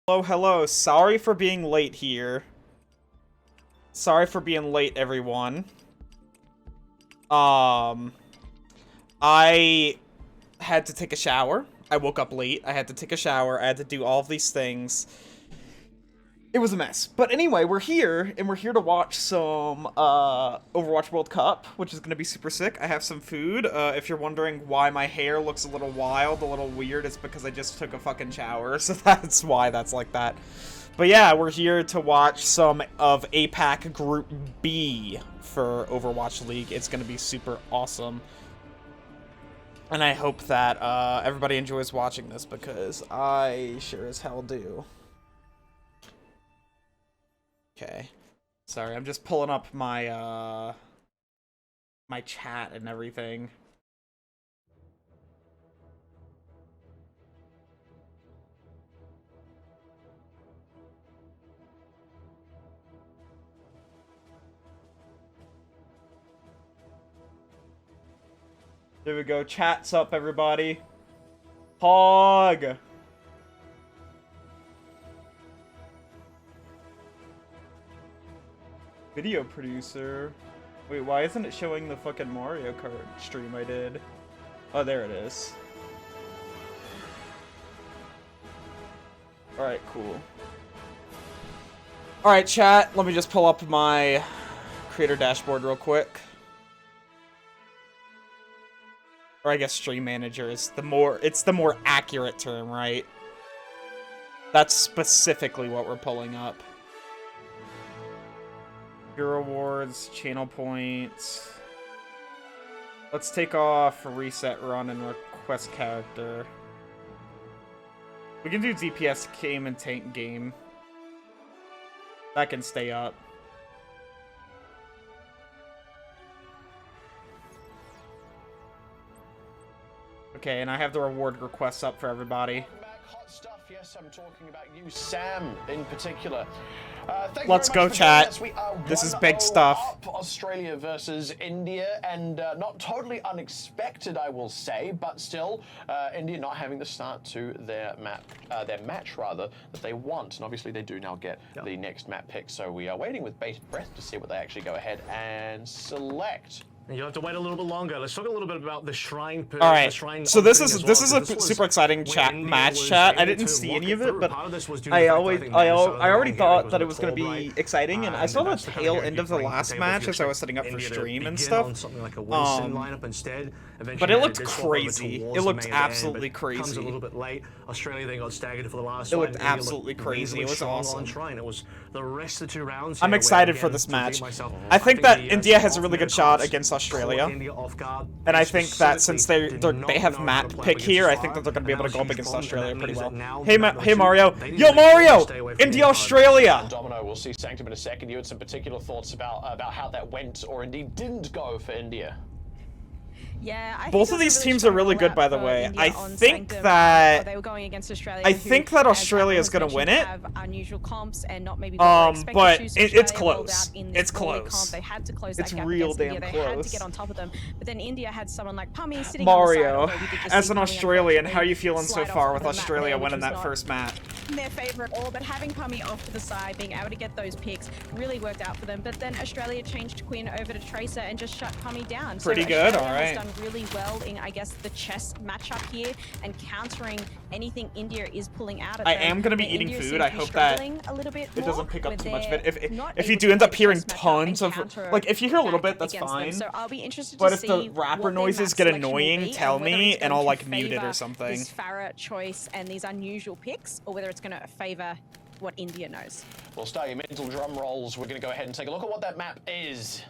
Hello, hello. Sorry for being late here. Sorry for being late, everyone. I had to take a shower. I woke up late. I had to take a shower. I had to do all of these things. It was a mess. But anyway, we're here, and we're here to watch some Overwatch World Cup, which is going to be super sick. I have some food. If you're wondering why my hair looks a little wild, a little weird, it's because I just took a fucking shower, so that's why that's like that. But yeah, we're here to watch some of APAC Group B for Overwatch League. It's going to be super awesome. And I hope that everybody enjoys watching this, because I sure as hell do. Okay. Sorry, I'm just pulling up my, my chat and everything. There we go. Chat's up, everybody. Hog! Video producer. Wait, why isn't it showing the fucking Mario Kart stream I did? Oh, there it is. Alright, cool. Alright, chat, let me just pull up my creator dashboard real quick. Or I guess stream manager is the more accurate term, right? That's specifically what we're pulling up. Your awards, channel points. Let's take off reset run and request character. We can do DPS game and tank game. That can stay up. Okay, and I have the reward requests up for everybody. Hot stuff, yes, I'm talking about you, Sam, in particular. Let's go, chat. This is big stuff. Up Australia versus India, and not totally unexpected, I will say, but still, India not having the start to their match rather that they want, and obviously they do now get the next map pick. So we are waiting with bated breath to see what they actually go ahead and select. You'll have to wait a little bit longer. Let's talk a little bit about the shrine. All right. So this is a super exciting match chat. I didn't see any of it, but I already thought that it was going to be exciting, and I saw the tail end of the last match as I was setting up for stream and stuff. But it looked crazy. It looked absolutely crazy. A little bit late. Australia then got staggered for the last. It looked absolutely crazy. It was awesome. It was the rest of the 2 rounds. I'm excited for this match. I think that India has a really good shot against Australia, and I think that since they have map pick here, I think that they're going to be able to go up against Australia pretty well. Hey Mario, yo Mario, India Australia. Domino, we'll see Sanctum in a second. You had some particular thoughts about how that went, or indeed didn't go for India. Yeah, both of these teams are really good, by the way. I think that Australia is going to win it. But it's close. It's close. They had to close it's that gap real damn India. close. They had to get on top of them. But then India had someone like Pummy sitting Mario, on the side as an Australian, how are you feeling so far with Australia winning that first map? Their favorite all, but having Pummy off to the side, being able to get those picks, really worked out for them. But then Australia changed Quinn over to Tracer and just shut Pummy down. Pretty so good, Australia alright. has done really well in, I guess, the chess matchup here and countering anything India is pulling out at I them. am going to be eating India food. I hope that it doesn't pick up too much of it. If you do end up hearing tons of, like, if you hear a little bit, that's fine. So I'll be interested But to if the rapper noises get annoying, tell me, and I'll, like, mute it or something. This Farah choice and these unusual picks, or whether it's going to favor what India knows. Well, start your mental drum rolls. We're going to go ahead and take a look at what that map is.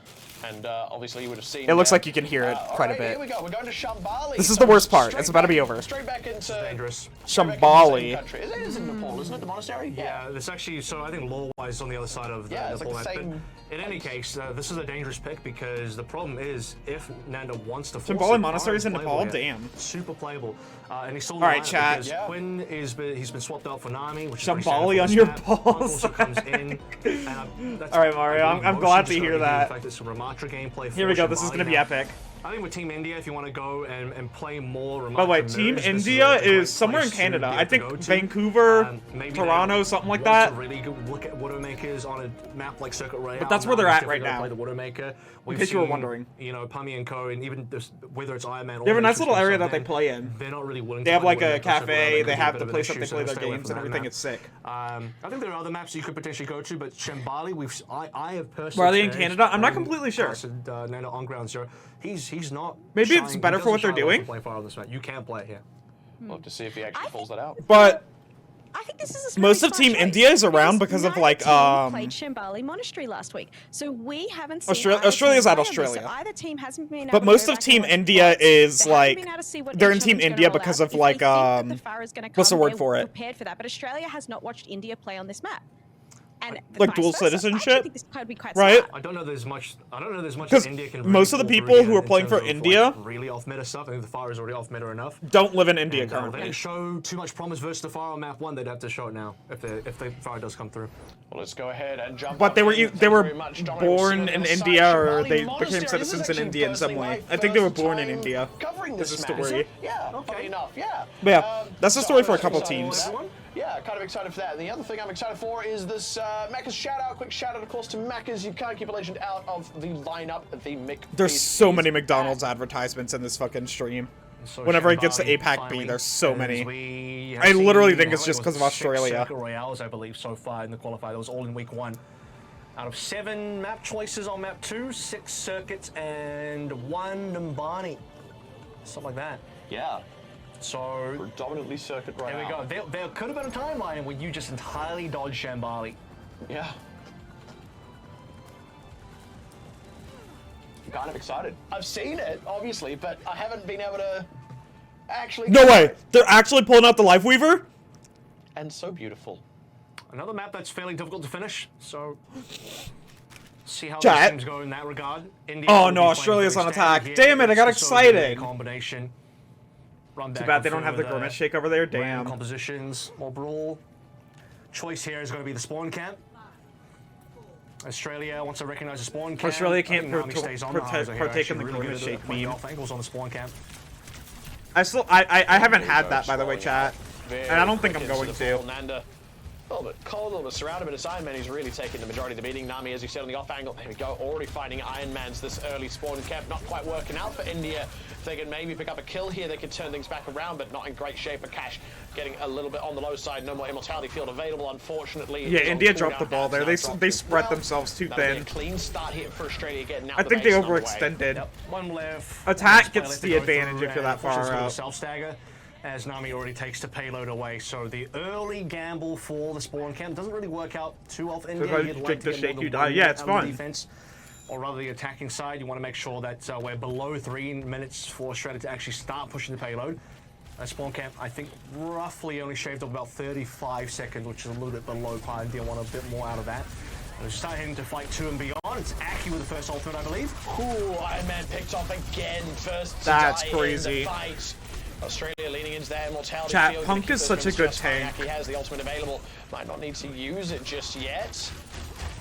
And obviously you would have seen. It looks like you can hear it quite a bit. Here we go. We're going to Shambali. This is the worst part. It's about to be over. Straight back into dangerous. Shambali. It is in Nepal, isn't it? The monastery. Yeah, it's actually. So I think lore-wise, on the other side of the Nepal like map. In any case, this is a dangerous pick because the problem is if Nanda wants to. Shambali monasteries in Nepal. Damn. Super playable. And he's still. All right, chat. Quinn he's been swapped out for Nami, which Shambali on your balls. All right, Mario. I'm glad to hear that. In fact, it's some Ramatra gameplay. Here we go. This is gonna be epic. I think with Team India, if you want to go and play more remote. By the way, Team India is somewhere in Canada. I think Vancouver, Toronto, something like that. To really look at Widowmakers on a map like Circuit Royale. But that's where they're at right now. Play the Widowmaker. In case you were wondering. You know, Pummy and Co. and even this, whether it's Iron Man. They have a nice little area that they play in. They're not really willing. They have like a Widowmaker, cafe. They have the the place that they play their games and everything. It's sick. I think there are other maps you could potentially go to, but Shambali, I have personally. Where are they in Canada? I'm not completely sure. Nano on ground zero. He's not. Maybe it's better for what they're doing. Play fire on this map. You can play it here. We'll have to see if he actually pulls that out. But I think this is a most of smart Team choice India is around because of like played Shambali Monastery last week, so we haven't seen Australia's at either team Australia. play on this, so either team hasn't been able But to most go of back Team and watch India points. is They haven't like been able to see what they're in each Team other's gonna India roll because out. of If like they think that the Farah's gonna what's the come, word they're for it? prepared for that, but Australia has not watched India play on this map. And Like vice dual versa. I actually citizenship? think this could be quite Right? smart. I don't know there's much Because that India can most of the pull people through who here are in playing terms for of, India like, really off meta stuff. I think the Fire is already off meta enough. don't live in India And, they currently. didn't show too much promise versus the Fire on map 1. They'd have to show it now if the Fire does come through. Well, let's go ahead and jump. But up they were in. they were Thank you very much, Dominic. born We'll see in on the India side. or Shambali they Monastery. became This is citizens in actually India in some personally way. my I think they were first born in time India. Covering Is this the match. story. Yeah, funny enough, yeah. But yeah, that's the so story for a I'm couple excited teams. for that. Yeah, kind of excited for that. And the other thing I'm excited for is this Macca's shout out. Quick shout out, of course, to Macca's. You can't keep a legend out of the lineup. The Mick. There's so many McDonald's advertisements in this fucking stream. So Whenever it gets to Shambali APAC B, finally, there's so as many. we have I literally seen, think it's how just many 'cause of was it? 6 Australia. Circuit Royales, I believe, so far in the qualifier. That was all in week 1. Out of 7 map choices on map 2, 6 circuits, and 1 Numbani. Something like that. Yeah, So predominantly circuit right there we now. go. There could have been a timeline where you just entirely dodged Shambali. Yeah. I'm kind of excited. I've seen it, obviously, but I haven't been able to actually. No way! They're actually pulling out the Life Weaver? And so beautiful. Another map that's fairly difficult to finish, so see how Chat. these teams go in that regard. India Oh, will no, be playing Australia's very on standard attack. here. Damn it, I got It's so good in excited. Combination. Run Too back bad they don't and have the forth, Grimace Shake over there. random Damn. compositions, more brawl. Choice here is going to be the spawn camp. Australia wants to recognize the spawn camp. Australia I can't think Nami stays on the highs here, partake in actually the really Grimace good at Shake playing meme. off angles on the spawn camp. I haven't had that, by the way, chat. And I don't think I'm going to. Nanda. A little bit cold, a little bit surrounded, but it's Iron Man who's really taking the majority of the beating. Nami, as you said, on the off angle. There we go. Already fighting Iron Man's this early spawn camp. Not quite working out for India. If they can maybe pick up a kill here, they could turn things back around, but not in great shape. For Cash getting a little bit on the low side. No more Immortality Field available, unfortunately. Yeah, It's on India cooldown, dropped the ball there. has now They dropped as spread well. themselves too That'll be thin. a clean start here for Australia getting out I the think they base and underway. overextended. Yep, 1 left. Attack Next gets pilot the to go advantage through if you're that and pushes far for the out. Self-stagger, as Nami already takes the payload away. So the early gamble for the spawn camp doesn't really work out too well for India. if I You'd like drink to the get shake, more you than die. 1 Yeah, it's out of the fun. defense, or rather the attacking side. You want to make sure that we're below 3 minutes for Australia to actually start pushing the payload. Spawn camp, I think, roughly only shaved off about 35 seconds, which is a little bit below par. India want a bit more out of that. We're starting to fight 2 and beyond. It's Aki with the first ultimate, I believe. Ooh, Iron Man picked off again. First to That's die crazy. in the fight. Australia leaning into their immortality Chat, field. Punk is such a good tank. He has the ultimate available. Might not need to use it just yet.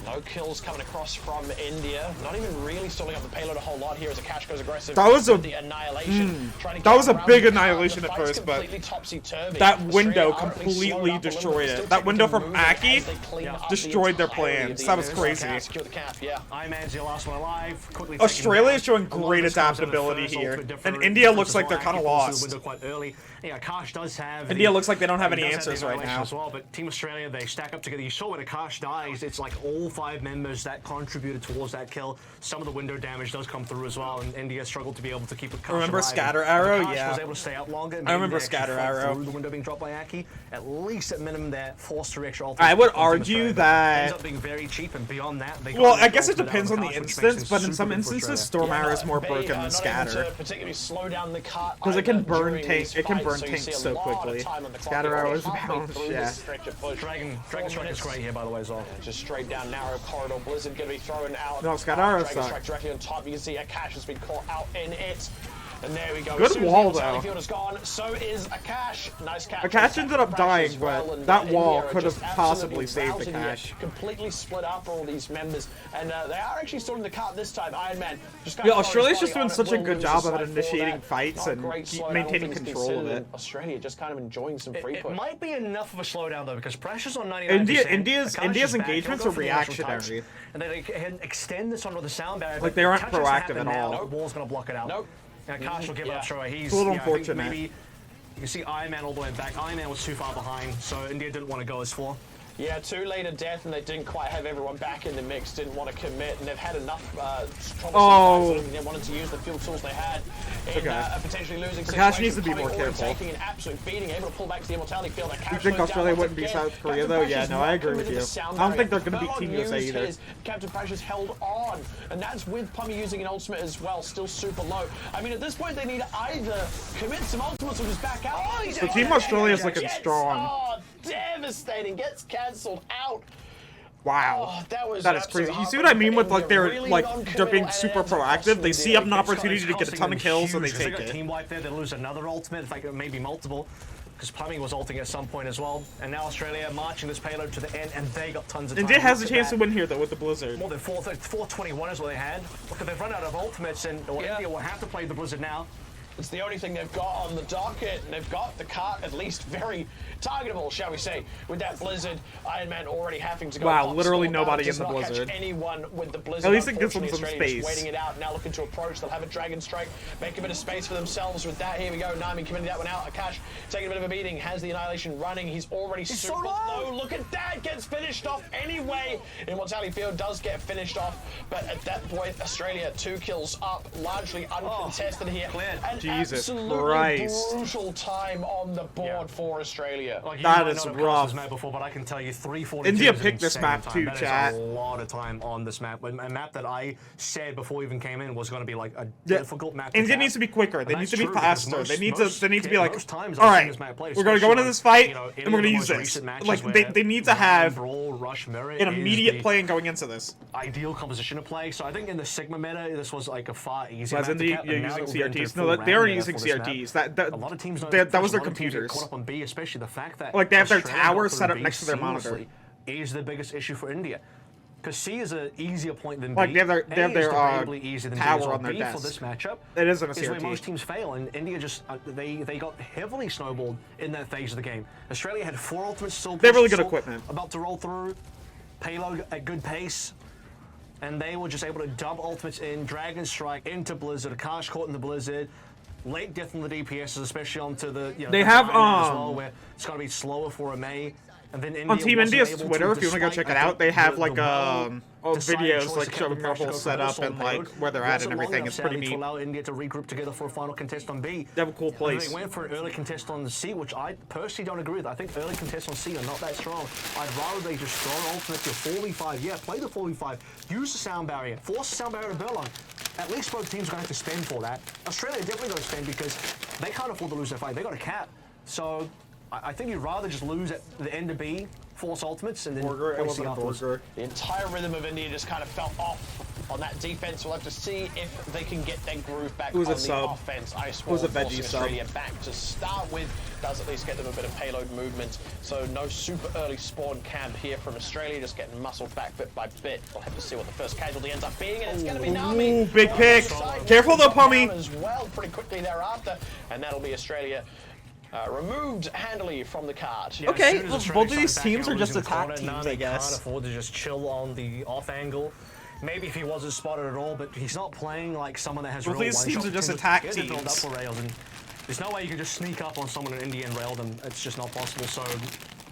No kills coming across from India. Not even really stalling up the payload a whole lot here as a Cash goes aggressive. That was with the annihilation. Trying to That get was a around big the annihilation the at fight's first, but completely topsy-turvy. that Australia window are currently completely slowed up a little bit, destroyed still it. That taking window the from movement Aki as they clean up the destroyed their entirety of plans. the That was India. crazy. Secure the cap, yeah. Iron Man's the last one alive. Quickly Australia is showing taking down. great A lot of this comes in the adaptability first here, ultimate and difference India looks as like they're well. kinda Aki falls to lost. the window quite early. Yeah, Akash does have. India looks like they don't have he any does the answers right annihilation now. As well, but Team Australia, they stack up together. You saw when Akash dies, it's like all 5 members that contributed towards that kill. Some of the window damage does come through as well, and India struggled to be able to keep Akash Remember alive. Scatter And Arrow? Akash Yeah. was able to stay up longer. I remember They actually Scatter fought Arrow. through the window being dropped by Aki. At least at minimum, they're forced to extra ultimate. I would on Team argue Australia, but that- ends up being very cheap, and beyond that, they got Well, an I guess it ultimate out depends of on the Akash, which makes instance, things but in super some good for instances, Australia. Storm Arrow is more They, broken than not even Scatter. to particularly slow down the cart Because it can either burn during tank- these it can fights, burn so you tanks see a so lot of quickly. time on the clock. Scatter You're Arrow is halfway balanced, through yeah. this stretch of push. Dragon Strike is great here, by the way, as well. Just straight down narrow corridor. Blizzard going to be thrown out. No, Scatter Arrow Dragon sucks. Strike directly on top. You can see Akash has been caught out in it. And there we go. Good As soon as wall, the though. Field is gone, so is Akash. Nice catch. Akash ended up dying, but that wall could have possibly saved the Akash. Completely split up all these members, and they are actually still in the cart this time. Iron Man just Yeah, Australia's just doing such a good job of initiating fights and maintaining control of it. Australia just kind of enjoying some free push. It might be enough of a slowdown though, because pressure's on 99%. India's engagements are reactionary. And they extend this onto the sound barrier. Like, they aren't proactive at all. The wall's gonna block it out. Nope. Now Akash will give it up straight away. He's a little I think unfortunate. maybe you can see Iron Man all the way back. Iron Man was too far behind, so India didn't want to go as far. Yeah, 2 later death, and they didn't quite have everyone back in the mix, didn't want to commit, and they've had enough they wanted to use the fuel tools they had in a potentially losing situation. Akash needs to be more careful. Taking an absolute beating, able to pull back to the immortality field. You think Australia wouldn't beat South Korea, though? Yeah, no, I agree with you. I don't think they're going to beat Team USA either. Captain Pressure's held on, and that's with Pummy using an ultimate as well, still super low. I mean, at this point, they need to either commit some ultimates or just back out. Oh, So Team Australia is looking strong. Oh, devastating. Gets cancelled out. Wow, Oh, that is crazy. You see what I mean with like they're being super proactive. They see an opportunity to get a ton of kills and they take it. Team it. wipe there, they lose another ultimate, in fact maybe multiple, because Pummy was ulting at some point as well. And now Australia marching this payload to the end, and they got tons of time. India has a chance to win here though with the Blizzard. More than 421 is what they had. Look, they've run out of ultimates, and India will have to play the Blizzard now. It's the only thing they've got on the docket, and they've got the cart at least very targetable, shall we say, with that Blizzard. Iron Man already having to go. Wow, literally nobody in the Blizzard. Anyone with the Blizzard. At least it gives them some space. Waiting it out, now looking to approach. They'll have a Dragon Strike, make a bit of space for themselves with that. Here we go. Nami committing that one out. Akash taking a bit of a beating, has the Annihilation running. He's already super low. Look at that, gets finished off anyway. Immortality Field does get finished off, but at that point, Australia 2 kills up, largely uncontested here. And Jesus absolutely Christ. brutal time on the board for Australia. Like, that is rough. This map before, but I can tell you 342 India is an picked this insane map time. too, That chat. is a lot of time on this map. A map that I said before we even came in was going to be like a difficult map. India needs to be quicker. They need to be faster. They need to be like, all all right, we're going to go into this fight and we're going to use this. Like they need to have an immediate plan going into this. Ideal composition of play. So I think in the Sigma meta, this was like a far easier. Was India using CRTs? No, they are using CRTs. That a lot of teams that was their computers. Caught up on B, especially the fact that like they have their Australia towers got set up through next to their B monitor. seamlessly is the biggest issue for India. Because C is an easier point than B. Like they have their debatably easier than tower B, on their B desk. For this matchup, it isn't a is where CRT. most teams fail, and India just they got heavily snowballed in that phase of the game. Australia had 4 ultimates still. They have really good equipment. About to roll through, payload at good pace. And they were just able to dump ultimates in, Dragon Strike into Blizzard, Akash caught in the Blizzard, late death on the DPSs, especially onto the they have as well, where it's got to be slower for a May. And then India on Team India's Twitter, if you want to go check it out, they have like videos like showing their whole setup and like where they're at and everything. It's pretty neat. To allow India to regroup together for a final contest on B. They have a cool place. They went for an early contest on C, which I personally don't agree with. I think early contests on C are not that strong. I'd rather they just throw an ultimate to 4v5. Yeah, play the 4v5. Use the sound barrier. Force the sound barrier to Burlong. At least both teams are going to have to spend for that. Australia definitely going to spend because they can't afford to lose their fight. They got a cap. So I think you'd rather just lose at the end of B, force ultimates, and then the entire rhythm of India just kind of fell off on that defense. We'll have to see if they can get their groove back on the offense. Iceborne forcing Australia back to start with. Does at least get them a bit of payload movement. So no super early spawn camp here from Australia, just getting muscled back bit by bit. We'll have to see what the first casualty ends up being, and it's going to be Nami. Big pick. Careful though, Pummy. As well, pretty quickly thereafter, and that'll be Australia. Removed handily from the card. Yeah, okay, both of these teams are just attack teams, I guess. Can't afford to just chill on the off angle. Maybe if he wasn't spotted at all, but he's not playing like someone that has real these teams are just attack teams. Build up for rails, and there's no way you can just sneak up on someone in India and rail them. It's just not possible. So,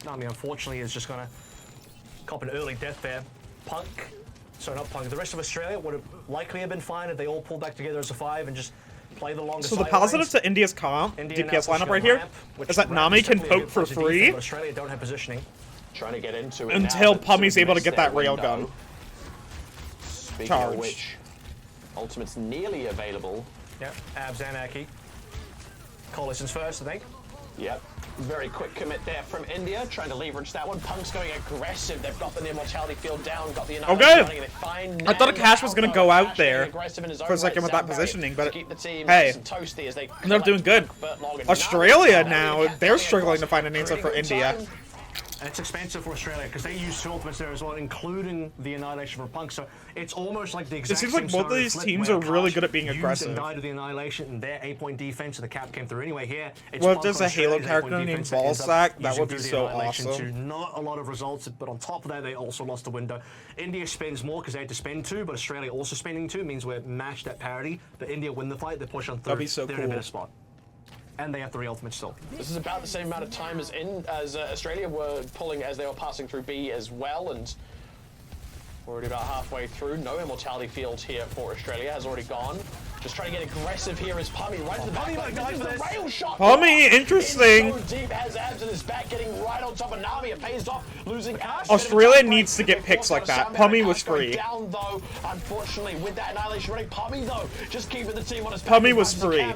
I mean, unfortunately, is just gonna cop an early death there. Punk. So not Punk. The rest of Australia would have likely have been fine if they all pulled back together as a 5 and just play the longest. So the positive to India's comp DPS lineup right here is that Nami can poke for free. Australia don't have positioning. Trying to get into it until Pummy's able to get that railgun. Speaking of which, ultimate's nearly available. Yeah, Abs and Aki. Coalition's first, I think. Yep. Very quick commit there from India, trying to leverage that one. Punk's going aggressive. They've got the near mortality field down, got the Okay. I thought a Cash was going to go out there for a second with that Soundberry positioning, but keep the team hey, nice and toasty as they they're doing good. Australia now, they're struggling to find an answer for India. And it's expensive for Australia because they use two ultimates there as well, including the Annihilation for Punk. So it's almost like the exact seems same like both of these flip teams where are really Cash good at being used aggressive. and died of the Annihilation and their 8-point defense, and the cap came through anyway. Here, it's Well, if Punk there's on a Halo Australia's character 8-point named defense that ends up Ballsack, that using would be through the so Annihilation awesome. to not a lot of results, but on top of that, they also lost the window. India spends more because they had to spend 2, but Australia also spending 2 means we're matched at parity. But India win the fight, they push on 3rd. That'd be so They're in a cool. better spot. And they have 3 ultimates still. This is about the same amount of time as Australia were pulling as they were passing through B as well, and already about halfway through. No immortality field here for Australia, has already gone. Just trying to get aggressive here is Pummy right to the back. might die for the this. rail shot. Pummy, interesting. In so deep, has abs in his back, getting right on top of Nami. It pays off, losing Ash. Australia needs to get picks like that. Pummy was free. Down though, unfortunately, with that annihilation running. Pummy though, just keeping the team on his back. Pummy was free.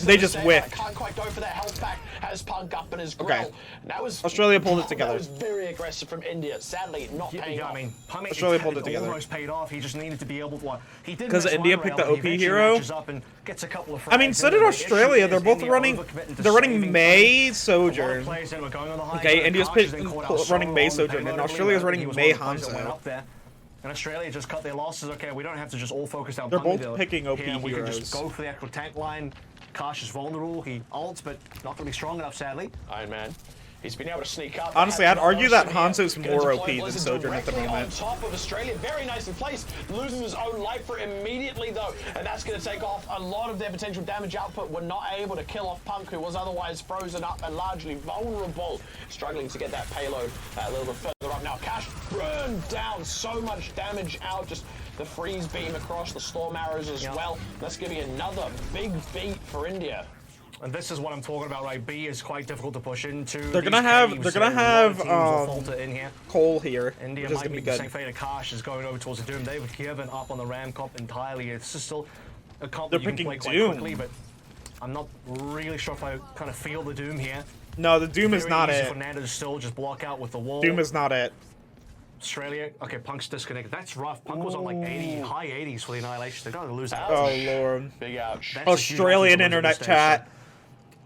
They just whiffed. Can't quite go for that health pack. Has Punk up in his grill. Okay. That was Australia pulled it together. That was very aggressive from India. Sadly, not paying Yeah, off. I mean, Pummy Australia pulled it together. almost paid off. He just needed to be able to. He did 'Cause miss India one picked rail, the but he OP eventually hero. matches up and gets a couple of I mean, frags so in did there. The issue Australia. They're is both India running. overcommitted to They're running saving May a lot of Sojourn. players then were going on the high Okay, ground. India's Cash has been caught out running so May on the Sojourn, and payload Australia's early. running He was May one of the players that went Hanzo. up there. And Australia just cut their losses. Okay, we don't have to just all focus down. They're Pummy, both though. picking OP Here, we can heroes. just go for the actual tank line. Karsh is vulnerable. He ults, but not going to be strong enough, sadly. Iron Man. He's been able to sneak up. Honestly, Has I'd argue that Gonna Hanzo's deploy more OP than Blizzard Sojourn at the directly moment. On top of Australia, very nice in place, losing his own life for immediately though, and that's going to take off a lot of their potential damage output. We're not able to kill off Punk, who was otherwise frozen up and largely vulnerable, struggling to get that payload a little bit further up. Now Cash burned down, so much damage out, just the freeze beam across the storm arrows as well. That's going to be another big beat for India. And this is what I'm talking about, right? B is quite difficult to push into. They're gonna have in here. Cole here, India which is might gonna be be the same good. fate of Karsh is going over towards the Doom. They've given up on the Ram comp entirely. This is still a comp They're that you can picking play quite Doom. quickly, but I'm not really sure if I kind of feel the Doom here. No, the Doom is Very not easy it. for Nando to still just block out with the wall. Doom is not it. Australia. Okay, Punk's disconnected. That's rough. Punk was on like 80, high 80s for the Annihilation. They're going to lose that. Oh lord. Big ouch. That's a huge Australian ouch for internet Blizzard chat. Station.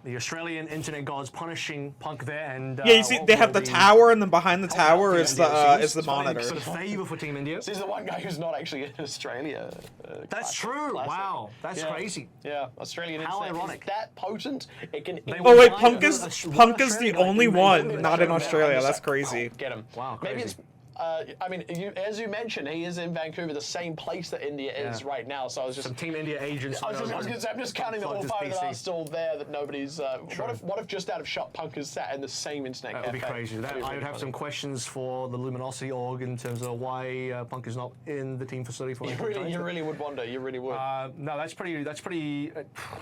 The Australian internet gods punishing Punk there, and Yeah, you see, they have the tower, and then behind the tower is the Sort monitor. of favor for Team India. This is the one guy who's not actually in Australia. That's true. Wow, that's crazy. Yeah, Australian How internet ironic. is that potent. It can. Oh wait, Why Punk do is a- Punk is Australia the like only you one mentioned not in I'm Australia. just That's like, crazy. oh, get him. Wow, Maybe crazy. it's. I mean, as you mentioned, he is in Vancouver, the same place that India is Yeah. right now. So I was just. Some Team India agents. I was gonna say, I'm just counting the all Plugged 5 his that are PC. still there that nobody's. What if just out of shot Punk is sat in the same internet That would be cafe? crazy. That'd be I would really have some funny. questions for the Luminosity org in terms of why Punk is not in the team facility for. You really would wonder. You really would. No, that's pretty.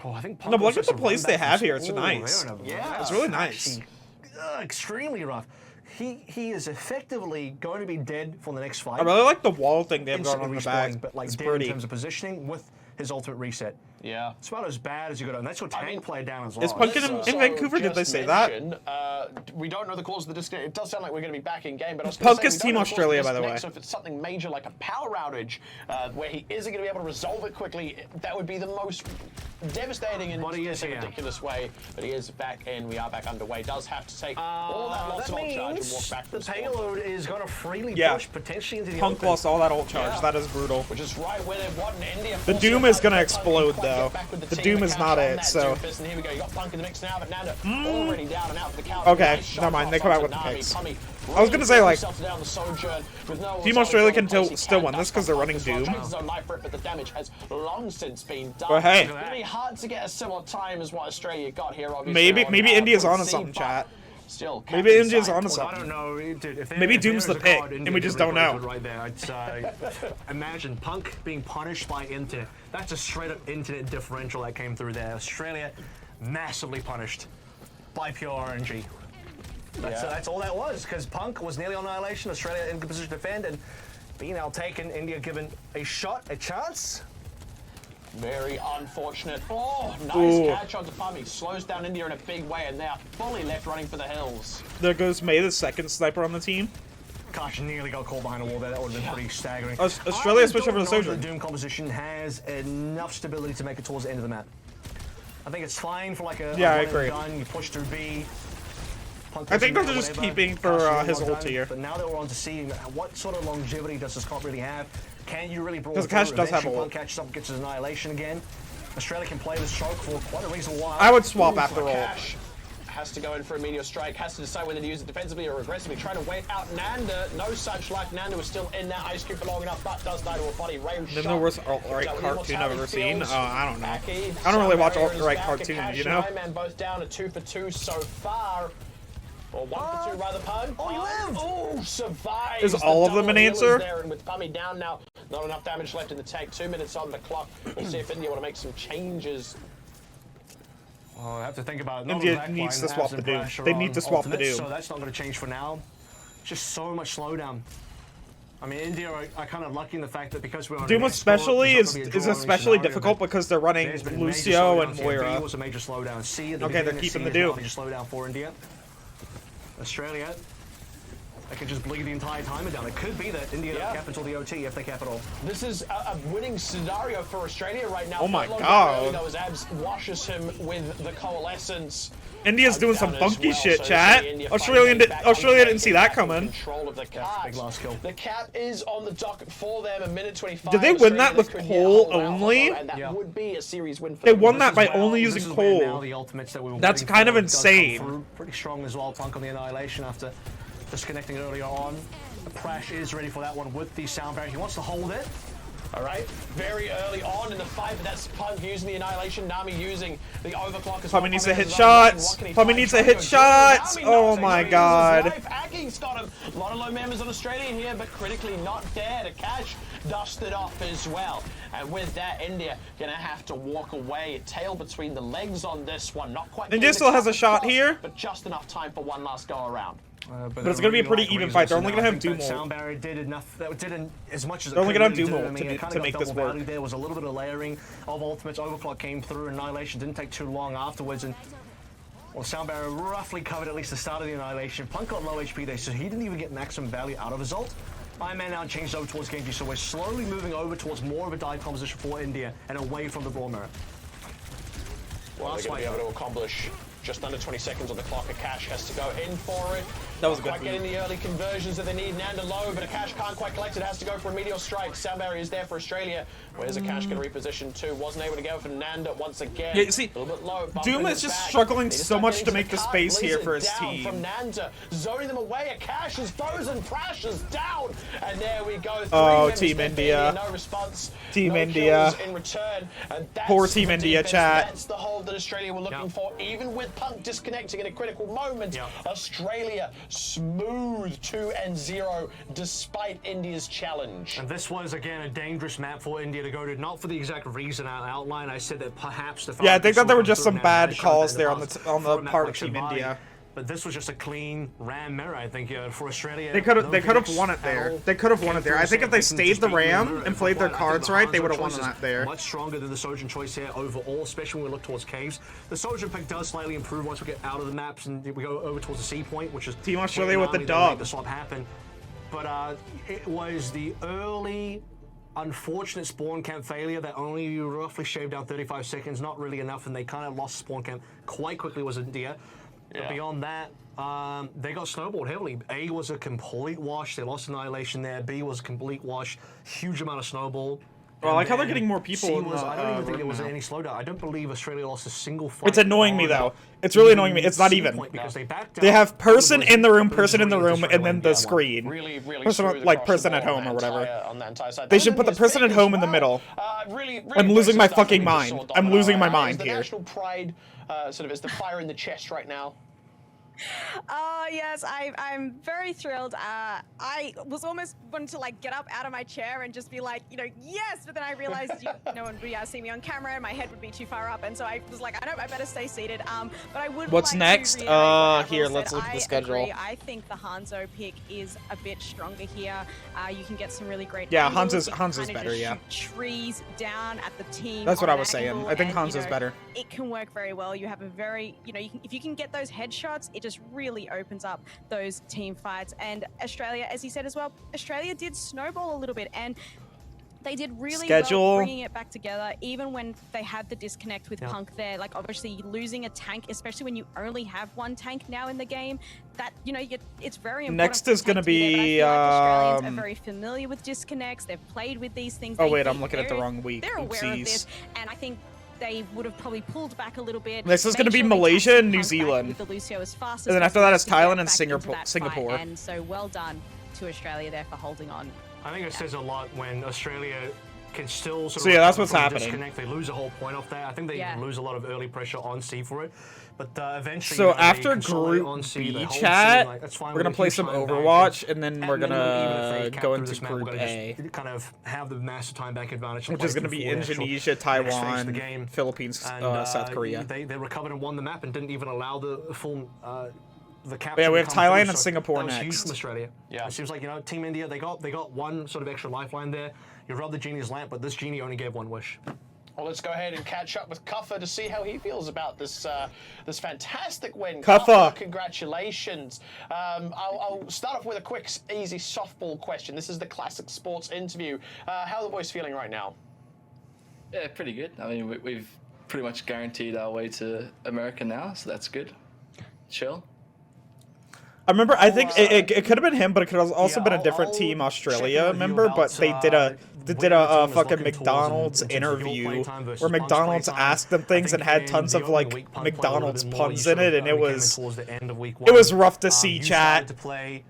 Oh, I think. Punk No, but look also at the has place some they run have back here. It's from- nice. they're in a- Yeah. It's really nice. actually, extremely rough. He is effectively going to be dead for the next fight. I really like the wall thing they have going Instantly on in the back. respawning, but like It's dead pretty. in terms of positioning with his ultimate reset. yeah. It's about as bad as you got, and that's your tank mean, play down as well. Is Punk in Vancouver? Did they say that? We don't know the cause of the disconnect. It does sound like we're going to be back in game, but I was Punk gonna say, is we don't Team know the cause of Australia, by the disconnect, way. So if it's something major like a power outage, where he isn't going to be able to resolve it quickly, that would be the most devastating in But he a is here. ridiculous way. But he is back in. We are back underway. Does have to take all that loss that of ult charge and means walk back to the the spawn. payload is going to freely Yeah. push potentially into the Punk open. lost all that ult charge. Yeah. That is brutal. Which is right where they want India. The forcing Doom it is back, gonna but explode, Punk can't quite though. get back with The team. Doom is Cash not on it, that so- Doomfist, and here we go. You got Punk in the mix now, but Nando already down and out for the count. Okay, Nice shot never mind, they come out with the Nami. picks. Pummy I was gonna say, like, himself down the Sojourn with no Team ult Australia charge can in place. still He win can this 'cause they're dust running off as well, Doom. takes his own life for it, but the damage has long since been done. But hey. It's gonna be hard to get a similar time as what Australia got here, obviously. Maybe on, India's Point onto C, something, but chat. Still, Maybe Captain India's Side onto pulled I something. don't know, dude. If Maybe Doom's the pick, and we just don't know. Right there, I'd imagine Punk being punished by Inter. That's a straight up internet differential that came through there. Australia massively punished by pure RNG. That's all that was, because Punk was nearly on annihilation. Australia in good position to defend, and being out taken. India given a shot, a chance. Very unfortunate. Oh, nice Ooh. catch onto Pummy. Slows down India in a big way, and they are fully left running for the hills. There goes May, the second sniper on the team. Gosh, nearly got caught behind a wall there. That would have been pretty staggering. Australia switched over to I don't know if Sojourn. the Doom composition has enough stability to make it towards the end of the map. I think it's fine for like a Yeah, I one and agree. done. You push through B. Punk I think takes they're it, just whatever. keeping for Cash his well ulti done. here. But now that we're on to seeing what sort of longevity does this comp really have, can you really brawl 'Cause through? Cash does have Eventually, ult. Punk catches up and gets his annihilation again. Australia can play this choke for quite a reasonable while. I would swap Ooh, after for all. Cash. Has to go in for a meteor strike, has to decide whether to use it defensively or aggressively, trying to wait out Nanda. No such luck. Nanda was still in that ice cube for long enough, but does die to a body range Then shot. the worst alt-right Is that what cartoon I've ever seen. feels? I don't know. Aki, I don't really watch Sam Barrier is alt-right back. cartoons, Akash you and know? Iron Man both down, a 2 for 2 so far. Or 1 for 2 rather, Pun. Oh, he lived! Oh, survives. Is all of them double an healers answer? There, and with Pummy down now, not enough damage left in the tank. 2 minutes on the clock. We'll see if India want to make some changes. Oh, I have to think about it. India None of the needs backline to swap has the the Doom. pressure They on need to swap the ultimates, Doom. So that's not going to change for now. Just so much slowdown. I mean, India are kind of lucky in the fact that because we're on Doom an especially export, is there's not gonna be a especially draw-only difficult scenario, because they're but running there's been major Lucio and slowdowns here. B Moira. was a major slowdown. C at the Okay, they're beginning of keeping C the is now a Doom. major slowdown for India. Australia, they can just bleed the entire timer down. It could be that India don't cap until the OT if they cap at all. This is a winning scenario for Australia right now. Oh my Furlong God. early, though, as Abs washes him with the coalescence. India's doing some Down as funky well, shit, so chat. India Australia finally didn't, back Australia on didn't see back that in coming. Control of the That's a cart. big last kill. The cap is on the docket for them, a minute 25. Did they win that Australia with could Cole hold out, only? And that would be a series win for They them. won that by This is only this using is where now Cole. the ultimates that we were That's waiting kind of for does come insane. through pretty strong as well. Punk on the annihilation after disconnecting earlier on. Prash is ready for that one with the sound barrier. He wants to hold it. All right, very early on in the fight, but that's Punk using the Annihilation, Nami using the overclock as well. Pummy needs to Pummy hit has his own weapon. shots. What can he Pummy find? needs to Trying hit go shots. Nami Oh knocks him, my uses his God. life. Aki's got him. A lot of low members on Australia here, but critically not there to catch. Dusted off as well. And with that, India gonna have to walk away. Tail between the legs on this one. Not quite. India getting still the has a cut shot across, here. but just enough time for one last go around. But it's gonna be a pretty even fight. They're only gonna have Doom ult. Sound barrier did enough. That did as much as it They're only could gonna have really Doom do. ult I mean, to it kinda to got make this double work. valued. There was a little bit of layering of ultimates. Overclock came through. Annihilation didn't take too long afterwards, and well, sound barrier roughly covered at least the start of the annihilation. Punk got low HP there, so he didn't even get maximum value out of his ult. Iron Man now changed over towards Genji, so we're slowly moving over towards more of a dive composition for India and away from the Brawl Mirror. Well, they're going to be able to accomplish just under 20 seconds on the clock. Akash has to go in for it. That was a Not good quite getting move. the early conversions that they need. Nanda low, but Akash can't quite collect it. Has to go for a meteor strike. Sound barrier is there for Australia. Where's Akash going to reposition to? Wasn't able to go for Nanda once again. Yeah, you see, a little bit low. Doom is just struggling so much to make the space here for his team. From Nanda, zoning them away. Akash is frozen. Prash is down, and there we go. Oh, members Team left India. No response. Team no India. kills in return. And that's Poor Team the India, defense. chat. That's the hold that Australia were looking for, even with Punk disconnecting in a critical moment. Australia smooth 2-0 despite India's challenge. And this was again a dangerous map for India to go to, not for the exact reason I outlined. I said that perhaps the Yeah, I think that there were just some some bad calls there on the part of Team India. But this was just a clean ram mirror, I think, for Australia. They could have Phoenix won it at there. all. They could have won Came it there. through I think if they saying stayed just the beat ram mirror. and played their I think cards the right, they Hanzo would have won choice is that there. Much stronger than the Sojourn choice here overall, especially when we look towards caves. The Sojourn pick does slightly improve once we get out of the maps and we go over towards the C point, which is Team Australia where with the Nami then made dub. the swap happen. But it was the early unfortunate spawn camp failure that only roughly shaved down 35 seconds, not really enough, and they kind of lost spawn camp quite quickly was India. But beyond that, they got snowballed heavily. A was a complete wash. They lost Annihilation there. B was a complete wash. Huge amount of snowball. Well, I like how they're And getting more C people in was, the I don't even think room there was now. any slowdown. I don't believe Australia lost a single fight. It's annoying me on though. It's really annoying me. It's not C even. point because they backed They out. have person in the room, But person in the majority room, of and then the Australia screen. Really Person, smooth like across the person at board home on or that whatever. on that entire side. They That should put the India's person at pick home as in the well. middle. Really I'm losing impressive my stuff. fucking I think we mind. saw I'm Domino, losing my is mind the here. national pride, sort of, is the fire in the chest right now. Oh yes, I'm very thrilled. I was almost wanting to like get up out of my chair and just be like, yes, but then I realized no one would see me on camera and my head would be too far up, and so I was like, I know I better stay seated. But I would. What's like next? To reiterate what Here, Avril let's said. look at the I schedule. Agree. I think the Hanzo pick is a bit stronger here. You can get some really great. Yeah, angles. Hanzo's better. Yeah. Shoot trees down at the team. That's what on I was an saying. angle, I think and, Hanzo's better. It can work very well. You have a very, if you can get those headshots, it just really opens up those team fights. And Australia, as he said as well, Australia did snowball a little bit, and they did really well bringing it back together, even when they had the disconnect with Punk there. Like, obviously, losing a tank, especially when you only have one tank now in the game, that, it's very important. Next is going to be... Australians are very familiar with disconnects. They've played with these things. Oh, wait, I'm looking at the wrong week. They're aware of this, and I think they would have probably pulled back a little bit. This is going to be Malaysia and New Zealand. And then after that, it's Thailand and Singapore. And so well done to Australia there for holding on. I think it says a lot when Australia can still sort of... So yeah, that's what's happening. Disconnect. They lose a whole point off there. I think they lose a lot of early pressure on C for it. But eventually... So after Group B chat, we're going to play some Overwatch, and then we're going to go into Group A. Kind of have the massive time back advantage. Which is going to be Indonesia, Taiwan, Philippines, South Korea. They recovered and won the map and didn't even allow the full... Yeah, we have Thailand and Singapore next. Huge from Australia. Yeah, it seems like Team India they got one sort of extra lifeline there. You rubbed the genie's lamp, but this genie only gave one wish. Well, let's go ahead and catch up with Kuffa to see how he feels about this this fantastic win. Kuffa, congratulations. I'll start off with a quick, easy softball question. This is the classic sports interview. How are the boys feeling right now? Yeah, pretty good. I mean, we've pretty much guaranteed our way to America now, so that's good. Chill. I remember, I think it could have been him, but it could have also been a different Team Australia member, but they did a fucking McDonald's interview where McDonald's asked them things and had tons of like McDonald's puns in it, and it was rough to see, chat. Today,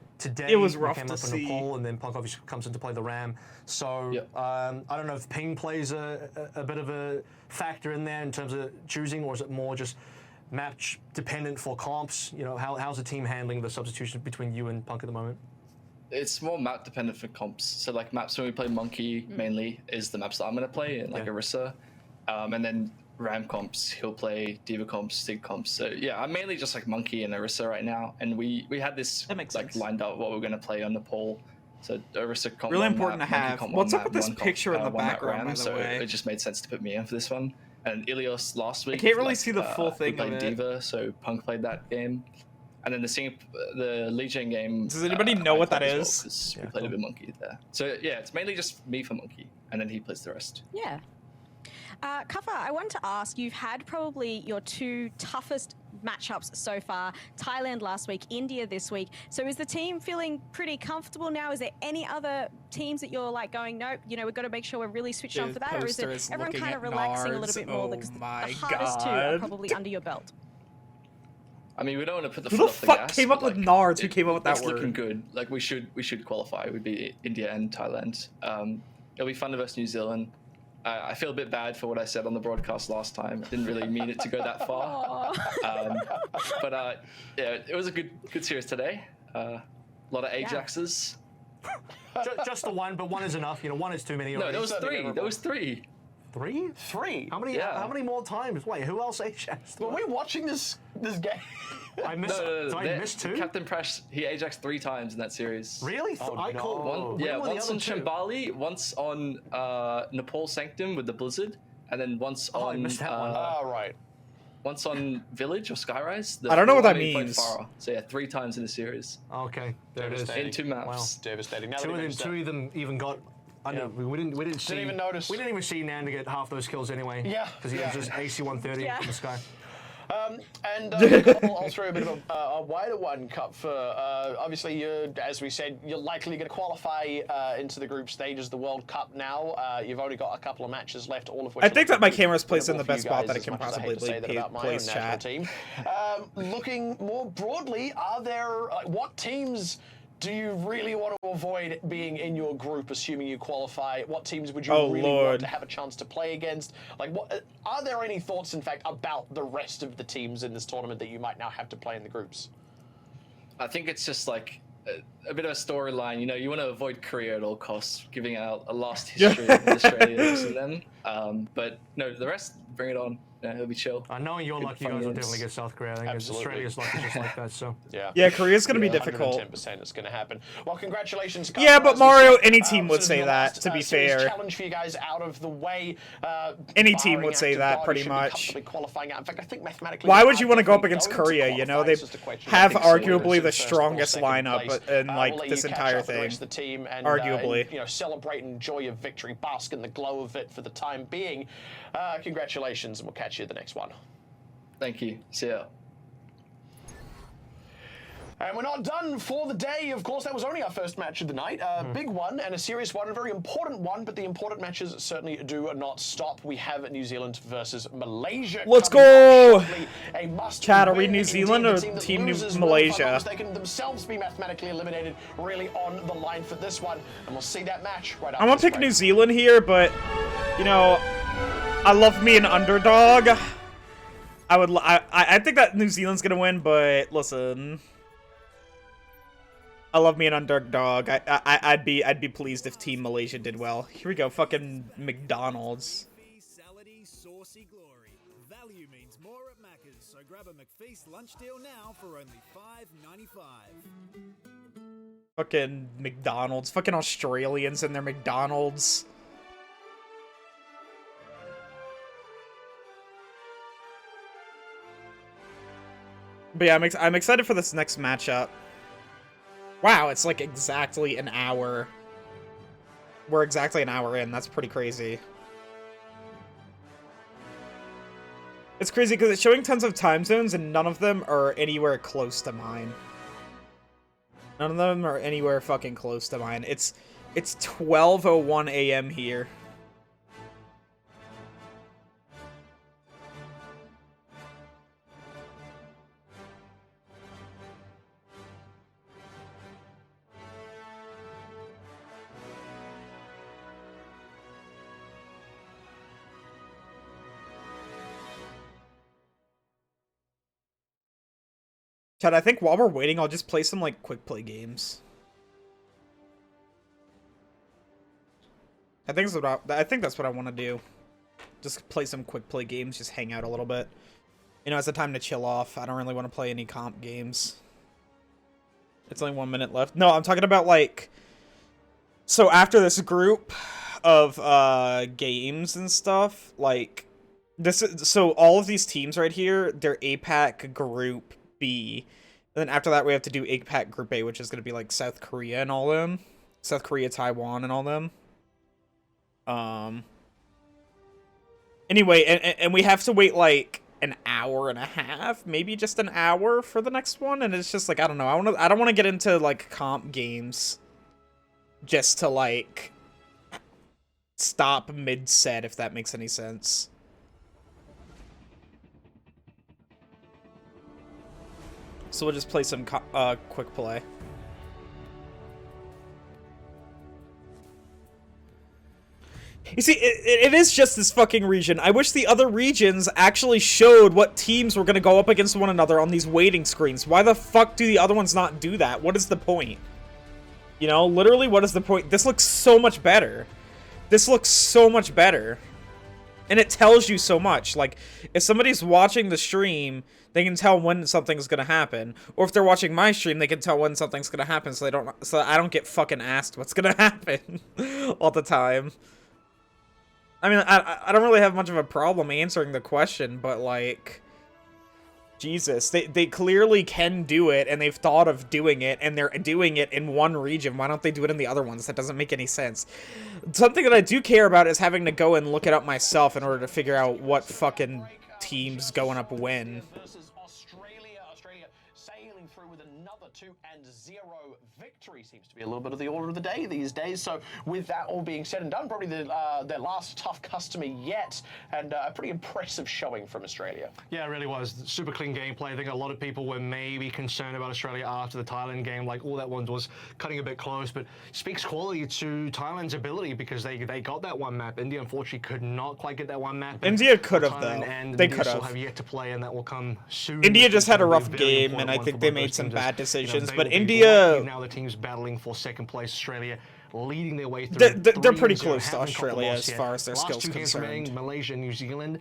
it was rough to see. Nepal, and then Punk obviously comes into play the Ram. So I don't know if ping plays a bit of a factor in there in terms of choosing, or is it more just match dependent for comps? How's the team handling the substitution between you and Punk at the moment? It's more map dependent for comps. So like maps when we play Monkey mainly is the maps that I'm gonna play, and like Orisa, and then Ram comps he'll play, Diva comps, Sig comps. So yeah, I'm mainly just like Monkey and Orisa right now, and we had this like lined up what we're gonna play on Nepal. So Orisa comp really important map, to have. What's up with this picture in the background? By the so way, it just made sense to put me in for this one. And Ilios last week. I can't really see the full thing we played of it. Diva, so Punk played that game. And then the Legion game. Does anybody know what that is? We played a bit Monkey there. So yeah, it's mainly just me for Monkey, and then he plays the rest. Yeah. Kuffa, I wanted to ask, you've had probably your two toughest matchups so far, Thailand last week, India this week. So is the team feeling pretty comfortable now? Is there any other teams that you're like going, nope, we've got to make sure we're really switched on for that? Or is it everyone kind of relaxing a little bit more because the hardest two are probably under your belt? I mean, we don't want to put the foot foot off the gas. Who the fuck came up with Nards? Who came up with that word? It's looking good. Like we should qualify. We'd be India and Thailand. It'll be fun versus New Zealand. I feel a bit bad for what I said on the broadcast last time. I didn't really mean it to go that far. But yeah, it was a good series today. A lot of Ajaxes. Just the one, but one is enough. One is too many. No, there was three. There was three. Three? Three? How many? How many more times? Wait, who else Ajaxed? Were we watching this game? I missed. No, I missed two. Captain Prash, he Ajaxed 3 times in that series. Really? I called one. Yeah, once on Shambali, once on Nepal Sanctum with the Blizzard, and then once on. I missed that one. Right. Once on Village or Skyrise. I don't know what that means. So yeah, 3 times in the series. Okay, there it is. In 2 maps. Wow, devastating. Now Two of them even got. We didn't see. Didn't even notice. We didn't even see Nan to get half those kills anyway. Yeah. Because he was just AC 130 in the sky. I'll throw a bit of a wider one, Cup, for obviously, as we said, you're likely going to qualify into the group stage of the World Cup now. You've only got a couple of matches left, all of which I think that my camera's placed in the best spot that it can possibly place chat. Team. Looking more broadly, are there what teams do you really want to avoid being in your group, assuming you qualify? What teams would you really want to have a chance to play against? What are there any thoughts, in fact, about the rest of the teams in this tournament that you might now have to play in the groups? I think it's just like a bit of a storyline. You know, you want to avoid Korea at all costs, giving out a lost history with Australia versus them. But no, the rest, bring it on. Yeah, it'll be chill. Knowing you're lucky, you guys will definitely get South Korea. I think Absolutely. Australia's lucky just like that. So Yeah, Korea's gonna be difficult. 110% it's going to happen. Well, congratulations. Yeah, but Carl, as we Mario, said, any team would sort of say the that, last, to be serious fair. Challenge for you guys out of the way. Any team Barring would say active that, God, pretty you should be much. comfortably qualifying out. In fact, I think mathematically, Why you would you are want to go up definitely against going to Korea? You know, they qualify. It's just a question of have I think so. arguably the First or strongest second lineup place. in We'll like let this you catch entire up with the thing. rest of the team and, Arguably. and, you know, celebrate and enjoy your victory, bask in the glow of it for the time being. Congratulations, and we'll catch you at the next one. Thank you. See ya. And we're not done for the day. Of course, that was only our first match of the night. Big one and a serious one, a very important one, but the important matches certainly do not stop. We have New Zealand versus Malaysia. Let's coming go! up shortly. A must Chad, are we win. New Indeed, Zealand the or team that Team loses Malaysia? will, if I'm not mistaken, themselves be mathematically eliminated, really on the line for this one. And we'll see that match right after I'm gonna this pick break. New Zealand here, but you know, I love me an underdog. I think that New Zealand's gonna win, but listen, I love me an underdog. I'd be pleased if Team Malaysia did well. Here we go, fucking McDonald's. Salady, saucy glory. Value means more at Macca's, so grab a McFeast lunch deal now for only $5.95. Fucking McDonald's. Fucking Australians and their McDonald's. But yeah, I'm excited for this next matchup. Wow, it's like exactly an hour. We're exactly an hour in. That's pretty crazy. It's crazy because it's showing tons of time zones and none of them are anywhere close to mine. None of them are anywhere fucking close to mine. It's 12:01 a.m. here. Chad, I think while we're waiting, I'll just play some, like, quick play games. I think that's what I want to do. Just play some quick play games, just hang out a little bit. You know, it's a time to chill off. I don't really want to play any comp games. It's only 1 minute left. No, I'm talking about, like... So after this group of games and stuff, like... So all of these teams right here, they're APAC Group B. And then after that, we have to do APAC Group A, which is going to be, like, South Korea and all them. South Korea, Taiwan, and all them. Anyway, and we have to wait, like, an hour and a half, maybe just an hour for the next one, and it's just, like, I don't know. I don't want to get into, like, comp games just to, like, stop mid-set, if that makes any sense. So we'll just play some quick play. You see, it is just this fucking region. I wish the other regions actually showed what teams were going to go up against one another on these waiting screens. Why the fuck do the other ones not do that? What is the point? You know, literally, what is the point? This looks so much better. This looks so much better. And it tells you so much. Like, if somebody's watching the stream, they can tell when something's gonna happen. Or if they're watching my stream, they can tell when something's gonna happen, so I don't get fucking asked what's gonna happen all the time. I mean, I don't really have much of a problem answering the question, but, like, Jesus, they clearly can do it, and they've thought of doing it, and they're doing it in one region. Why don't they do it in the other ones? That doesn't make any sense. Something that I do care about is having to go and look it up myself in order to figure out what fucking teams going up when. Versus Australia. Australia sailing through with another 2-0 victory. Seems to be a little bit of the order of the day these days. So with that all being said and done, probably their last tough customer yet, and a pretty impressive showing from Australia. Yeah, it really was. Super clean gameplay. I think a lot of people were maybe concerned about Australia after the Thailand game. Like, all that one was cutting a bit close, but speaks quality to Thailand's ability because they got that one map. India, unfortunately, could not quite get that one map. India could have, though. And They India could still have. have yet to play, and that will come soon. India just had a rough They've game, important and I one think for they both made those some teams bad as, decisions. they But will be India, likely now the teams battling for second place. Australia leading their way through. they're pretty 3-0, close to haven't caught the Australia loss as yet. far as their Last skills two games remaining, concerned. Malaysia and New Zealand.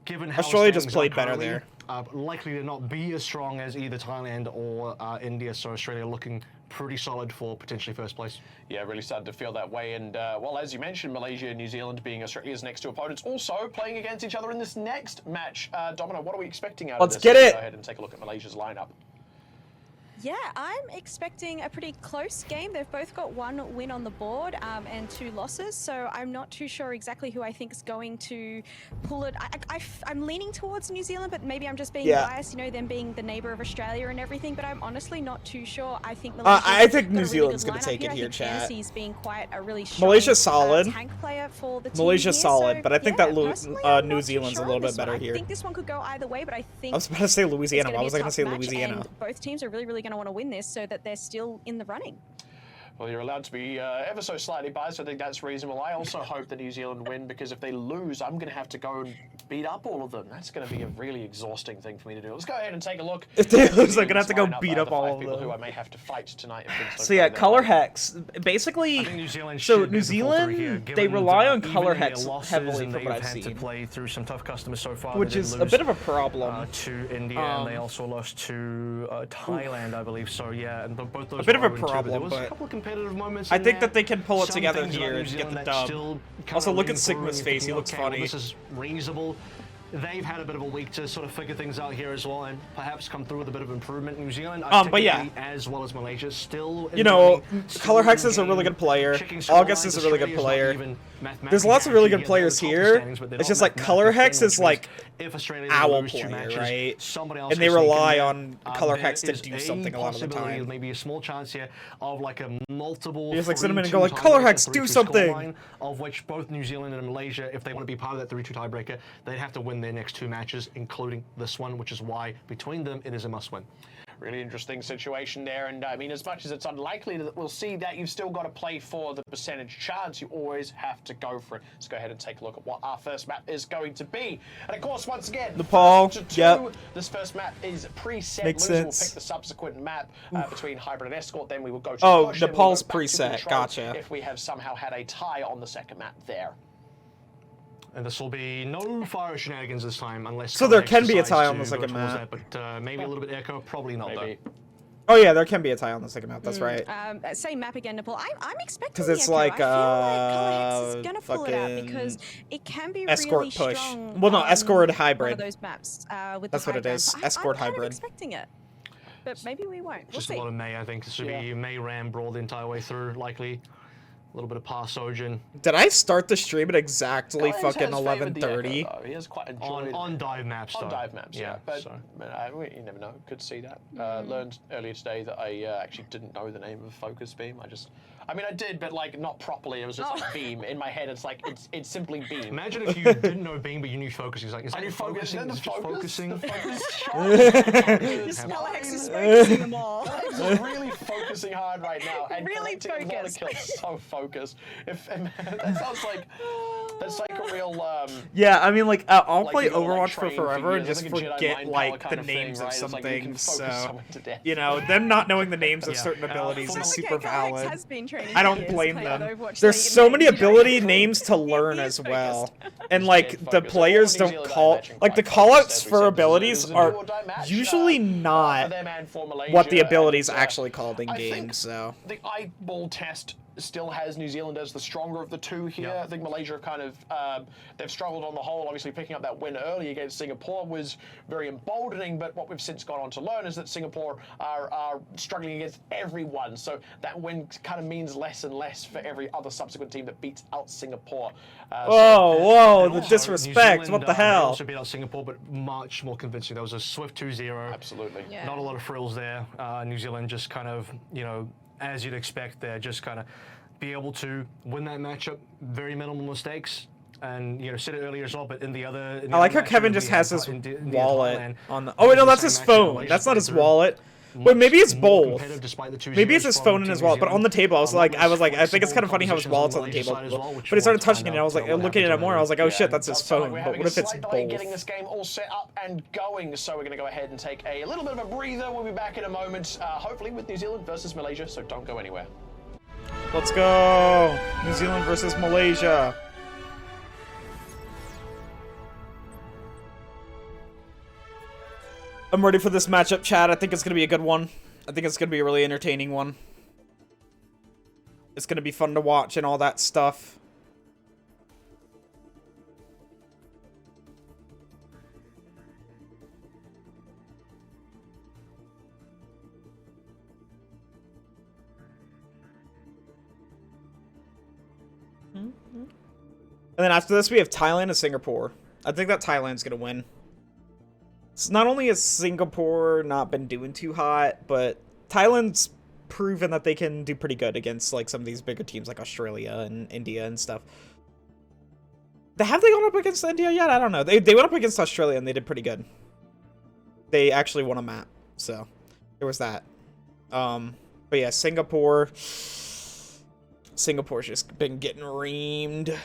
Given how Australia just standings played are better currently, there. Likely to not be as strong as either Thailand or India, so Australia looking pretty solid for potentially first place. Yeah, really started to feel that way. And, well, as you mentioned, Malaysia and New Zealand being Australia's next two opponents, also playing against each other in this next match. Domino, what are we expecting out of this? Let's get it! Go ahead and take a look at Malaysia's lineup. Yeah, I'm expecting a pretty close game. They've both got 1 win on the board and 2 losses, so I'm not too sure exactly who I think is going to pull it. I'm leaning towards New Zealand, but maybe I'm just being biased, you know, them being the neighbour of Australia and everything, but I'm honestly not too sure. I think I think New Zealand's going to take it here, chat. He's being quite a really strong, Malaysia's solid. Tank player for the team Malaysia's here, solid, so, but I think yeah, that personally, I'm New not too Zealand's sure a little on bit this one. better I here. think this one could go either way, but I think I was about to say Louisiana. Why was I going to say match, Louisiana? and both teams are really going to want to win this so that they're still in the running. Well, you're allowed to be ever so slightly biased. I think that's reasonable. I also hope that New Zealand win, because if they lose, I'm going to have to go and beat up all of them. That's going to be a really exhausting thing for me to do. Let's go ahead and take a look. If they lose, I'm going to have to go Line beat up the all 5 of people them. who I may have to fight tonight. If things don't So yeah, go their color way. hex. Basically, I think New Zealand so should New get the full through here, Zealand, given they rely on even color in their hex losses, heavily and from they've what I've had to seen, play through some tough customers so far. which They did is a lose, bit of a problem. to India, and they also lost to Thailand, I believe. So yeah, and both those A bit of were a 0-2, but problem, there was a but couple of competitive moments. I in think there. that they can pull it Some together things about here New and get Zealand the that dub. still kind Also, of look at leading through Sigma's and face. He thinking, looks okay, well, funny. this is reasonable. They've had a bit of a week to sort of figure things out here as well, and perhaps come through with a bit of improvement. New Zealand, But yeah. technically, as well as Malaysia, still in You know, the running, Color still Hex in is a game, really good player. checking August scorelines. is a really good Australia's not player. even There's lots of really good mathematically players guaranteed here. the standings, but they're It's not just like mathematically Color Hex in, is which like means if Australia owl lose 2 player, matches, right? somebody else And they can sneak in rely there. on Color Hex to There do is something a lot of the possibility, time. maybe a small chance here of like a multiple. You just like sit 'em in and 3-2 go like, "Color tiebreaker, Hex, do 3-2 something!" scoreline, of which both New Zealand and Malaysia, if they want to be part of that 3-2 tiebreaker, they'd have to win their next 2 matches, including this one, which is why between them it is a must-win. Really interesting situation there, and I mean, as much as it's unlikely that we'll see that, you've still got to play for the percentage chance. You always have to go for it. Let's go ahead and take a look at what our first map is going to be. And of course, once again, Nepal, first to 2, yep. This first map is preset. Makes Loser will sense. pick the subsequent map between Hybrid and Escort. Then we will go to Oh, push, then we'll Nepal's go back to preset, control gotcha. If we have somehow had a tie on the second map there. And this will be no fire shenanigans this time, unless. So there Color can be a decides tie on to the go second towards map. that, but maybe a little bit echo, probably not Maybe. though. Oh yeah, there can be a tie on the second map. That's right. Same map again, Nepal. I'm expecting 'Cause the it's echo. like, I feel like Color Hex is gonna pull it out fucking because it can be escort really push. strong. Well, no, on escort one of hybrid. those maps with That's the what it high is, ground. escort I'm kind hybrid. of expecting it, but maybe we won't. We'll Just see. a lot of May, I think. This would be May Ram brawl the entire way through, likely. A little bit of pass Sojin. Did I start the stream at exactly Guys fucking has favoured the echo, 11:30? though. He has quite enjoyed On dive maps, On though. dive maps, yeah. But so. you never know. Could see that. Learned earlier today that I actually didn't know the name of focus beam. I mean, I did, but like not properly. It was just like beam in my head. It's like it's simply beam. Imagine if you didn't know beam, but you knew focusing. He's like, is that knew focus, focusing? then Is the it just focus, focusing? the focus shot. Color Hex is focusing them all. Alex is really focusing hard right now and Really collecting a lot of focused. kills. So focused. That sounds like that's like a real. Yeah, I mean, like I'll Like play you gotta, like, Overwatch for train for forever and years. just It's like a Jedi forget mind power like kind the of thing, names right? of It's some like you can things. focus So someone to death. you know, them not knowing the names of Yeah. certain abilities Well, is okay, super Color Hex valid. has been training I for don't years to blame play them. on Overwatch, There's so so you many know, ability names to learn He as is well, focused. and like the players don't call like the callouts for abilities are usually not what the abilities actually called in I think games. So the eyeball test still has New Zealand as the stronger of the two here. Yeah. I think Malaysia kind of, they've struggled on the whole. Obviously, picking up that win early against Singapore was very emboldening, but what we've since gone on to learn is that Singapore are struggling against everyone. So that win kind of means less and less for every other subsequent team that beats out Singapore. whoa, And the also, disrespect! New What the Zealand, They hell? also beat out Singapore, but much more convincing. That was a swift 2-0. Absolutely. Yeah. Not a lot of frills there. New Zealand just kind of, as you'd expect, they're just kind of be able to win that matchup. Very minimal mistakes. And, said it earlier as well, but in the other... I like how Kevin just has his wallet on the. Oh wait, no, that's his phone. That's not his wallet. Well, maybe it's more both. competitive despite the two Maybe it's zeros his from phone and Team his New wallet, but Zealand. on the table, I was like, I think it's flexible kind of funny how his compositions wallet's on the the table. Malaysia side as well, which But he started we'll find touching it, and I out was like, what looking at it happens more, I was like, oh shit, that's his Does sound like phone. we're But having what if a it's slight delay both? getting this game all set up and going, so we're going to go ahead and take a little bit of a breather. We'll be back in a moment, hopefully with New Zealand versus Malaysia, so don't go anywhere. Let's go! New Zealand versus Malaysia. I'm ready for this matchup, chat. I think it's going to be a good one. I think it's going to be a really entertaining one. It's going to be fun to watch and all that stuff. And then after this, we have Thailand and Singapore. I think that Thailand's going to win. So not only has Singapore not been doing too hot, but Thailand's proven that they can do pretty good against like some of these bigger teams like Australia and India and stuff. Have they gone up against India yet? I don't know. They went up against Australia and they did pretty good. They actually won a map, so there was that. But yeah, Singapore's just been getting reamed.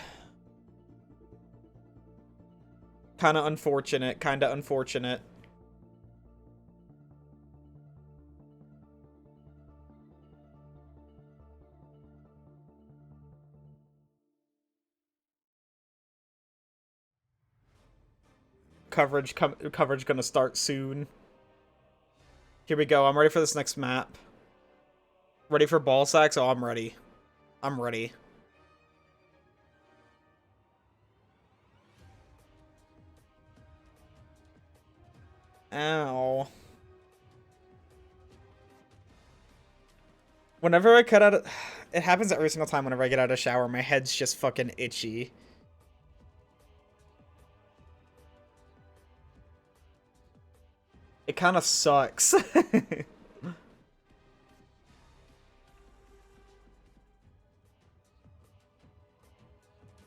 Kind of unfortunate. Coverage gonna start soon. Here we go. I'm ready for this next map. Ready for ball sacks? Oh, I'm ready. I'm ready. Ow. Whenever I cut out of... It happens every single time whenever I get out of the shower. My head's just fucking itchy. It kind of sucks.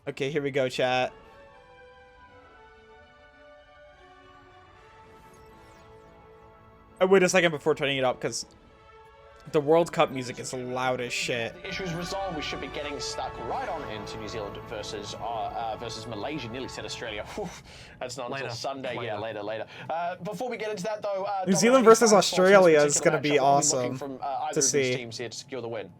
Okay, here we go, chat. I wait a second before turning it up because the World Cup music is loud as shit. The issues resolved, we should be getting stuck right on into New Zealand versus Malaysia. Nearly said Australia. Whew, that's not until Sunday. Yeah, later. Before we get into that, though, New Zealand versus Australia is going to be awesome to see. Teams here to secure the win.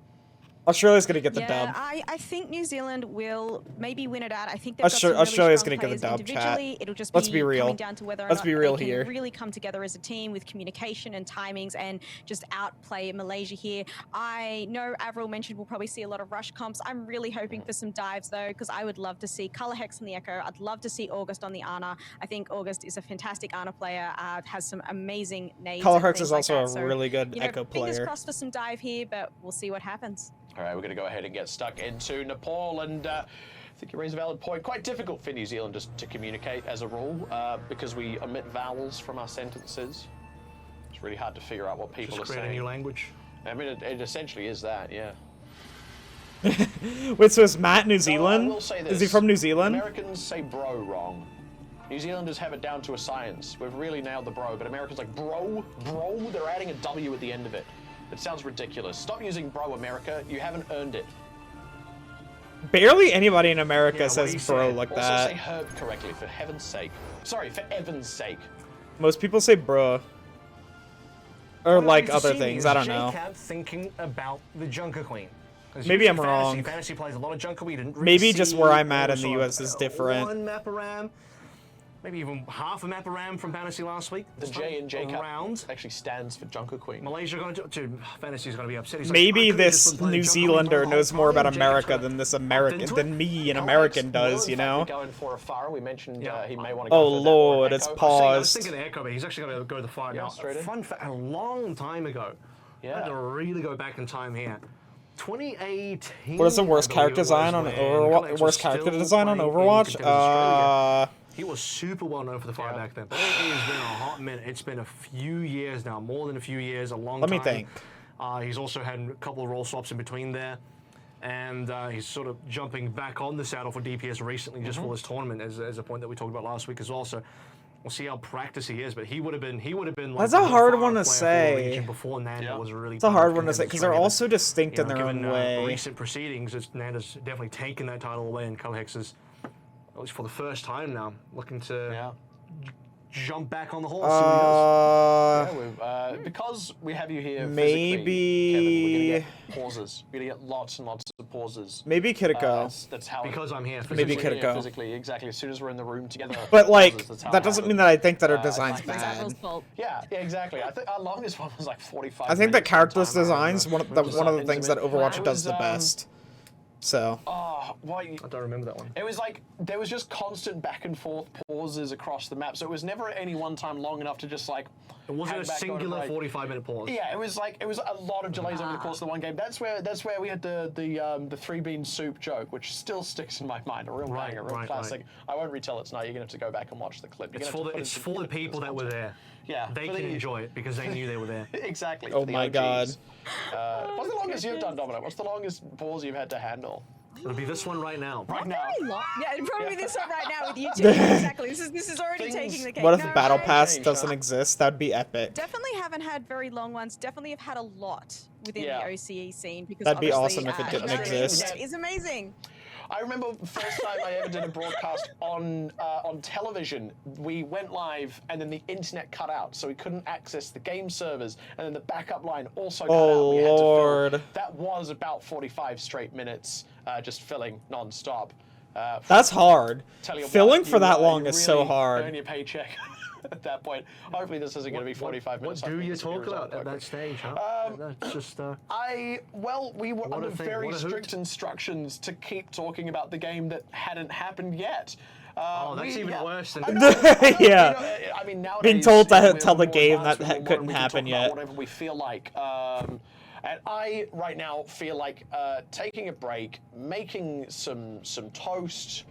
Australia's going to get the dub. I think New Zealand will maybe win it out. I think Australia's going to get the dub, chat. It'll just Let's be real. coming down to whether or Let's not be real they here. can really come together as a team with communication and timings and just outplay Malaysia here. I know Avril mentioned we'll probably see a lot of rush comps. I'm really hoping for some dives though, because I would love to see Color Hex on the Echo. I'd love to see August on the Ana. I think August is a fantastic Ana player. Has some amazing nades. Color Hex is also a really good Echo player. Fingers crossed for some dive here, but we'll see what happens. All right, we're going to go ahead and get stuck into Nepal, and I think you raise a valid point. Quite difficult for New Zealand just to communicate as a rule because we omit vowels from our sentences. It's really hard to figure out what people are saying. Just create a new language. I mean, it essentially is that, yeah. Wait, so is Matt New Zealand? No, I will say this. Is he from New Zealand? Americans say bro wrong. New Zealanders have it down to a science. We've really nailed the bro, but Americans like bro, they're adding a W at the end of it. It sounds ridiculous. Stop using bro, America. You haven't earned it. Barely anybody in America says bro like also that. say herb correctly, for heaven's sake. Sorry, for Evan's sake. Most people say bruh. Or like other See things, I don't know. J-Cat thinking about the Junker Queen. Maybe I'm wrong. Fantasy plays a lot of Junker. We didn't really Maybe just see where I'm at in also the US is different. One map around. Maybe even half a map around from Fantasy last week. The J in J Cup round actually stands for Junker Queen. Malaysia going to Fantasy's going to be upset. He's Maybe like, I could've this just been playing New Junker Zealander Queen the knows whole more about time. America Jacob's than this gonna American into than it. me, an Alex, American no, does, in you fact, know? we're going for a Farah. We mentioned Yeah. he may want to go Oh for that lord, or it's Echo. I was paused. thinking Echo, but he's actually going to go the fire now. straight in. Fun fact, a long time ago. Yeah. I had to really go back in time here. 2018. What is the worst I believe character it was, design on when Overwatch? Alex Worst was character still design on playing in Overwatch? competitive Australia. He was super well known for the fire back then. But it has been a hot minute. It's been a few years now, more than a few years, a long Let time. me think. He's also had a couple of role swaps in between there. And he's sort of jumping back on the saddle for DPS recently just for this tournament as a point that we talked about last week as well. So We'll see how practiced he is, but he would have been like That's a hard one to player for the say. region before Nanda was really. It's a hard one to say because they're all so distinct in their own way. Recent proceedings, Nanda's definitely taken that title away, and Colhex is, at least for the first time now, looking to jump back on the horse. Because we have you here maybe physically, Kevin, we're gonna get pauses. We're gonna get lots and lots of pauses. Maybe Kiriko. That's how. Because I'm here. Maybe Physically, Kiriko. physically, exactly. As soon as we're in the room together. But like, pauses, that's how that it doesn't mean happens. that I think that her design's I think bad. Yeah, exactly. I think our longest one was like 45. I think that minutes character's one time. designs one of the things that Overwatch It does was, the best. So. Oh, why? I don't remember that one. It was like there was just constant back and forth pauses across the map, so it was never at any one time long enough to just like. It wasn't hang a back, go to singular break. 45-minute pause. Yeah, it was a lot of delays over the course of the one game. That's where we had the three bean soup joke, which still sticks in my mind. A real banger, a real classic. I won't retell it tonight. You're gonna have to go back and watch the clip. It's for the people that were there. Yeah, They can enjoy it because they knew they were there. Exactly. Oh my god. What's the longest you've done, Domino? What's the longest pause you've had to handle? It'll be this one right now. Right now. Yeah, it'd probably be this one right now with you two. Exactly. This is already taking the cake. What if No, Battle I Pass doesn't exist? That'd be epic. Definitely haven't had very long ones. Definitely have had a lot within the OCE scene because That'd be obviously, awesome if it didn't Australia exist. is amazing. I remember first time I ever did a broadcast on television. We went live and then the internet cut out, so we couldn't access the game servers, and then the backup line also cut out. We had to Lord. fill. That was about 45 straight minutes, just filling non-stop. That's hard. Tell you Filling what, for that you long is so really hard. Earn your paycheck at that point. Hopefully this isn't going to be 45 What minutes. do Hopefully you this will be talk about resolved at quickly. that stage, huh? That's just. We were What under a thing, very what a hoot. strict instructions to keep talking about the game that hadn't happened yet. That's even worse than. Yeah. I mean, nowadays, Being told to we're tell the more game advanced, that we're more couldn't modern, we can happen talk about yet. Whatever we feel like. And I, right now, feel like taking a break, making some toast,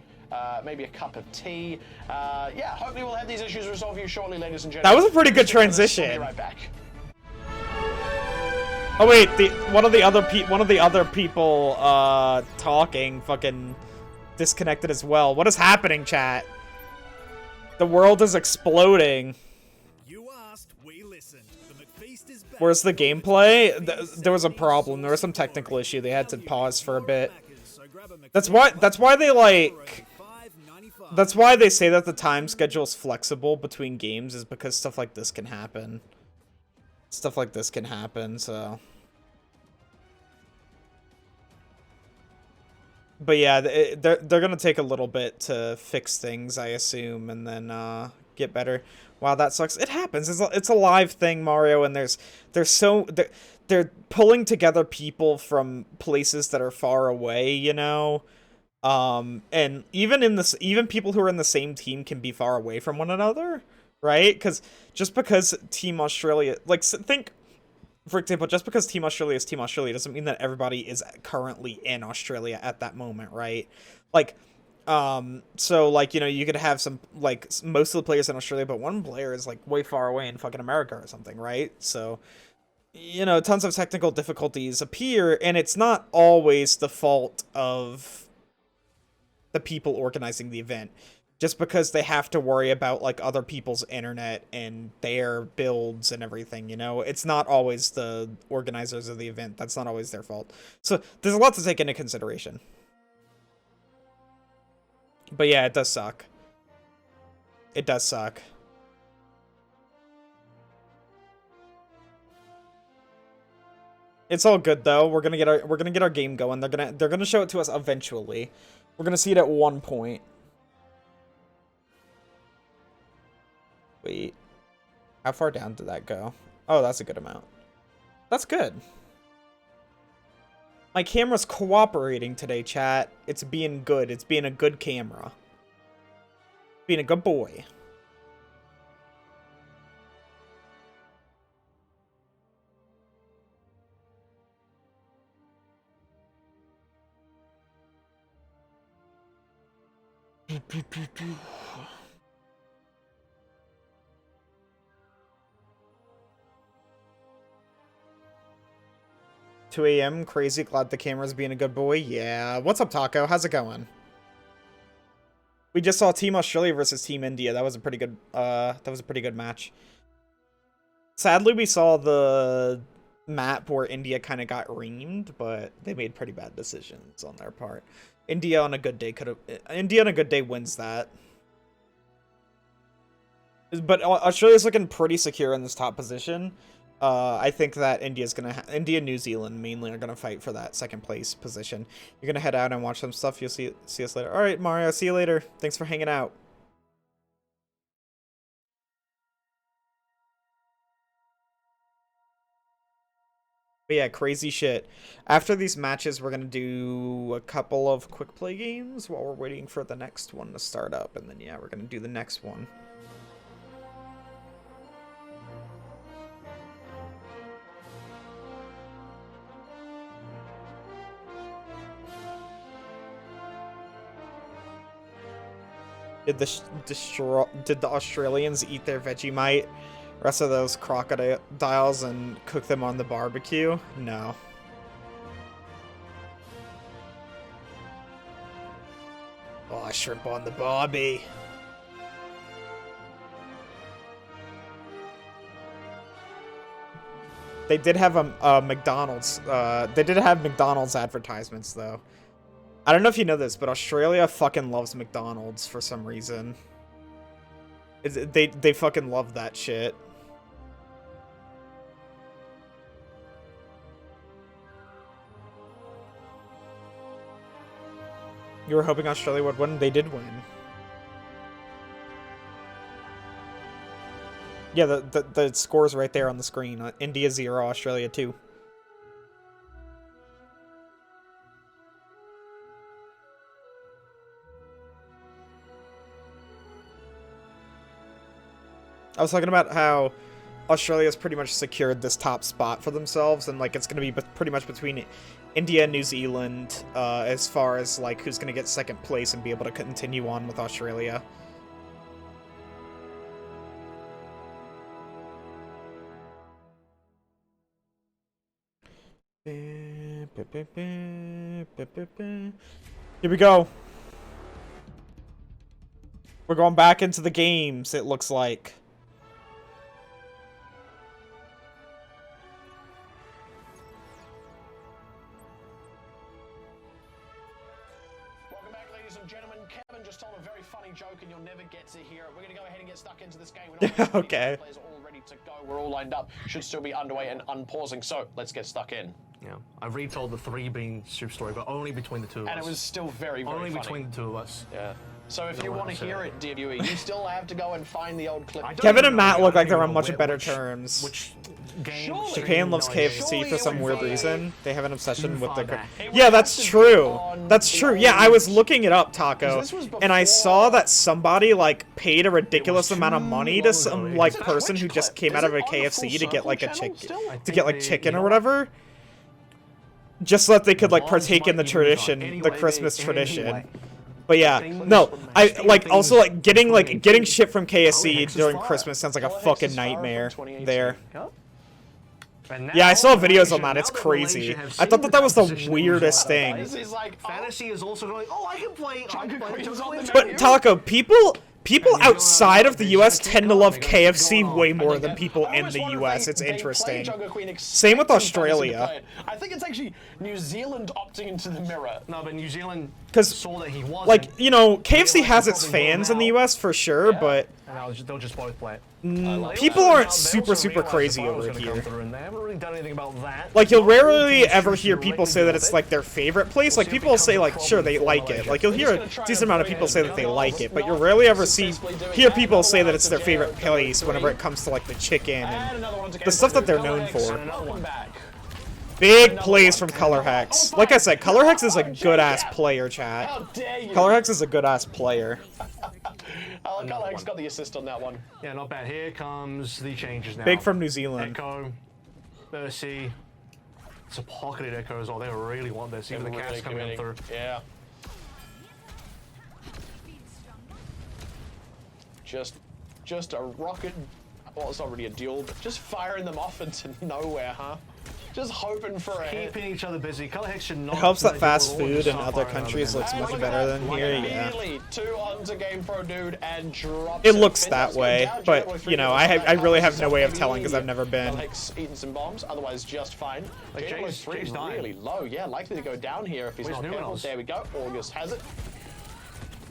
maybe a cup of tea. Yeah, hopefully we'll have these issues resolved for you shortly, ladies and gentlemen. That was a pretty good Stick with us, transition. We'll be right back. Oh wait, one of the other people talking fucking disconnected as well. What is happening, chat? The world is exploding. You asked, we listened. The McFeast is back. Where's the gameplay? There was a problem. There was some technical issue. They had to pause for a bit. That's why they like. That's why they say that the time schedule is flexible between games, is because stuff like this can happen. Stuff like this can happen, so. But yeah, they're gonna take a little bit to fix things, I assume, and then get better. Wow, that sucks. It happens. It's a live thing, Mario, and they're pulling together people from places that are far away, you know. And even people who are in the same team can be far away from one another, right? Just because Team Australia, like, think, for example, just because Team Australia is Team Australia doesn't mean that everybody is currently in Australia at that moment, right? Like, so, like, you know, you could have some, like, most of the players in Australia, but one player is, like, way far away in fucking America or something, right? So, you know, tons of technical difficulties appear, and it's not always the fault of the people organizing the event, just because they have to worry about, like, other people's internet and their builds and everything, you know? It's not always the organizers of the event. That's not always their fault. So there's a lot to take into consideration. But yeah, it does suck. It does suck. It's all good though. We're gonna get our game going. They're gonna show it to us eventually. We're gonna see it at one point. Wait. How far down did that go? Oh, that's a good amount. That's good. My camera's cooperating today, chat. It's being good. It's being a good camera. Being a good boy. $2 a.m. Crazy. Glad the camera's being a good boy. Yeah. What's up, Taco? How's it going? We just saw Team Australia versus Team India. That was a pretty good. That was a pretty good match. Sadly, we saw the map where India kind of got reamed, but they made pretty bad decisions on their part. India on a good day could have. India on a good day wins that. But Australia's looking pretty secure in this top position. I think that India and New Zealand mainly are gonna fight for that second place position. You're gonna head out and watch some stuff. You'll see us later. All right, Mario. See you later. Thanks for hanging out. But yeah, crazy shit. After these matches, we're gonna do a couple of quick play games while we're waiting for the next one to start up, and then yeah, we're gonna do the next one. Did the Australians eat their Vegemite? Rest of those crocodiles and cook them on the barbecue? No. Oh, shrimp on the barbie. They did have a McDonald's. They did have McDonald's advertisements though. I don't know if you know this, but Australia fucking loves McDonald's for some reason. They fucking love that shit. You were hoping Australia would win? They did win. Yeah, the score's right there on the screen. India 0, Australia 2. I was talking about how Australia's pretty much secured this top spot for themselves, and like it's going to be pretty much between India and New Zealand as far as like who's going to get second place and be able to continue on with Australia. Here we go. We're going back into the games, it looks like. Joke and you'll never get to hear it. We're going to go ahead and get stuck into this game. We're not okay. Players are all ready to go. We're all lined up. Should still be underway and unpausing. So let's get stuck in. Yeah, I've retold the 3 being Soup story, but only between the two of us. And it was still very, very only funny. Between the two of us. Yeah. So if you want to hear it, dear viewer, you still have to go and find the old clip. Kevin and Matt look like they're on much better terms. Which game? Japan loves KFC for some weird reason. They have an obsession with the... Yeah, yeah, that's true. That's true. Yeah, I was looking it up, Taco, and I saw that somebody, like, paid a ridiculous amount of money to some, like, person who just came out of a KFC to get, like, chicken or whatever. Just so that they could, like, partake in the tradition, the Christmas tradition. But yeah, no, I like also like getting shit from KFC during Christmas sounds like a fucking nightmare there. Yeah, I saw videos on that. It's crazy. I thought that was the weirdest thing. Fantasy is also going, oh, I can play. But Taco, people outside of the US tend to love KFC way more than people in the US. It's interesting. Same with Australia. I think it's actually New Zealand opting into the mirror. No, but New Zealand saw that he wasn't. Like, you know, KFC has its fans in the US for sure, but they'll just both play it. People aren't super crazy over here. They haven't really done anything about that. Like, you'll rarely ever hear people say that it's like their favorite place. Like, people will say like, sure, they like it. Like, you'll hear a decent amount of people say that they like it, but you'll rarely ever hear people say that it's their favorite place whenever it comes to like the chicken and the stuff that they're known for. Big plays from Color Hex. Like I said, Color Hex is a good ass player, chat. Color Hex is a good ass player. Color Hex got the assist on that one. Yeah, not bad. Here comes the changes now. Big from New Zealand. Echo, Mercy. It's a pocketed Echo as well. They really want this. Even the Cats coming in through. Yeah. Just a rocket. Well, it's not really a duel, but just firing them off into nowhere, huh? Just hoping for a hit. Keeping each other busy. Color Hex should not. It helps that do fast all food just in start other firing countries over looks there. much Look better at than that. here, yeah. Immediately, 2 onto Game Pro Dude and drops It looks Finn that does go way, down. but, JW3 you know, goes back I up, really have pushes no off way of maybe telling because I've never been. Alex eating some bombs, otherwise just fine. Like, Jay's JW3 dying. really low, yeah, likely to go down here if he's Where's not careful. Numenos? There we go, August has it.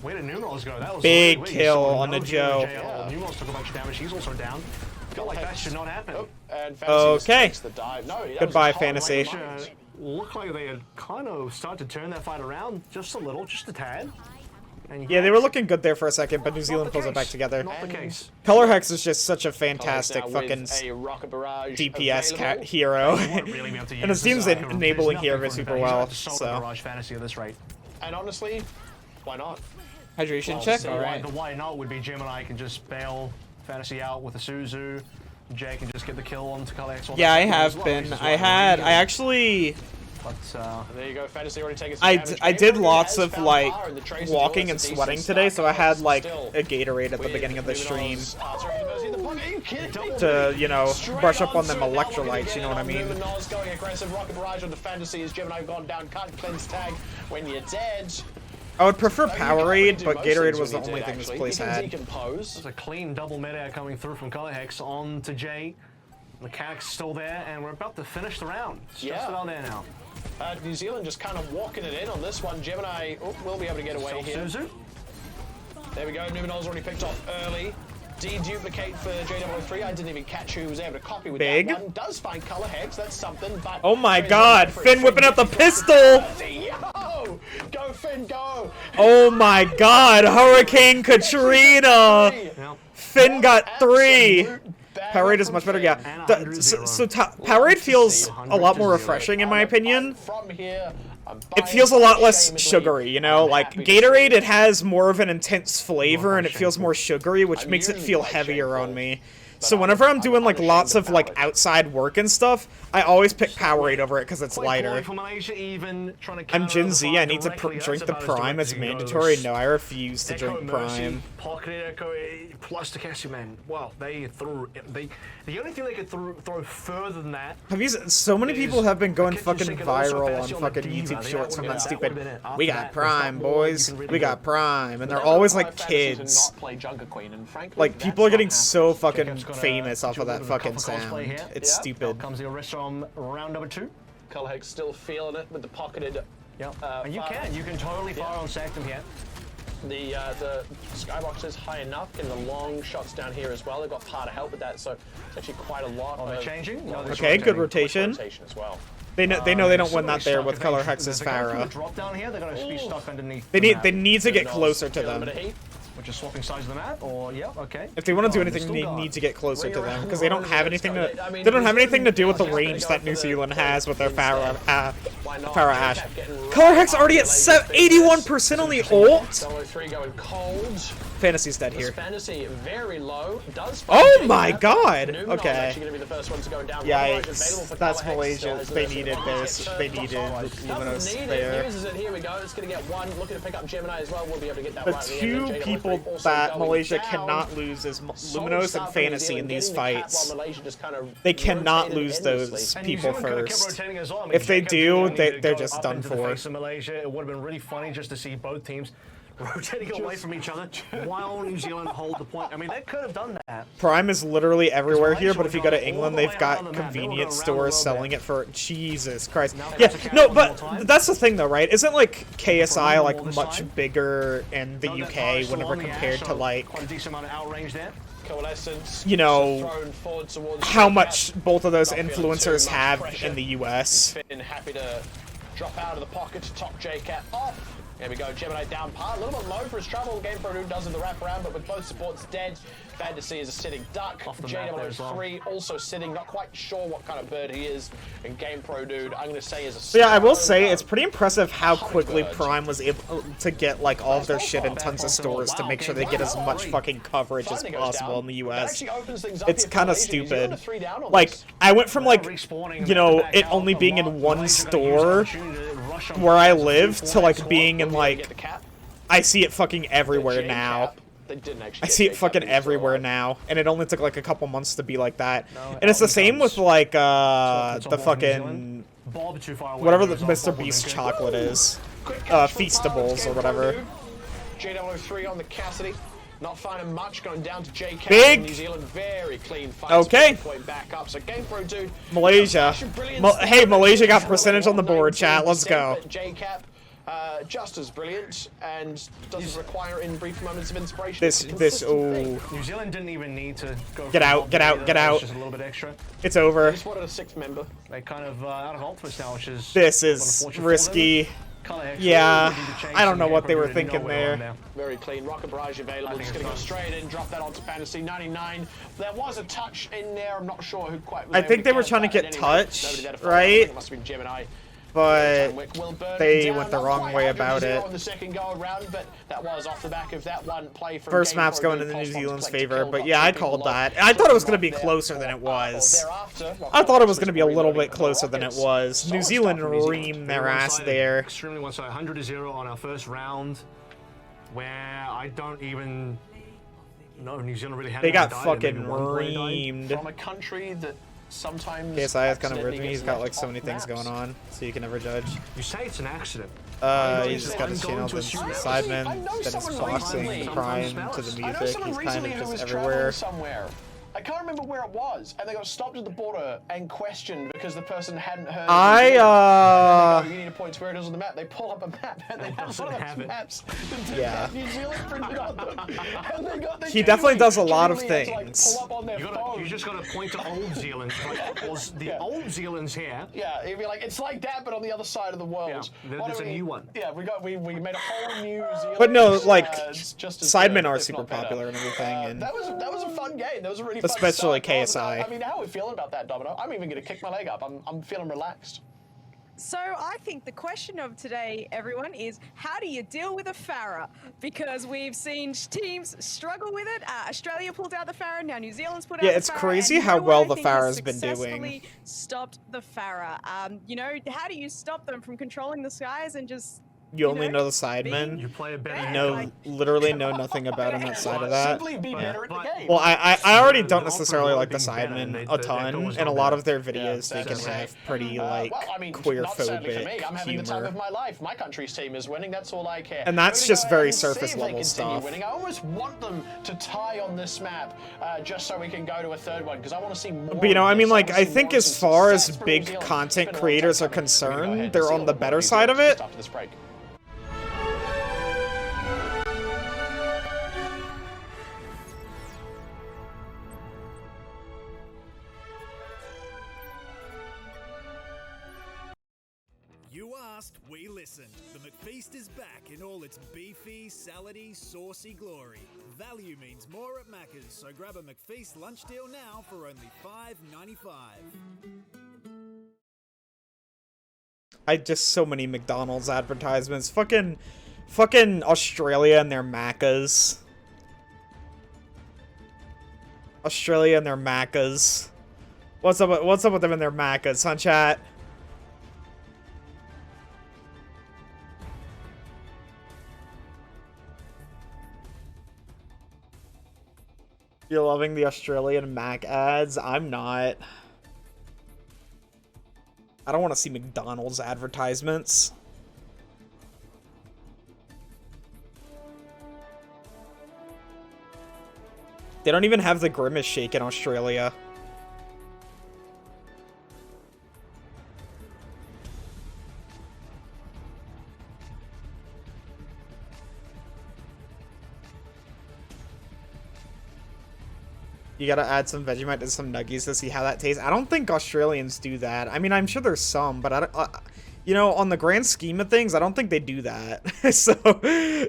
Where did Numeros go? That was Big really weird. kill So on no the heal Joe. to JL. Numeros took a bunch of damage. He's also down. Felt like that should not happen. Oh, and Fantasy just Okay. takes the dive. No, that was Goodbye, a top Fantasy. right Uh, looked like they had kind of started to turn that fight around just a little, just a tad. And Yeah, they were looking good there for a second, but New Zealand pulls it back together. Not the case. Color Hex is just such a Colors fantastic now with fucking a rocket barrage DPS available. hero. Won't really be able to And use it seems this, that there's enabling nothing hero for super him to do. He's well, got to solve the so. Barrage Fantasy at this rate. And honestly, why not? Hydration Well, check, so alright. The why not would be Gemini can just bail Fantasy out with a Suzu. Jay can just get the kill onto Color X. Yeah, I have been. I actually, But There you go, Fantasy already taking some I damage. did Game lots has of found like power, and the Tracer walking Jaws and a decent sweating start, today, so I had still like a Gatorade at the with beginning of the stream Numenos, sorry, Numenos in the pocket. Are you kidding me? to, you know, Straight brush up on them onto it. Now we're gonna electrolytes, get you know it what I on mean? Numenos going aggressive, rocket barrage on the Fantasy as Gemini gone down, can't cleanse tag when you're dead. I would prefer You can't really Powerade, do but most Gatorade things was the when you're only dead, thing this actually. place You can had. decompose. there's a clean double mid-air coming through from Color Hex on to Jay. Mechanic's still there, and we're about to finish the round. It's just Yeah. about there now. New Zealand just kind of walking it in on this one. Gemini will be able to get away here. Suzu. There we go. Numenos already picked off early. Deduplicate for JW3. I didn't even catch who was able to copy with Big. that one. Does find Color Hex. That's something. But Oh my Tracer's god, going for Finn it. whipping out the Finn pistol! Yo! Go, Finn, go! Oh my god, Hurricane Katrina! Yep. Finn got 3! Absolute banger Powerade is from much better, Finn. yeah. And The- 100-0. so Powerade feels a lot more refreshing in my opinion. From here, I'm It buying feels a lot less unashamedly. sugary, you know? I'm Like, happy to Gatorade, see it has more of an intense flavor and it feels shameful. more sugary, which I'm makes it usually feel quite heavier on shameful, me. but So whenever I'm I'm doing like unashamed lots of about like it. outside work and stuff, I always pick Powerade over it because it's Quite lighter. poorly for Malaysia, even trying to I'm counter Gen the Z, fight I need to directly. drink That's the about as Prime, direct it's as you can go. mandatory. No, I refuse to Echo drink Mercy, Prime. Pocket Echo, plus the Cassie man. Wow, they threw. The only thing they could throw further than that. Have you? So many people have been going Kitchen fucking sink and also viral on Fantasy on the fucking Diva. YouTube Yeah, shorts from that that would've stupid. been it. After We got that, there's Prime, not more you boys. can really We got do. Prime, and they're Never always mind, like Fantasy to kids. not play Junker Queen, and frankly, Like that's people are not getting happening. so fucking Jacob's gonna famous off do of a that bit fucking copper cosplay sound. here. It's Yeah. stupid. Comes the arrest from round number 2. Color Hex still feeling it with the pocketed. Yep. Uh, And you fire. can totally fire on Sanctum here. The skybox is high enough, and the long shots down here as well. They've got par to help with that, so it's actually quite a lot. Oh, they're of changing? No, they're Okay, good rotating. rotation. as well. They know they don't Still win really that there stuck with if Color they- Hex's if they go for the Farah. drop down here, they're going to be stuck underneath. They the need map, they need to get Numenos closer to feeling a them. bit of heat. which is swapping sides of the map. Or yeah, okay. If they want to do Oh, they're anything, still they gone. need to get closer Ring to them around because the they don't horn have and anything let's to. go. I mean, They don't have New anything to do with the Zealand range is that gonna New go for the Zealand has with their instead. Farah Why not? Farah J-Tap Ash. getting right Color Hex up already the at laser 81% on the ult. Solo 3 going cold. Fantasy's dead This here. Fantasy very low. Does Oh find my J-Tap. god! Numenos Okay. actually going to be the first one to go down. Overwatch available Yikes. for That's Color Hex. Still Malaysia. has They the needed first this. one. They needed Doesn't Luminous need it. there. Uses it. Here we go. It's going to get one. Looking to pick up Gemini as well. We'll be able to get that The right at the end. two JW3 people also that going Malaysia down. cannot lose is Solid Luminous start and for New Fantasy in Zealand, these getting the cap fights. while Malaysia just kind of They cannot rotated lose endlessly. those And New people Zealand could've kept first. rotating as well. I mean, If they Jacobs do, only they're needed to go just up done into the for. face of Malaysia. It would have been really funny just to see both teams rotating away from each other while New Zealand hold the point. I mean, they could have done that. Prime is literally everywhere here, Malaysia but if you would go go to all England, the way they've got around the map. They would go convenience around the stores world selling there. it for Jesus Christ. Now Yeah, that's a no, count but one more time. that's the thing though, right? Isn't like KSI one like more this much time. bigger in the No, that UK power's still whenever on the compared Ash, to so like quite a decent amount of outrange there. Coalescence. You know, thrown forward towards how J-Tap. much both of those Not feeling too influencers much have pressure. in the US. Finn happy to drop out of the pocket to top J-Cat off. There we go, Gemini down par. A little bit low for his trouble. Game Pro Dude does in the wraparound, but with both supports dead. Fantasy is a sitting duck. Off the map there as well. JW3 also sitting, not quite sure what kind of bird he is. And Game Pro Dude, I'm going to say is a But yeah, I will stone say bird. it's pretty impressive how quickly Hummingbird. Prime was able to get like all of their shit in tons of stores to make sure they get as much fucking coverage as Finally goes possible down. in the That US. actually opens things up It's here for kind of Malaysia. New Zealand stupid. are 3 down on Like, this. I went from like, Respawning you know, back it out only a being lot. in one Malaysia gonna use store the opportunity to rush on where I as a live full to like squad. being in Get like, the cap. I see it fucking everywhere J-Cap. now. they didn't actually. I get see it JCap fucking into the everywhere line. now, and it only took like a couple months to be like that. No, And it's the out same with comes like top the one from New fucking Zealand. Bob too far away. whatever the Goes off Mr. Bob Beast Woodinka. chocolate is, Quick catch from Feastables Pirates, or game whatever. pro JW3 on the Cassidy. Not finding much, going down to JK. Big. New Zealand, very clean fight. Okay. Point back up. So game pro dude. Malaysia. Hey, Malaysia got percentage on the board, chat. Let's go. JCap, just as brilliant and doesn't require in brief moments of inspiration. This, It's a this, consistent thing. oh, New Zealand didn't even need to go. Get for out, Bob get out, either. get It was out. Just a little bit extra. it's over. Just wanted a sixth member. They kind of out of ultimates now, which is This is unfortunate for them. risky. Kinda extra. Yeah, They need to change I don't some know what they gameplay were to thinking nowhere there. now. Very clean. Rocket Barrage available. Just going to go straight in, drop that onto Fantasy 99. There was a touch in there. I'm not sure who quite was I able think they were get trying to it, get but anyway, touch, nobody there to follow. I right? think it must have been Gemini. But Will burn they down, went the not wrong quite way 100 about zero it. On the second go around, but that was off the back of that one play from First Game map's Pro going Dude. in New Pulse Bombs Zealand's collect to favor, kill, but got yeah, two I people called low. that. I So thought it was not going to be there closer for than it a was. while thereafter. I thought it was going to be a little Reloading bit for the closer than it Rockets. was. Solid New stuff Zealand from New Zealand. reamed their Very ass one-sided, there. Extremely one-sided. 100-0 on our first round, where I don't even know New Zealand really had. They any got died, fucking maybe one player died. reamed. From a country that sometimes KSI is kind of weird accidentally to me. He's gets got left like so off many things maps. going on, so you can never judge. You say it's an accident. He's just got his channel, the Sidemen, I know then his someone boxing, recently- crime to the I know music. someone He's kind recently of who was just traveling everywhere. somewhere. I can't remember where it was, and they got stopped at the border and questioned because the person hadn't heard. I, New Zealand. And then they go, you need to point to where it is on the map. They pull up a map and they have one of have those it. maps that didn't Yeah. have New Zealand printed on them. And they got, He definitely does a lot of genuinely had to, things. pull up on their phone. You just got to point to old Zealand. Like, was the Yeah. old Zealand's here? Yeah, it'd be like it's like that, but on the other side of the world. Yeah, Why there's don't a new one. Yeah, we made a whole New Zealand. But no, like, it's just as Sidemen good, are if super not better. popular and everything, and that was a fun game. That was a really especially fun start. KSI. I mean, how are we feeling about that, Domino? I'm even gonna kick my leg up. I'm feeling relaxed. So I think the question of today, everyone, is how do you deal with a Farah? Because we've seen teams struggle with it. Australia pulled out the Farah, now New Zealand's put out Yeah, the it's Farah, crazy and how no one, well I the think, has Farah's been doing. successfully stopped the Farah. You know, how do you stop them from controlling the skies and just You only know, know the Sidemen. You play a better Yeah. No, like- literally know nothing about him outside of that. Simply be better at the game. Well, I already The don't opera necessarily would like the be better, Sidemen they- a that ton. goes In a on lot better. of their videos, they that's can the have same. pretty like well, I mean, queer not sadly for me. phobic I'm having the time of humor. my life. My country's team is winning. That's all I care. And that's I'm gonna just go very ahead and see surface if they level continue stuff. Winning. I almost want them to tie on this map, just so we can go to a third one because I want to see more. But you know, of I mean, this. like, wanna I see think more as of some far as success from New big Zealand. content It's been a long creators time are coming. We're gonna go ahead concerned, and they're see on all the of better New side of Zealand it. just after this break. You asked, we listened. The McFeast is back in all its beefy, salady, saucy glory. Value means more at Macca's, so grab a McFeast lunch deal now for only $5.95. I just so many McDonald's advertisements. Fucking Australia and their Maccas. Australia and their Maccas. What's up with them and their Maccas, huh, chat? You're loving the Australian Mac ads? I'm not. I don't want to see McDonald's advertisements. They don't even have the Grimace Shake in Australia. You gotta add some Vegemite to some Nuggies to see how that tastes. I don't think Australians do that. I mean, I'm sure there's some, but I don't, you know, on the grand scheme of things, I don't think they do that. So,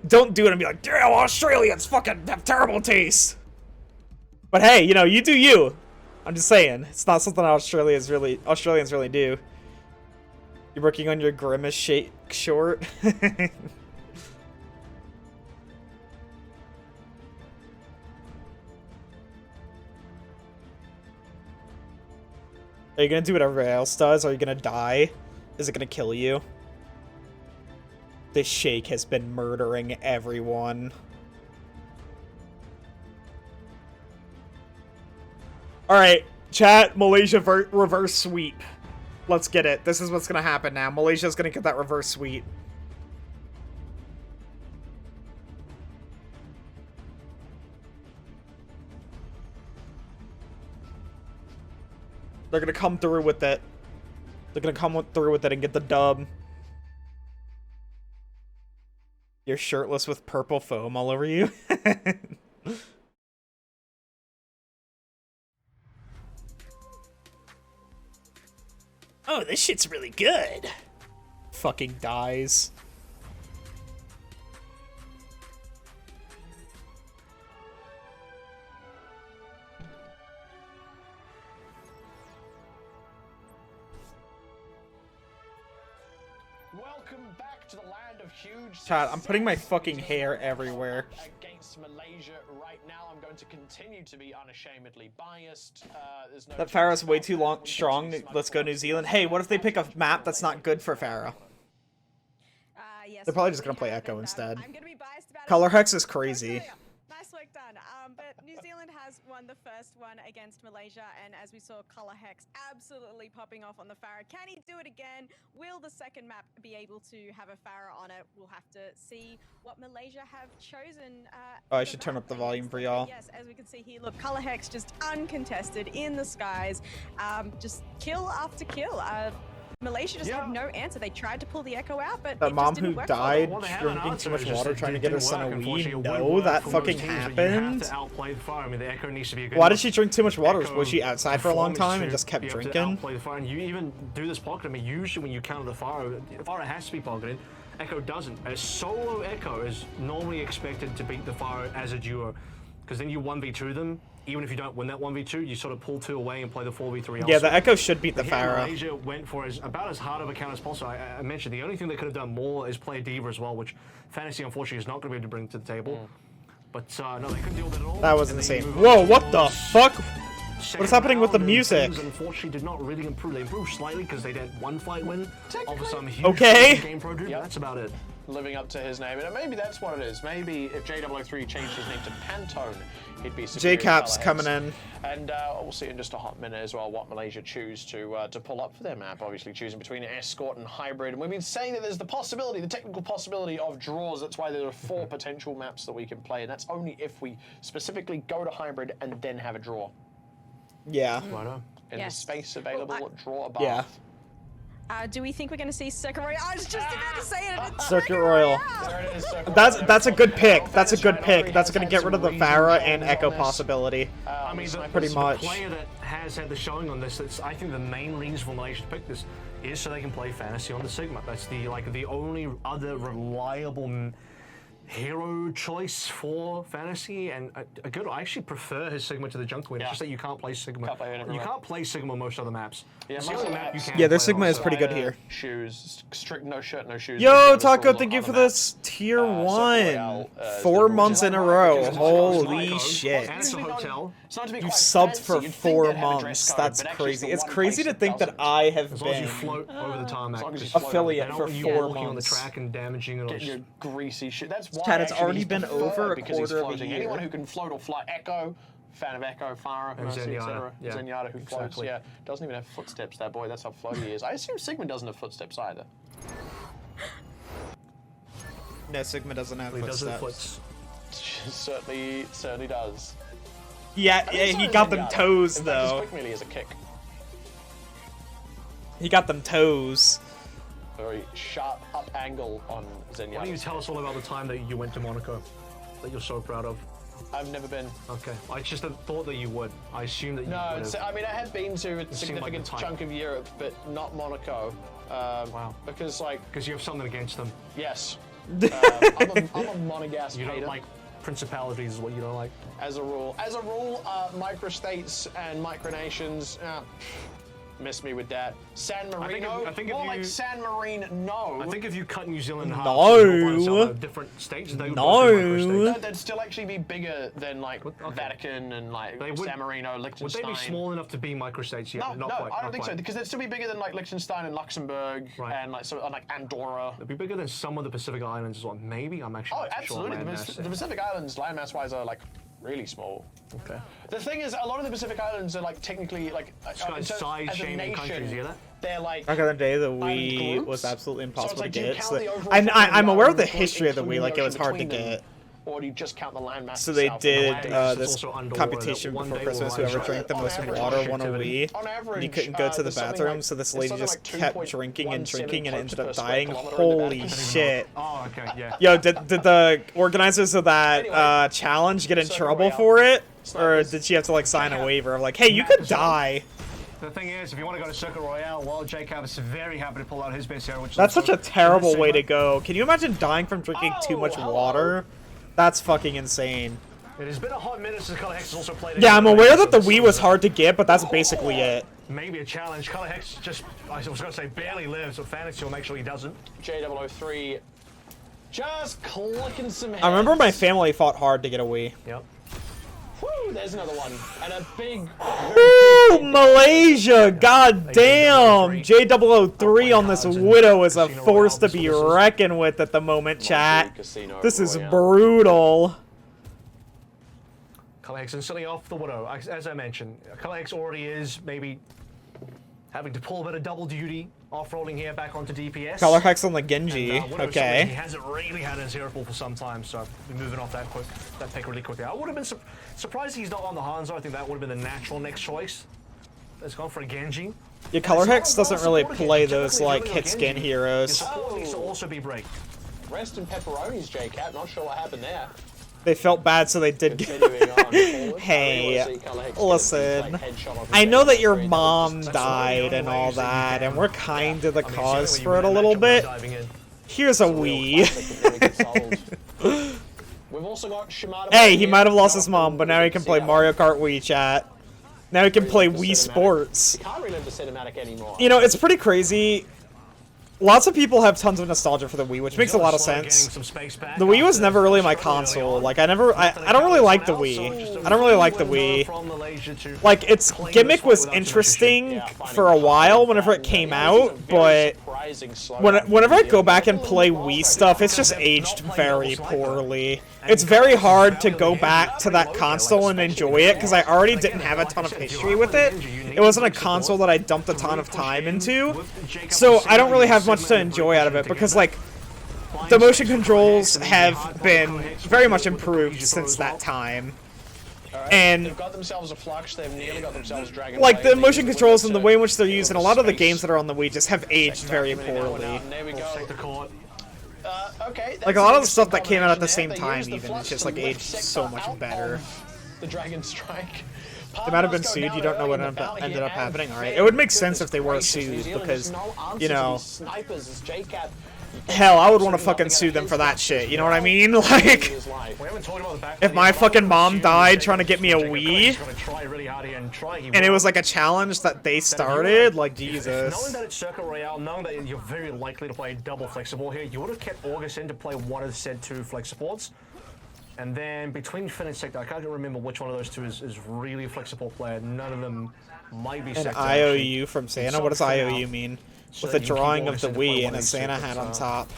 don't do it and be like, yeah, Australians fucking have terrible taste. But hey, you know, you do you. I'm just saying, it's not something Australians really do. You're working on your Grimace Shake short. Are you gonna do what everybody else does? Are you gonna die? Is it gonna kill you? This shake has been murdering everyone. All right, chat. Malaysia reverse sweep. Let's get it. This is what's gonna happen now. Malaysia's gonna get that reverse sweep. They're gonna come through with it. They're gonna come through with it and get the dub. You're shirtless with purple foam all over you. Oh, this shit's really good. Fucking dies. Welcome back to the land of huge. Chat, I'm putting my fucking hair everywhere. Against Malaysia right now, I'm going to continue to be unashamedly biased. There's no That Farah's way too strong. Let's go New Zealand. Hey, what if they pick a map that's not good for Farah? Yes, They're probably just gonna we play have, Echo and, instead. I'm gonna be biased about it. Color Hex is crazy. Nice work done. But New Zealand has won the first one against Malaysia, and as we saw, Color Hex absolutely popping off on the Farah. Can he do it again? Will the second map be able to have a Farah on it? We'll have to see what Malaysia have chosen. Oh, I should turn up the volume for y'all. Yes, as we can see here, look, Color Hex just uncontested in the skies, just kill after kill. Malaysia just had no answer. They tried to pull the Echo out, but That it mom just didn't who work died Well, they had an drinking answer, too much it's just water it trying to get her didn't son a work, weed. unfortunately. It wouldn't No, work that for most fucking teams, but you have happened. to outplay the fire. I mean, the Echo needs to be a good Why did enough she drink too much water? Echo Was she outside for a long performance time and to just kept be able to drinking? outplay the fire. And you even do this pocket. I mean, usually when you counter the fire has to be pocketed. Echo doesn't. A solo Echo is normally expected to beat the fire as a duo, because then you 1v2 them. Even if you don't win that 1v2, you sort of pull 2 away and play the 4v3. Yeah, the Echo should beat the Here, Farah. Malaysia went for about as hard of a counter as possible. I mentioned the only thing they could have done more is play a Diva as well, which Fantasy unfortunately is not going to be able to bring to the table. But no, they couldn't deal with it at all. That was And then insane. you move Whoa, on what to the fuck? second What is happening with the round, and music? things, unfortunately, did not really improve. They improved slightly because they did one fight win of some huge Okay. game pro dude. That's about it. Living up to his name, and maybe that's what it is. Maybe if J003 changed his name to Pantone, he'd be superior. J-Cap's Color coming Hex. in. And we'll see in just a hot minute as well what Malaysia choose to pull up for their map. Obviously choosing between Escort and Hybrid. And we've been saying that there's the possibility, the technical possibility of draws. That's why there are 4 potential maps that we can play, and that's only if we specifically go to Hybrid and then have a draw. Yeah. Righto. In Yes. the space available, Well, draw above. Yeah. do we think we're going to see Circuit Royale? I was just about to say it. It's Circuit Royale. There it is, Circle That's a good pick. That's a good J003 pick. That's has gonna had get rid of the some Farah reasons and on Echo this. possibility. I mean, Pretty the much. player that has had the showing on this, that's I think the main reason for Malaysia to pick this is so they can play Fantasy on the Sigma. That's the only other reliable hero choice for Fantasy, and a good. I actually prefer his Sigma to the Jungle. It's just that you can't play Sigma. Can't play it every you map. can't play Sigma on most other maps. Yeah, It's the most only of the map you maps. can Yeah, their play Sigma on, is so pretty good Either here. Shoes, strict no shirt, no shoes. Yo, There's Taco, rules thank on you the for map. this tier Circle 1. Royale, 4 the months in a rules. row. Because it's Holy code. shit. And it's a hotel. It's not to be You quite subbed fancy. for You'd think 4 they'd have a dress months. code, That's but actually crazy. the It's one crazy place to think that doesn't. I have As long as you been float over the tarmac. As long as you just- float. affiliate they don't for want you 4 walking on the months. track and damaging it. Or Get your greasy shit. That's why Chad, it's actually already he's been preferred, over a because he's quarter of a floating. year. Anyone who can float or fly Echo, fan of Echo, Farah, And Mercy, Zenyatta, etc. yeah. Zenyatta who floats, Exactly. yeah. Doesn't even have footsteps, that boy. That's how floaty he is. I assume Sigma doesn't have footsteps either. No, Sigma doesn't have He does it footsteps. flips. certainly does. Yeah, I yeah, think so he does got them Zenyatta. toes, In fact, his though. quick melee is a kick. He got them toes. Very sharp up angle on Zenyatta. Why don't you tell us all about the time that you went to Monaco that you're so proud of? I've never been. Okay. I just thought that you would. I assumed that you No, would. I mean I have been to a seemed like the significant type. chunk of Europe, but not Monaco. Wow. Because like, Because you have something against them. yes, I'm a Monegasque You don't hater. like principalities is what you don't like. As a rule, microstates and micronations, miss me with that. San Marino, I think if more you- like San Marino. I think if you cut New Zealand in half, No. and find yourself in different states, they would No. both be microstates. No, they'd still actually be bigger than like Okay. Vatican and like They would- San Marino, Would Liechtenstein. they be small enough to be microstates? Yeah, No, not no, quite. I don't not think so quite. because they'd still be bigger than like Liechtenstein and Luxembourg Right. and like like Andorra. It'd be bigger than some of the Pacific Islands as well. Maybe I'm actually Oh, not sure. absolutely. The Pacific Islands, landmass wise, are like really small. Okay. The thing is, a lot of the Pacific Islands are like technically like side shaming countries, you hear that? They're like Back in the day, the Wii groups. was absolutely impossible So it's to like, do you get. count So the overall I'm aware of the including history of the Wii, like it was ocean hard to between them? get. Or do you just count the landmass? So they itself? did And the land this also underwater, competition that one before day Christmas. will Whoever rise drank the on most average, water won a Wii. on average, And you couldn't go to the there's something bathroom, like- so this there's lady something just like kept 2.17 drinking and drinking and clips ended up per square dying. kilometer in the Holy Vatican. shit. Oh, okay, yeah. Yo, did the organizers of that Anyway, challenge get in Circle trouble Royale. for it? Or Snipers. did she have to like sign a out. waiver of like, hey, you could die? The thing is, if you want to go to Circuit Royale, well, JCab is very happy to pull out his best hero, which is That's such also a terrible in this way to segment. go. Can you imagine dying from drinking too much hello. water? That's fucking insane. It has been a hot minute since Color Hex has also played. Yeah, I'm aware that the so Wii was hard to get, but that's basically it. Maybe a challenge. Color Hex just, I was going to say, barely lives, but Fantasy will make sure he doesn't. J003 just clicking some heads. I remember my family fought hard to get a Wii. Yep. Woo, there's another one. And a big... Ooh, Malaysia! God damn! J003 on this Widow is a force to be reckoned with at the moment, chat. This is brutal. Color Hex instantly off the Widow. As I mentioned, Color Hex already is maybe having to pull a bit of double duty, off-rolling here back onto DPS. Color Hex on the Genji. And, Widow's something He Okay. hasn't really had in his hero pool for some time, so we're moving off that pick really quickly. I would have been surprised he's not on the Hanzo. I think that would have been the natural next choice. It's gone for a Genji. Yeah, Color Hex doesn't really play those like hit skin His heroes. support needs to also be break. Rest in pepperonis, J-Cat. Not sure what happened there. They felt bad, so they did get. Continuing on forward. Hey, I really wanna see Color Hex get a listen, big, like, headshot on I his know head. that your Very mom nervous. died and all that, and we're kind of the I mean, cause certainly for it a you little match up bit. diving in. Here's a Real Wii. fight that can really get sold. We've also got Shimada. Hey, he might have lost his mom, but now he can play Mario Kart Wii, chat. Now he can play Wii Sports. You can't relive the cinematic anymore. You know, it's pretty crazy. Lots of people have tons of nostalgia for the Wii, which makes a lot of sense. The Wii was never really my console. Like, I don't really like the Wii. I don't really like the Wii. Like, its gimmick was interesting for a while whenever it came out, but whenever I go back and play Wii stuff, it's just aged very poorly. It's very hard to go back to that console and enjoy it, because I already didn't have a ton of history with it. It wasn't a console that I dumped a ton of time into, so I don't really have much to enjoy out of it, because, like, the motion controls have been very much improved since that time. And they've got themselves a Flux, they've nearly got themselves Dragon like, the Blade. motion controls and the way in which they're used in a lot of the Space. games that are on the Wii just have aged very poorly. There we go. Take the court. Okay. Like, a lot of the stuff that came out at the same time even, it's just, like, aged so much better. The Dragon Strike. They might have been sued, you don't know what ended up happening. Alright, it would make sense if they were sued, because, you know, hell, I would want to fucking sue them for that shit, you know what I mean? Like, We haven't talked about the back if my fucking mom died trying to get me a Wii, Gonna try really hard here and try. and it was like a challenge that they started, like, Knowing Jesus. that it's Circuit Royale, knowing that you're very likely to play double flexible here, you would have kept August in to play one of the said two flex supports. And then between Finn and Sector, I can't remember which one of those two is really a flexible player. None of them might be An Sector. IOU from Santa? What does IOU mean? With a drawing of the Wii and a Santa hat on top.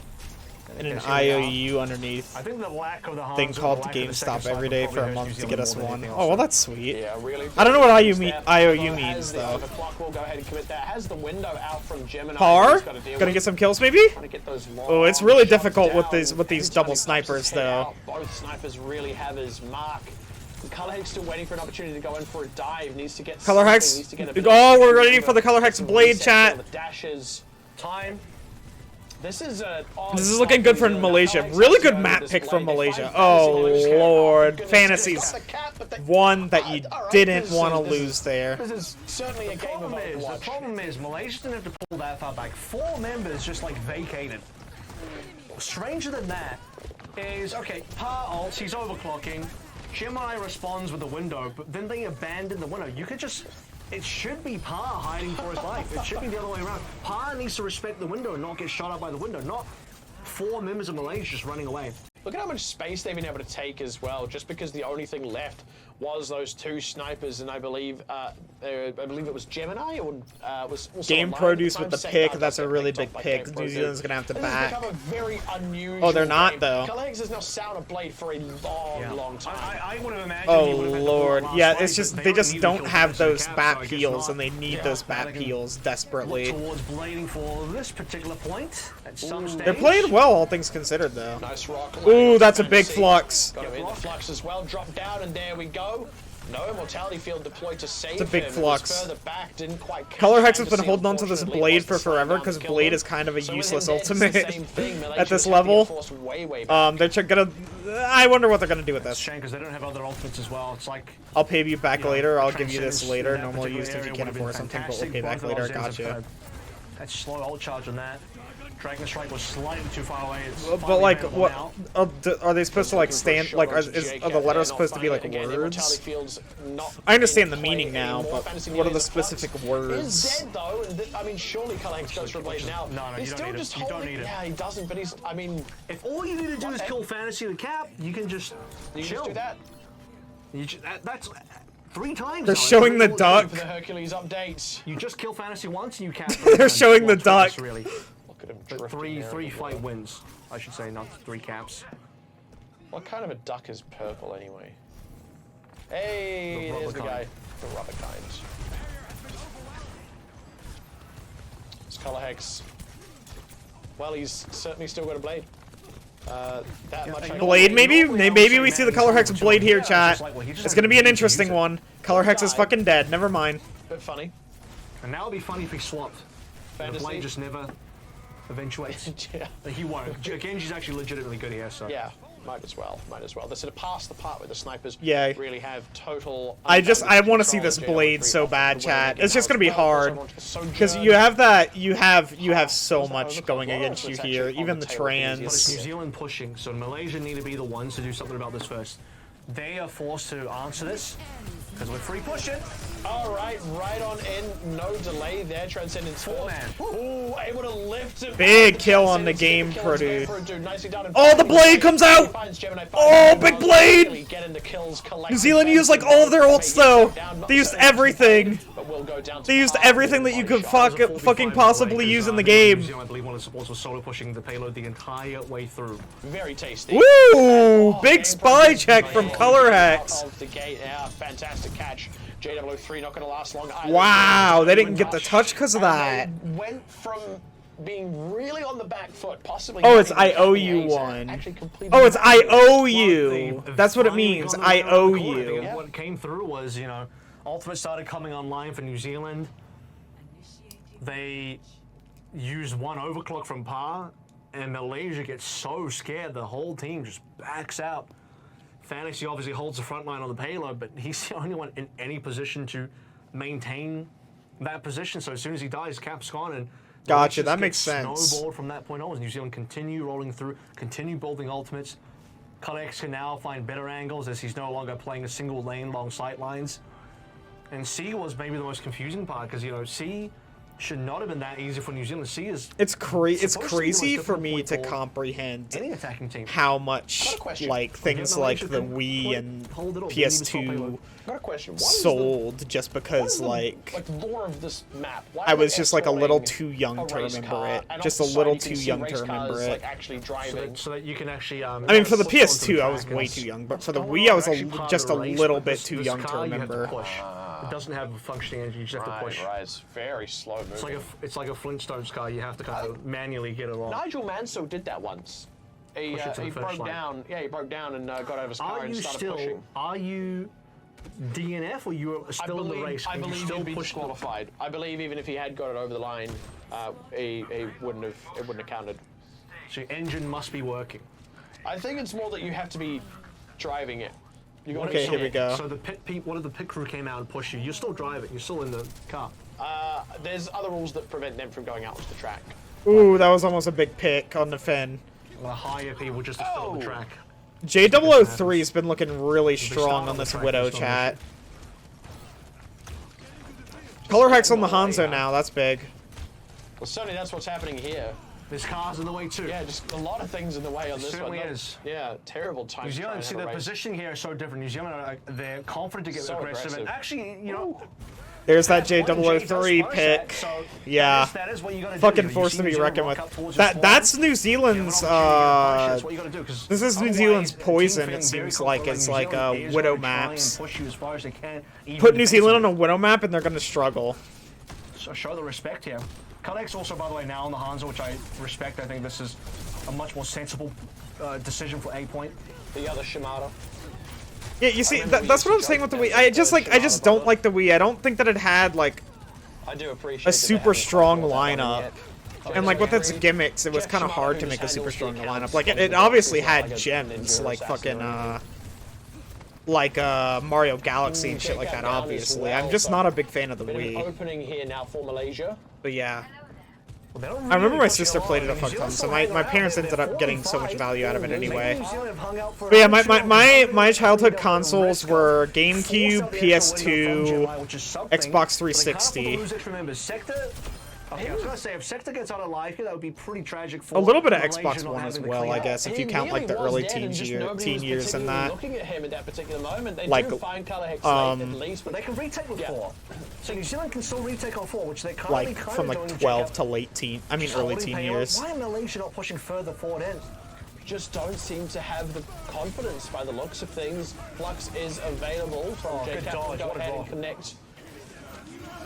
And an IOU underneath. I think the lack of the Thing Hanzo, called the lack of the GameStop second every slot day probably for a hurts month New to Zealand get us more than one. anything Oh, well, else. that's sweet. Yeah, really. I don't know what IOU Has means, the though. overclock will go ahead and commit that. Has the window out from Gemini. Par? He's gotta deal Gonna with. get some kills, maybe? Trying to get those long Oh, it's really shots difficult with down. these Every double time he snipers, pops his head though. out, both snipers really have his mark. Color Hex still waiting for an opportunity to go in for a dive. Needs to get Color something, Hex. needs to get a bit Oh, of we're ready for the Color Hex some blade, resets, chat. all the dashes. Time. This is looking good for Malaysia. Really good map pick from Malaysia. Oh, Lord. Fantasies. One that you didn't want to lose there. This is certainly a game of The Overwatch. problem is, Malaysia didn't have to pull that far back. 4 members just like vacated. Stranger than that is, okay, Pa ults, he's overclocking. Gemini responds with the window, but then they abandon the window. You could just, it should be Pa hiding for his life. It should be the other way around. Pa needs to respect the window and not get shot up by the window, not 4 members of Malaysia just running away. Look at how much space they've been able to take as well, just because the only thing left was those 2 snipers, and I believe it was Gemini, or was also Game online produce at the with the time. pick, Second that's a half really got big picked off by pick. Game New Produce. Zealand's gonna have to This has back. become a very unusual Oh, they're not, game. though. Colleagues has now sat on Blade for a long time. I would have imagined. Oh he would have had the lord, last yeah, fight, it's just but they don't just need to don't kill have Fnatic and those Cap, bat so I guess peels, not. and they need Yeah, those bat Fnatic can peels look desperately. towards blading for this particular point at some stage. They're playing well, all things considered, though. Nice rock. Ooh, that's a big Fantasy. flux. Got him in the flux as well. Drop down, and there we go. No immortality field deployed to save It's a big him. It was flux. further back, didn't quite catch Color Hex has Fantasy, been holding on to this unfortunately, Blade was for the forever slowdown because to kill Blade him. is kind of a So with useless him dead, it's the ultimate same thing. Malaysia at this just have to get level. forced way back. They're gonna. I wonder what they're gonna do with It's a this. shame because they don't have other ultimates as well. It's like I'll pay you back you know, later. I'll the give you this transcendence later. in that Normal particular use if you area can't would have afford been something, but we'll fantastic. pay back Both of later. those ends Gotcha. have that slow ult charge on that. Dragon Strike was slightly too far away. It's But finally like, available what now. Are they supposed to like stand? Like, are the letters supposed to be like words? I understand the meaning now, but what are the specific Is words? dead though, and I mean, surely Color Hex goes for a Blade now. No, he's you don't still need it. just You don't holding. need it. Yeah, he doesn't, but he's. I mean, If all you need to do is kill Fantasy the Cap, you can just you chill. just do that. That's 3 times. They're now. showing the It's duck. For the Hercules updates. You just kill Fantasy once and you cap. They're showing the twice, duck. Really. Look at him But drifting three there. fight wins, I should say, not 3 caps. What kind of a duck is purple anyway? Hey, The rubber there's the kind. guy. The rubber kind. It's Color Hex. Well, he's certainly still got a blade. That much. I Blade, can- maybe Normally I would maybe say we see the man Color is Hex number Blade two. here, Yeah, chat. it's like, well, he just It's gonna be an hasn't interesting used it. one. Color Hex is fucking dead. Never mind. Bit funny. And now it'd be funny if he swapped. The Fantasy. Blade just never eventuates. Yeah. He won't. Genji's actually legitimately good here, so. Yeah. Might as well. Might as well. They're sort of past the part where the snipers Yeah. really have total. I want to control. see this JW3 Blade so offers bad, the winner chat. again It's just now gonna be as well. hard. Sojourn. Because you have that, you have so was that much overclock going was? against you It's here. actually on Even the the table, it's But it's New trans. Zealand pushing, so Malaysia need to be the ones to do something about this first. They are forced to answer this, because we're free pushing. All right, right on in. No delay there. Transcendence Force. Man. Ooh, able to lift it. Big kill on the game, Transcendence Produ. Dude, nicely done. Oh, the blade comes out! Oh, big blade! New Zealand used like all of their ults though. They used everything. They used everything that you could fucking possibly use in the New game. Zealand, I believe one of the supports was solo pushing the payload the entire way through. Very tasty. Woo! Big spy check from Color Hex. Out of the gate. Yeah, fantastic catch. JW3 not going to last long either. Wow, they didn't get the touch because of And that. they went from being really on the back foot, possibly. Oh, it's not even I owe having you ace, one. actually completed Oh, it's the I kill. owe you. That's what it Finally means. got I them around owe the corner. I think you. What came through was, you know, Ultimate started coming online for New Zealand. They used one overclock from par, and Malaysia gets so scared the whole team just backs out. Fantasy obviously holds the front line on the payload, but he's the only one in any position to maintain that position. So as soon as he dies, Cap's gone, and Gotcha, Malaysia that just makes gets sense. Snowballed from that point onwards. New Zealand continue rolling through, continue building ultimates. Kalex can now find better angles as he's no longer playing a single lane long sight lines. And C was maybe the most confusing part because, you know, C should not have been that easy for New Zealand. C is It's supposed to be the crazy most for difficult me point to for comprehend any attacking team. how I've much got a question. like things like the Wii and PS2 I've got a question. What sold just What because is the, like lore of this map? Why I are they was just like a little escorting too young a to race remember car, it. and Just off a the little side you too can see young race to remember cars, it. like, actually driving. So that you can actually. I mean, for the slip onto PS2, I was track way and too young, but for the what's Wii, going I on, was actually part of just the a race, little but bit this- too this young to car you have remember. push. It doesn't have a functioning engine. You just have to push. Right, it's very slow moving. It's like a Flintstones car. You have to kind of manually get it on. Nigel Mansell did that once. He, Push it to the he finish broke line. down. Yeah, he broke down and got out of his car Are and you started still? pushing. Are you DNF or you are still in the race? I and you believe still he'd be push disqualified. I believe even if he had got it over the line, he wouldn't have. It wouldn't have counted. So your engine must be working. I think it's more that you have to be driving it. You got Okay, here we go. So the what if the pit crew came out and pushed you? You're still driving. You're still in the car. There's other rules that prevent them from going out onto the track. Ooh, that was almost a big pick on the Finn. The higher people just to fill Oh. the track. J003 has been looking really start strong on on the this track, Widow it's not an chat. Color Hex on the Hanzo now, that's big. Well, certainly that's what's happening here. There's cars in the way too. Yeah, just a lot of things in the way on this certainly one. is. Yeah, terrible time. New to try Zealand, and see, have a the race. positioning here is so different. New Zealand, they're confident to get So aggressive. And aggressive. actually, you know, There's that Jay does J003 push pick. that, so Yeah. that is what you gotta do. Fucking You force see to New be Zealand reckoned rock with. up towards the spawn. That's New Zealand's That's what you gotta do, 'cause this is New otherwise, Zealand's the team poison, feeling it very seems like, comfortable. is New like Zealand is Widow gonna try and maps. push you as far as they can, even Put New Zealand on a defensively. Widow map and they're gonna struggle. So show the respect here. Kalex also, by the way, now on the Hanzo, which I respect. I think this is a much more sensible decision for A point. The other Shimada. Yeah, you see, remember we that's used what to I'm saying joke with the Wii. that I the just Shimada don't brother- like the Wii. I don't think that it had like I do appreciate a that they super haven't strong quite brought that lineup. on yet. And like with its gimmicks, it was Jeff kind of Shimada, hard who to just make a super handles strong the lineup. accounts Like from it the obviously boxes, had like a gems, ninja like assassin fucking or Mario Galaxy and shit Take like that that. down as Obviously, well, I'm just so not a big fan of the bit of an Wii. opening here now for Malaysia. But yeah. Well, they don't I remember really my push sister a lot. played it a New fuck ton, Zealand's so still my hanging around. parents They're ended up getting so much 45. value out of it anyway. New Zealand have hung out for But yeah, a while. my childhood They don't consoles risk were force GameCube, out the extra window PS2, from July, which is something, Xbox but they 360. can't afford to lose extra members. Sector. Okay, I was gonna say if Sector gets out alive here, that would be pretty tragic for A little bit of Malaysia Xbox not One as having the well, clean I out. guess, if He you count like the nearly was early dead teen and just nobody teen was years and particularly that. looking at him at that particular moment. They Like, do find Color Hex late at least, But they can retake with 4. So New Zealand can still retake on 4, which they currently Like kind from of like doing. 12 to late teen, I mean early teen years. Why are Malaysia not pushing further forward in? just don't seem to have the confidence by the looks of things. Flux is available from Oh, good JCap dodge, to go what a ahead and block. connect.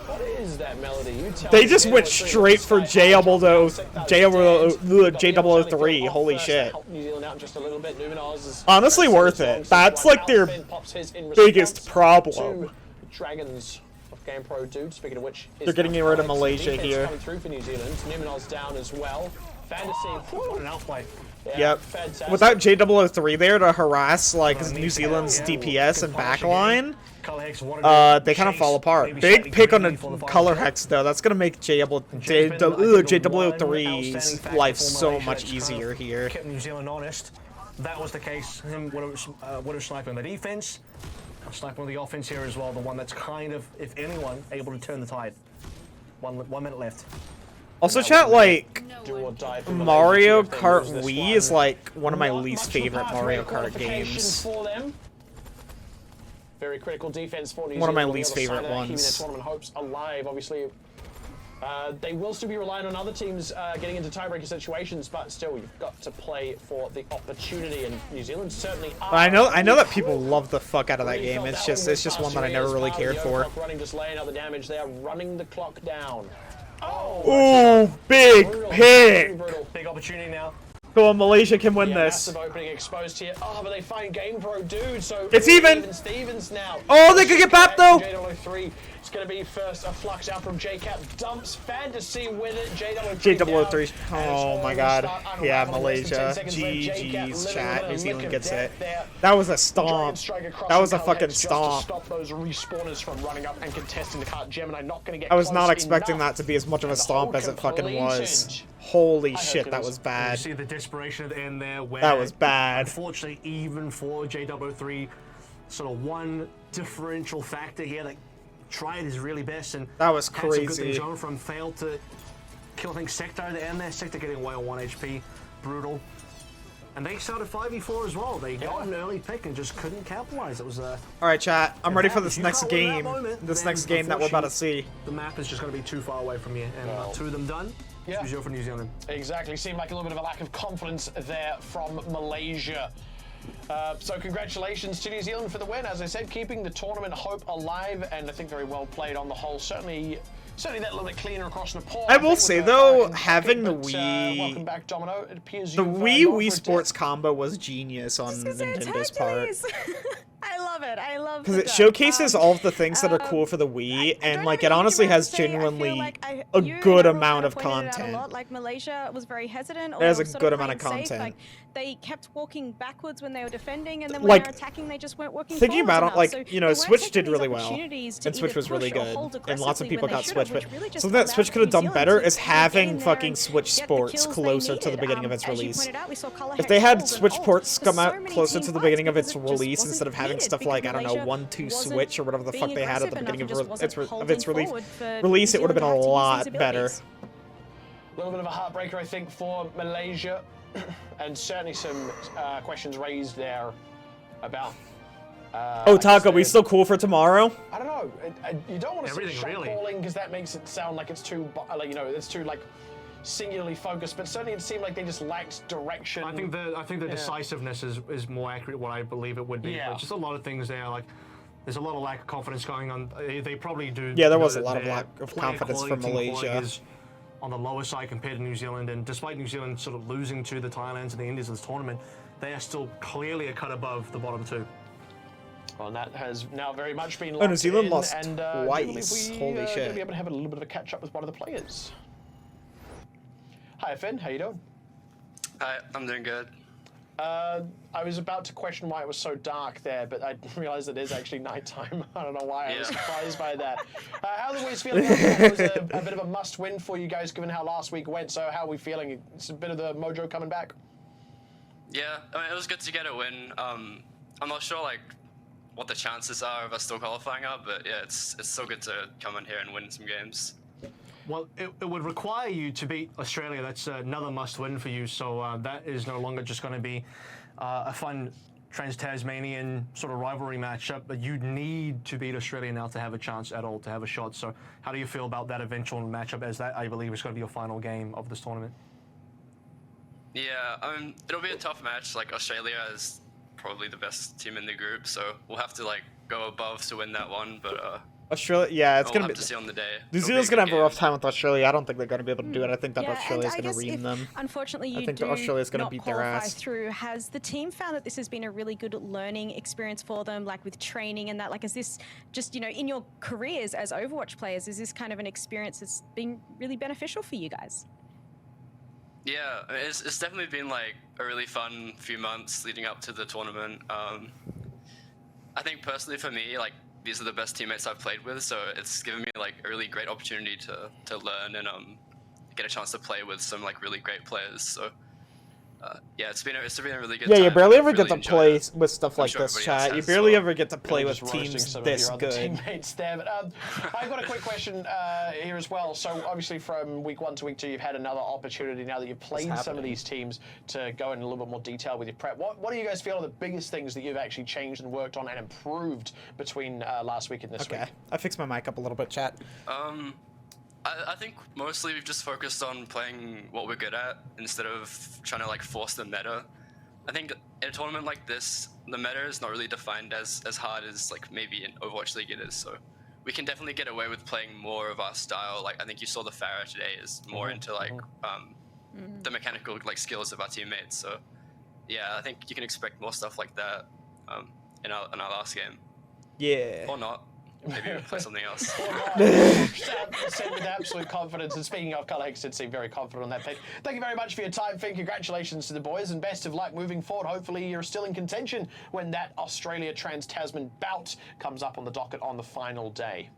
What is that melody? You tell They me. just went J003 straight for J003. Holy First, shit. help New Zealand out just a little bit. Numenors is Honestly very worth strong it. since That's one like their Alphen pops his in biggest response problem. to Dragons of Game Pro Dude. Speaking of which, is They're getting now rid of Alex. Malaysia Defense here. Coming through for New Zealand. Numenors down as well. Fantasy. What an outplay. Yeah, Yep. fantastic. Without J003 there to harass like New New Zealand's Zealand, DPS and backline, They they kind of fall apart. Big pick on the color hex though. That's gonna make J003's life so much easier here. Kept New Zealand honest. That was the case. Him would have sniped on the defense. Sniping on the offense here as well. The one that's kind of, if anyone, able to turn the tide. 1 minute left. Also, chat, like Do or die for Mario Malaysia if they Kart lose this Wii one. is like one of my Not least much of a favorite pathway Mario to Kart qualification games. for them. Very critical defense for New One of my Zealand on the least other side favorite of that, keeping ones. their tournament hopes alive. Obviously, they will still be relying on other teams getting into tiebreaker situations, but still, you've got to play for the opportunity, and New Zealand certainly are. I know that people love the fuck out of that game. It's just one that I never really cared for. Running, just laying out the damage. They are running the clock down. Ooh, big Brutal, pick. brutal. Big opportunity now. Go on, Malaysia can win Yeah, this. massive opening exposed here. Oh, but they find Game Pro Dude, so It's even. Stevens now. Oh, they could get back though. J003. It's going to be first a flux out from JCap. Dumps Fantasy with it. J003. Oh my god. Yeah, Malaysia. GG's chat. New Zealand gets it. That was a stomp. That was a fucking stomp. Stop those respawners from running up and contesting the cart. Gemini not going to get I was close not expecting enough. that to be as much of a And the stomp whole as it fucking was. completed. Holy I shit, hope it that was- was You bad. see the desperation at the end there. Where That was bad. Unfortunately, even for J003, sort of one differential factor here that tried his really best and That was had some good crazy. things going from failed to kill, I think, Sector at the end there. Sector getting away on 1 HP. Brutal. And they started 5v4 as well. They got an early pick and just couldn't capitalize. It was All right, chat. I'm ready for if this you next can't win that game. moment, This then next game that we're about to see. the map is just going to be too far away from you. And Well, 2 of them done. yeah. 2-0 for New Zealand. Exactly. Seemed like a little bit of a lack of confidence there from Malaysia. So congratulations to New Zealand for the win. As I said, keeping the tournament hope alive, and I think very well played on the whole. Certainly that little bit cleaner across Nepal. I will think, say, with the though, Kentucky, having the but, Wii- welcome back, Domino. It appears The you've, Wii gone for Wii a Sports dip. combo was genius on It's Nintendo's part. Hercules. I love it. I love Because the it duck. showcases all of the things that are cool for the Wii, I and don't like have it honestly anything has else to say. I feel genuinely like a you and good everyone amount of kind pointed it out a content. lot. Like Malaysia was very hesitant. Or There's they a were sort good of amount of playing safe. content. Like, they kept walking backwards when they were defending, and then when Like, they were attacking, they just weren't working thinking forwards about it, enough. like, So you know, they weren't Switch taking did these really well, opportunities to and Switch either was really push or good, hold and lots of aggressively people when they got should Switch, have, but which really just something that allowed Switch could have New done Zealand better to is kind of get having in there fucking and Switch get the Sports kills they closer to the needed. beginning of its As you release. pointed out, we saw Color If Hex they had hold and Switch ult ports for come so out many closer team to the fights beginning of because its it just release wasn't instead of having needed stuff because like, I don't know, Malaysia 1-2 wasn't Switch or whatever the fuck being they had at the aggressive beginning enough and of just its wasn't release, holding forward for it would have been a New Zealand to have to use lot these better. abilities. little bit of a heartbreaker, I think, for Malaysia, and certainly some questions raised there about. Oh, Taco, we still cool for tomorrow? I don't know. You don't want to say Everything, shot really. calling because that makes it sound like it's too, like, you know, it's too like singularly focused. But certainly it seemed like they just lacked direction. I think the decisiveness is more accurate. What I believe it would be. Yeah. But just a lot of things there. Like there's a lot of lack of confidence going on. They probably do. Yeah, there know was a that lot of their lack of player confidence quality, from team quality Malaysia. is on the lower side compared to New Zealand, and despite New Zealand sort of losing to the Thailands and the Indies of this tournament, they are still clearly a cut above the bottom two. Well, and that has now very much been. Oh, New locked Zealand in, lost and, twice. Holy Gonna shit. be able to have a little bit of a catch up with one of the players. Hi, Finn. How you doing? Hi, I'm doing good. I was about to question why it was so dark there, but I realized it is actually nighttime. I don't know why I was surprised by that. How are the boys feeling? It was a bit of a must-win for you guys, given how last week went. So how are we feeling? It's a bit of the mojo coming back. Yeah, I mean, it was good to get a win. I'm not sure like what the chances are of us still qualifying are, but yeah, it's so good to come in here and win some games. Well, it would require you to beat Australia. That's another must-win for you. So that is no longer just going to be a fun trans-Tasmanian sort of rivalry matchup, but you need to beat Australia now to have a chance at all, to have a shot. So how do you feel about that eventual matchup, as that, I believe, is going to be your final game of this tournament? Yeah, it'll be a tough match. Like Australia is probably the best team in the group, so we'll have to like go above to win that one. But Australia, yeah, it's we'll gonna have be. to see on the day. New It'll Zealand's be gonna have a good rough game. time with Australia. I don't think they're gonna be able to do it. I think that Yeah, Australia's and I gonna guess ream if, them. unfortunately, you think do Australia's gonna not beat their qualify ass. through. Has the team found that this has been a really good learning experience for them, like with training and that? Like, is this just, you know, in your careers as Overwatch players, is this kind of an experience that's been really beneficial for you guys? Yeah, I mean, it's definitely been like a really fun few months leading up to the tournament. I think personally for me, like these are the best teammates I've played with, so it's given me like a really great opportunity to learn and get a chance to play with some like really great players. So yeah, it's been a really good Yeah, time. you barely I've ever get really to enjoyed play it. with stuff I'm like sure this, everybody else chat. You has barely as well. ever get to play Really with just roasting teams some of this your other good. teammates there, but I've got a quick question here as well. So obviously from week 1 to week 2, you've had another opportunity now that you've played some of happening? these teams to go in a little bit more detail with your prep. What do you guys feel are the biggest things that you've actually changed and worked on and improved between last week and this Okay, week? I fixed my mic up a little bit, chat. I think mostly we've just focused on playing what we're good at instead of trying to like force the meta. I think in a tournament like this, the meta is not really defined as hard as like maybe in Overwatch League it is. So we can definitely get away with playing more of our style. Like I think you saw the Farah today is more into like the mechanical like skills of our teammates. So yeah, I think you can expect more stuff like that in our last game, Yeah. or not. Maybe we'll play something else. Said with absolute confidence. And speaking of, Alex did seem very confident on that pick. Thank you very much for your time, Finn. Congratulations to the boys and best of luck moving forward. Hopefully you're still in contention when that Australia Trans-Tasman bout comes up on the docket on the final day.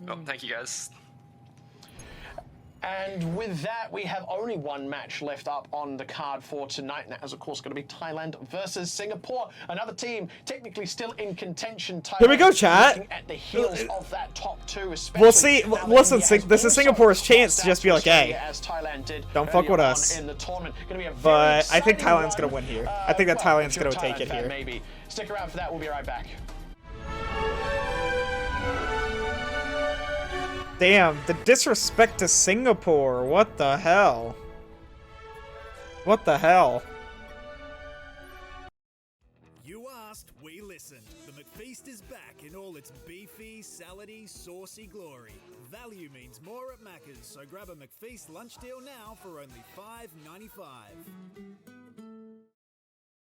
Well, thank you guys. And with that, we have only one match left up on the card for tonight. And that is, of course, going to be Thailand versus Singapore. Another team technically still in contention. Here we go, Thailand chat. looking at the heels of that top two, especially. We'll see. now that Listen, India has this is also Singapore's chance lost to just out be like, Australia, hey, as Thailand did don't fuck earlier with on us. in the tournament. Going to be a very But I think exciting Thailand's one. gonna win here. I think that Well, Thailand's if you're a gonna take Thailand it fan, here. Maybe. Stick around for that. We'll be right back. Damn, the disrespect to Singapore. What the hell? What the hell? You asked, we listened. The McFeast is back in all its beefy, salady, saucy glory. Value means more at Macca's, so grab a McFeast lunch deal now for only $5.95.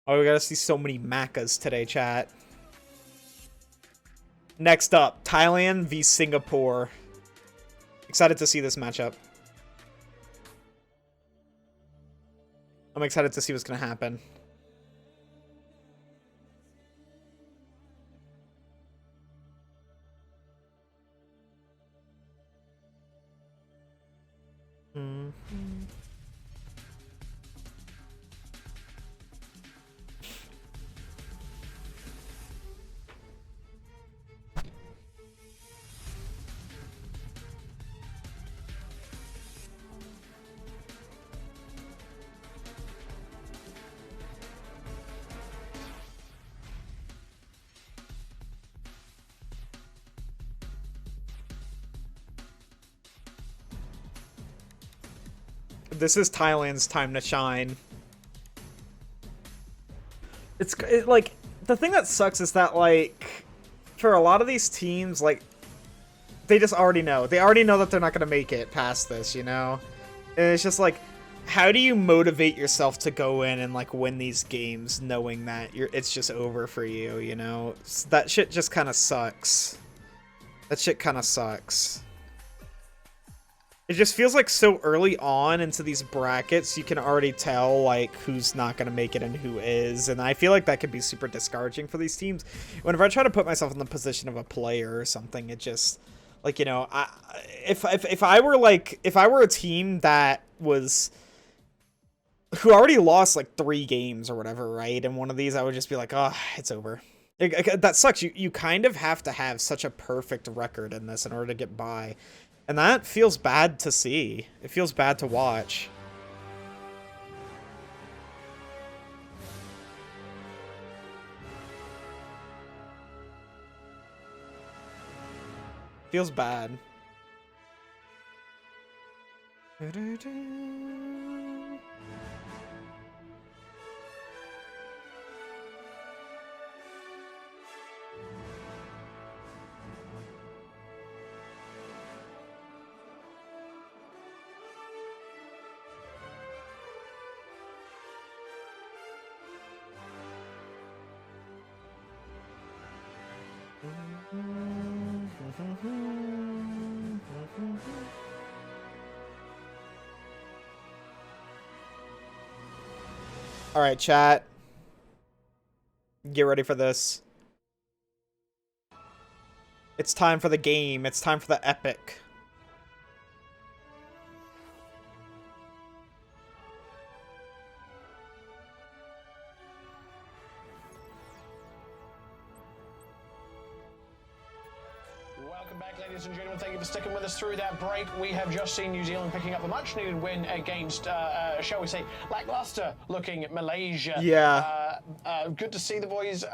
Oh, we gotta see so many Maccas today, chat. Next up, Thailand v Singapore. Excited to see this matchup. I'm excited to see what's gonna happen. This is Thailand's time to shine. Like, the thing that sucks is that, like, for a lot of these teams, like, they just already know. They already know that they're not going to make it past this, you know? And it's just like, how do you motivate yourself to go in and, like, win these games knowing that it's just over for you, you know? That shit just kind of sucks. That shit kind of sucks. It just feels like so early on into these brackets, you can already tell, like, who's not going to make it and who is. And I feel like that could be super discouraging for these teams. Whenever I try to put myself in the position of a player or something, it just, like, you know, if I were a team that was, who already lost, like, 3 games or whatever, right? And one of these, I would just be like, oh, it's over. That sucks. You kind of have to have such a perfect record in this in order to get by. And that feels bad to see. It feels bad to watch. Feels bad. All right, chat. Get ready for this. It's time for the game. It's time for the epic. Welcome back, ladies and gentlemen. Thank you for sticking with us through that break. We have just seen New Zealand picking up a much-needed win against, shall we say, lackluster-looking Malaysia. Yeah. Good to see the boys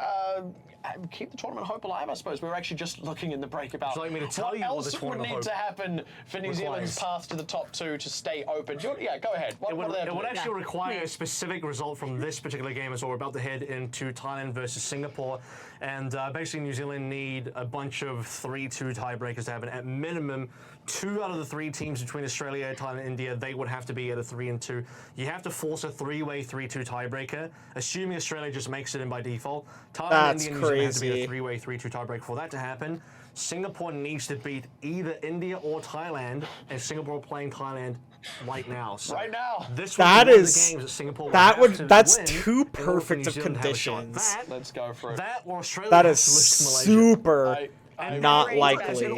keep the tournament hope alive, I suppose. We were actually just looking in the break about Would you like me to tell what you what else the would tournament need to hope happen for New Zealand's requires? path to the top 2 to stay open. Yeah, go ahead. What It would, do they have it to would do? actually require a specific result from this particular game as well. We're about to head into Thailand versus Singapore. And basically, New Zealand need a bunch of 3-2 tiebreakers to happen. At minimum, 2 out of the 3 teams between Australia, Thailand, and India, they would have to be at a 3-2. You have to force a 3-way 3-2 tiebreaker, assuming Australia just makes it in by default. Thailand, India, and New Zealand have to be a 3-way 3-2 tiebreaker. For that to happen, Singapore needs to beat either India or Thailand, and Singapore are playing Thailand right now. So Right now. this That would be one of is- the games that Singapore that would would- have to that's win too in order for perfect New of Zealand to have a shot. conditions. Let's go for it. That or Australia That has is to lose to Malaysia. super I- not Very likely. And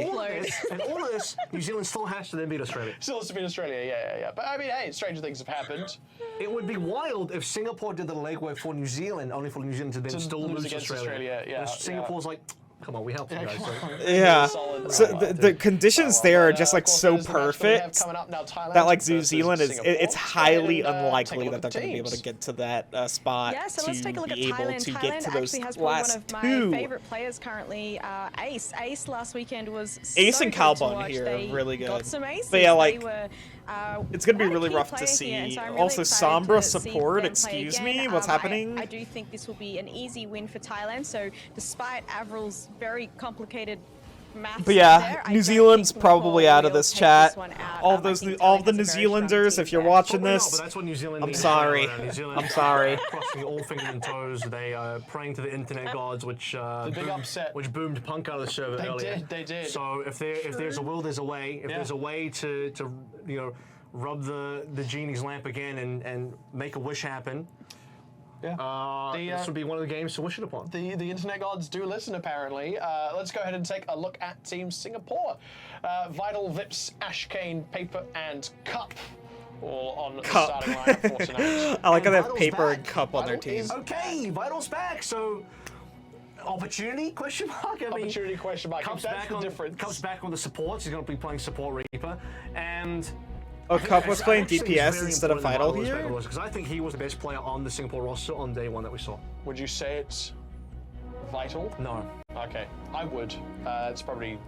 all of this, New Zealand still has to then beat Australia. Still has to be in Australia, yeah. But I mean, hey, stranger things have happened. It would be wild if Singapore did the legwork for New Zealand, only for New Zealand to then To still lose lose against Australia. Australia, yeah, And Singapore's like, come on, we helped you guys. So. Yeah. Solid. So the conditions there are just Of like course, so there's the match that we have perfect coming up now, Thailand that like New versus Zealand is Singapore. it's Let's go highly ahead and, take a unlikely look that at they're the going to be able to teams. get to that spot Yeah, so let's to take a look at be able Thailand. to Thailand get to those actually has last one of my 2. favorite players currently, Ace. Ace last weekend was Ace so and good to Calbon watch. here They are really good. got some aces. But yeah, They like, were, it's gonna be quite a really key rough to player here, and see. so I'm really Also, excited Sombra to see support, them play excuse again. me, what's happening? I do think this will be an easy win for Thailand. So despite Avril's very complicated maths But yeah, there, I New don't Zealand's think probably Nepal out of will this take chat. this one out. All I of those, think all of Thailand the has New a very strong Zealanders, team if you're there. watching But this, that's what New Zealand I'm needs. sorry. New Zealand I'm sorry. Crossing all fingers and toes. They are praying to the internet gods, which big upset. which boomed Punk out of the server earlier. They did. So if there's a will, there's a way. If there's a way to rub the genie's lamp again and make a wish happen. Yeah. This would be one of the games to wish it upon. The internet gods do listen, apparently. Let's go ahead and take a look at Team Singapore. Vital, Vips, Ashkane, Paper, and Cup. All on Cup. the starting lineup for tonight. I like how they have Vital's Paper back. and Cup on their Vital team. is- Okay, Vital's back. So opportunity? Question mark. I mean, Opportunity question mark. Cup's That's back the on difference. Cup's back on the supports. He's going to be playing support Reaper, and Oh, Cup was playing DPS very instead of Vital here? because I think he was the best player on the Singapore roster on day 1 that we saw. Would you say it's Vital? No. Okay, I would. It's probably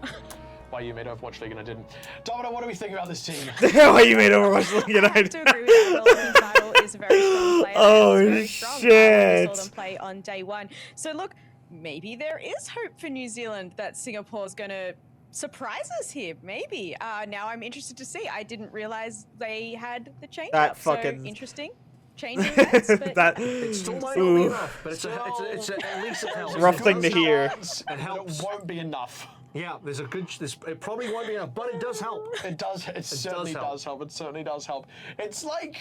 why you made Overwatch League and I didn't. Domino, what do we think about this team? Why you made Overwatch League and I I have to agree with that. Will. Vital is a very strong player. Oh, and very strong. shit. We saw them play on day one. So look, maybe there is hope for New Zealand that Singapore's going to surprise us here. Maybe. Now I'm interested to see. I didn't realize they had the change That up. fucking- So interesting. Changing that. But That It still might not be Ooh. enough, but at least it helps. Rough thing to hear. It helps. It won't be enough. Yeah, it probably won't be enough, but it does help. It does. It certainly help. does help. It certainly does help. It's like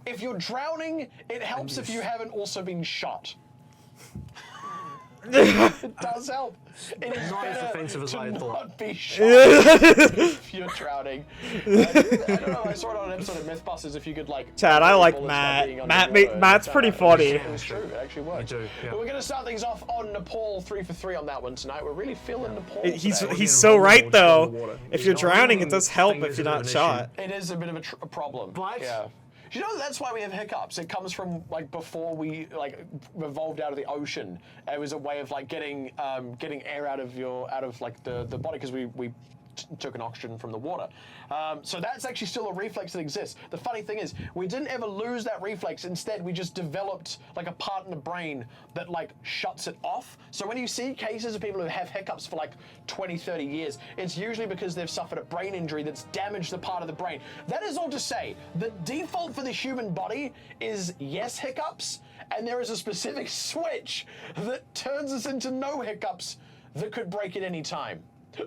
if you're drowning, it helps if you haven't also been shot. It does help. It is Not as better offensive as to I thought. not be shot if you're drowning. I don't know. I saw it on an episode of Mythbusters. If you could like. Chad, I like bullets while being Matt. underwater, Matt's pretty funny. It was true. It actually worked. Me too, yeah. But we're going to start things off on Nepal 3 for 3 on that one tonight. We're really feeling Nepal. He's today. he's so right though. water. If you're You know, drowning, it having does help fingers if you're is a not bit of shot. It is a bit of a problem. But- Yeah. You know, that's why we have hiccups. It comes from like before we like evolved out of the ocean. It was a way of like getting air out of the body because we took an oxygen from the water. So that's actually still a reflex that exists. The funny thing is, we didn't ever lose that reflex. Instead, we just developed like a part in the brain that like shuts it off. So when you see cases of people who have hiccups for like 20, 30 years, it's usually because they've suffered a brain injury that's damaged the part of the brain. That is all to say, the default for the human body is yes hiccups, and there is a specific switch that turns us into no hiccups that could break at any time.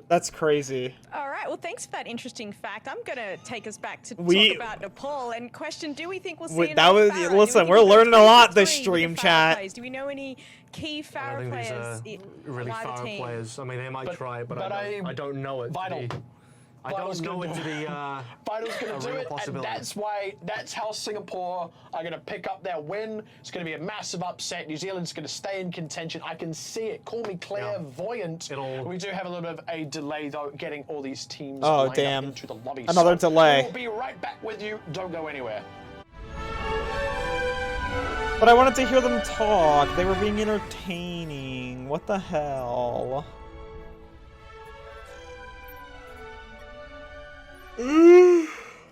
That's crazy. all right. Well, thanks for that interesting fact. I'm going to take us back to We- talk about Nepal and question: do we think we'll see Wait, another that was- Farah? Do we listen, think we're we'll go learning a 3 for lot this 3 with stream, the Farah chat. plays? Do we know any key I Farah don't think players? these are really by the far team? players. I mean, they might But- try, but but I don't know it. Vital. I Vital's don't know gonna it to do be Vital's going a to do real it, and possibility. that's how Singapore are going to pick up their win. It's going to be a massive upset. New Zealand's going to stay in contention. I can see it. Call me clairvoyant. We do have a little bit of a delay, though, getting all these teams Oh, lined damn. up into the lobby. Another delay. We'll be right back with you. Don't go anywhere. But I wanted to hear them talk. They were being entertaining. What the hell?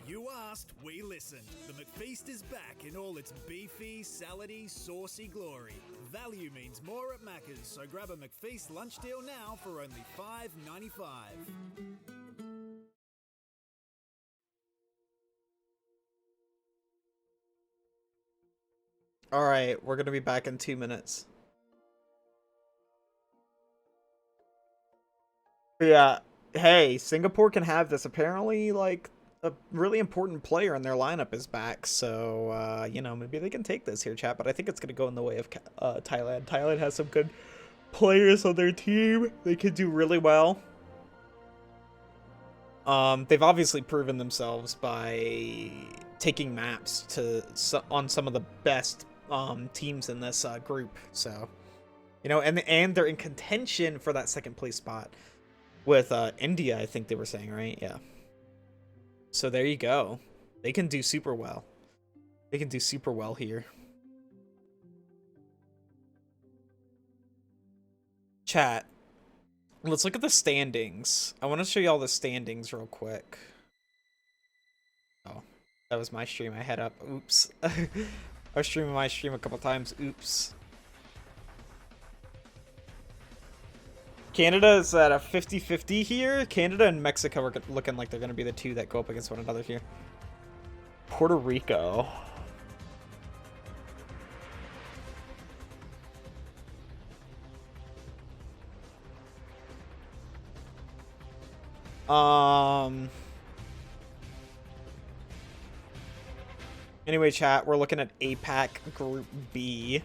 You asked, we listened. The McFeast is back in all its beefy, salady, saucy glory. Value means more at Macca's, so grab a McFeast lunch deal now for only $5.95. Alright, we're gonna be back in 2 minutes. Yeah, hey, Singapore can have this. Apparently, like, a really important player in their lineup is back, so, you know, maybe they can take this here, chat, but I think it's gonna go in the way of Thailand. Thailand has some good players on their team. They could do really well. They've obviously proven themselves by taking maps on some of the best teams in this group, so, you know, and they're in contention for that second place spot with India, I think they were saying, right? Yeah. So there you go. They can do super well. They can do super well here. Chat, let's look at the standings. I want to show you all the standings real quick. Oh, that was my stream I had up. Oops. I was streaming my stream a couple times. Oops. Canada is at a 50-50 here. Canada and Mexico are looking like they're going to be the two that go up against one another here. Puerto Rico. Anyway, chat, we're looking at APAC Group B.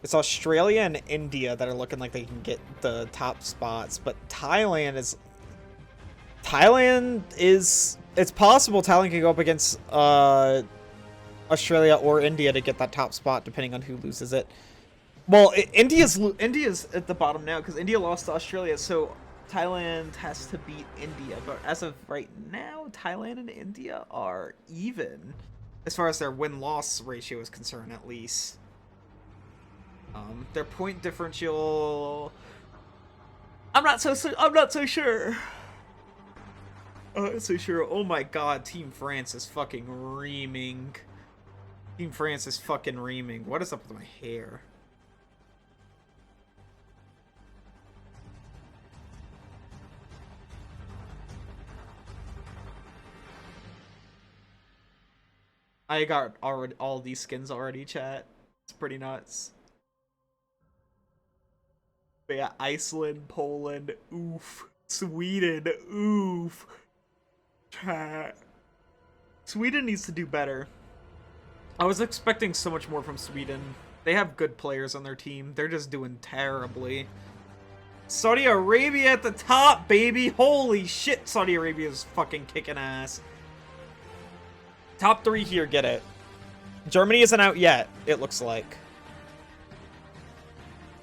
It's Australia and India that are looking like they can get the top spots, but Thailand is... It's possible Thailand can go up against Australia or India to get that top spot, depending on who loses it. Well, India's at the bottom now, because India lost to Australia, so Thailand has to beat India. But as of right now, Thailand and India are even, as far as their win-loss ratio is concerned, at least. Their point differential I'm not so sure. I'm not so sure. Oh my god, Team France is fucking reaming. Team France is fucking reaming. What is up with my hair? I got already all these skins already, chat. It's pretty nuts. But yeah, Iceland, Poland, oof. Sweden, oof. Chat. Sweden needs to do better. I was expecting so much more from Sweden. They have good players on their team. They're just doing terribly. Saudi Arabia at the top, baby. Holy shit, Saudi Arabia is fucking kicking ass. Top 3 here, get it. Germany isn't out yet, it looks like.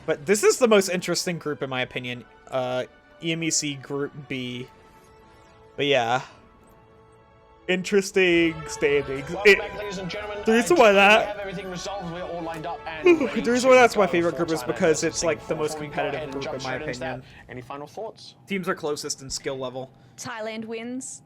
But this is the most interesting group, in my opinion. EMEC Group B. But yeah. Interesting standings. Welcome back, ladies and gentlemen. The reason why that... We have everything resolved. We're all lined up and ready the reason why that's my go favorite for group is Thailand because versus it's like the Singapore. most Before we go competitive ahead and group, jump in my straight into that, opinion. Any final thoughts? Teams are closest in skill level. Thailand wins.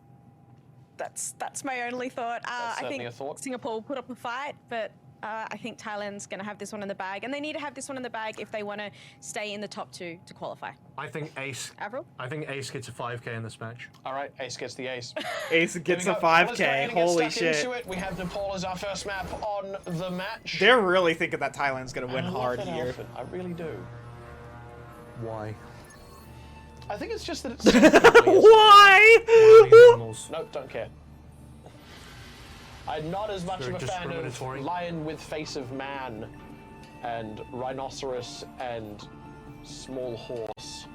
That's my only thought. I certainly think a thought. Singapore will put up a fight, but I think Thailand's going to have this one in the bag, and they need to have this one in the bag if they want to stay in the top 2 to qualify. I think Ace. Avril? I think Ace gets a 5k in this match. All right, Ace gets the ace. Ace gets a Here we go. Let's go 5k. ahead and get Holy stuck shit. into it. We have Nepal as our first map on the match. They're really thinking that Thailand's gonna win I love hard that here. outfit. I really do. Why? I think it's just that it's... Why? Nope, don't care. I'm not as much of a fan of discriminatory. lion with face of man and rhinoceros and small horse.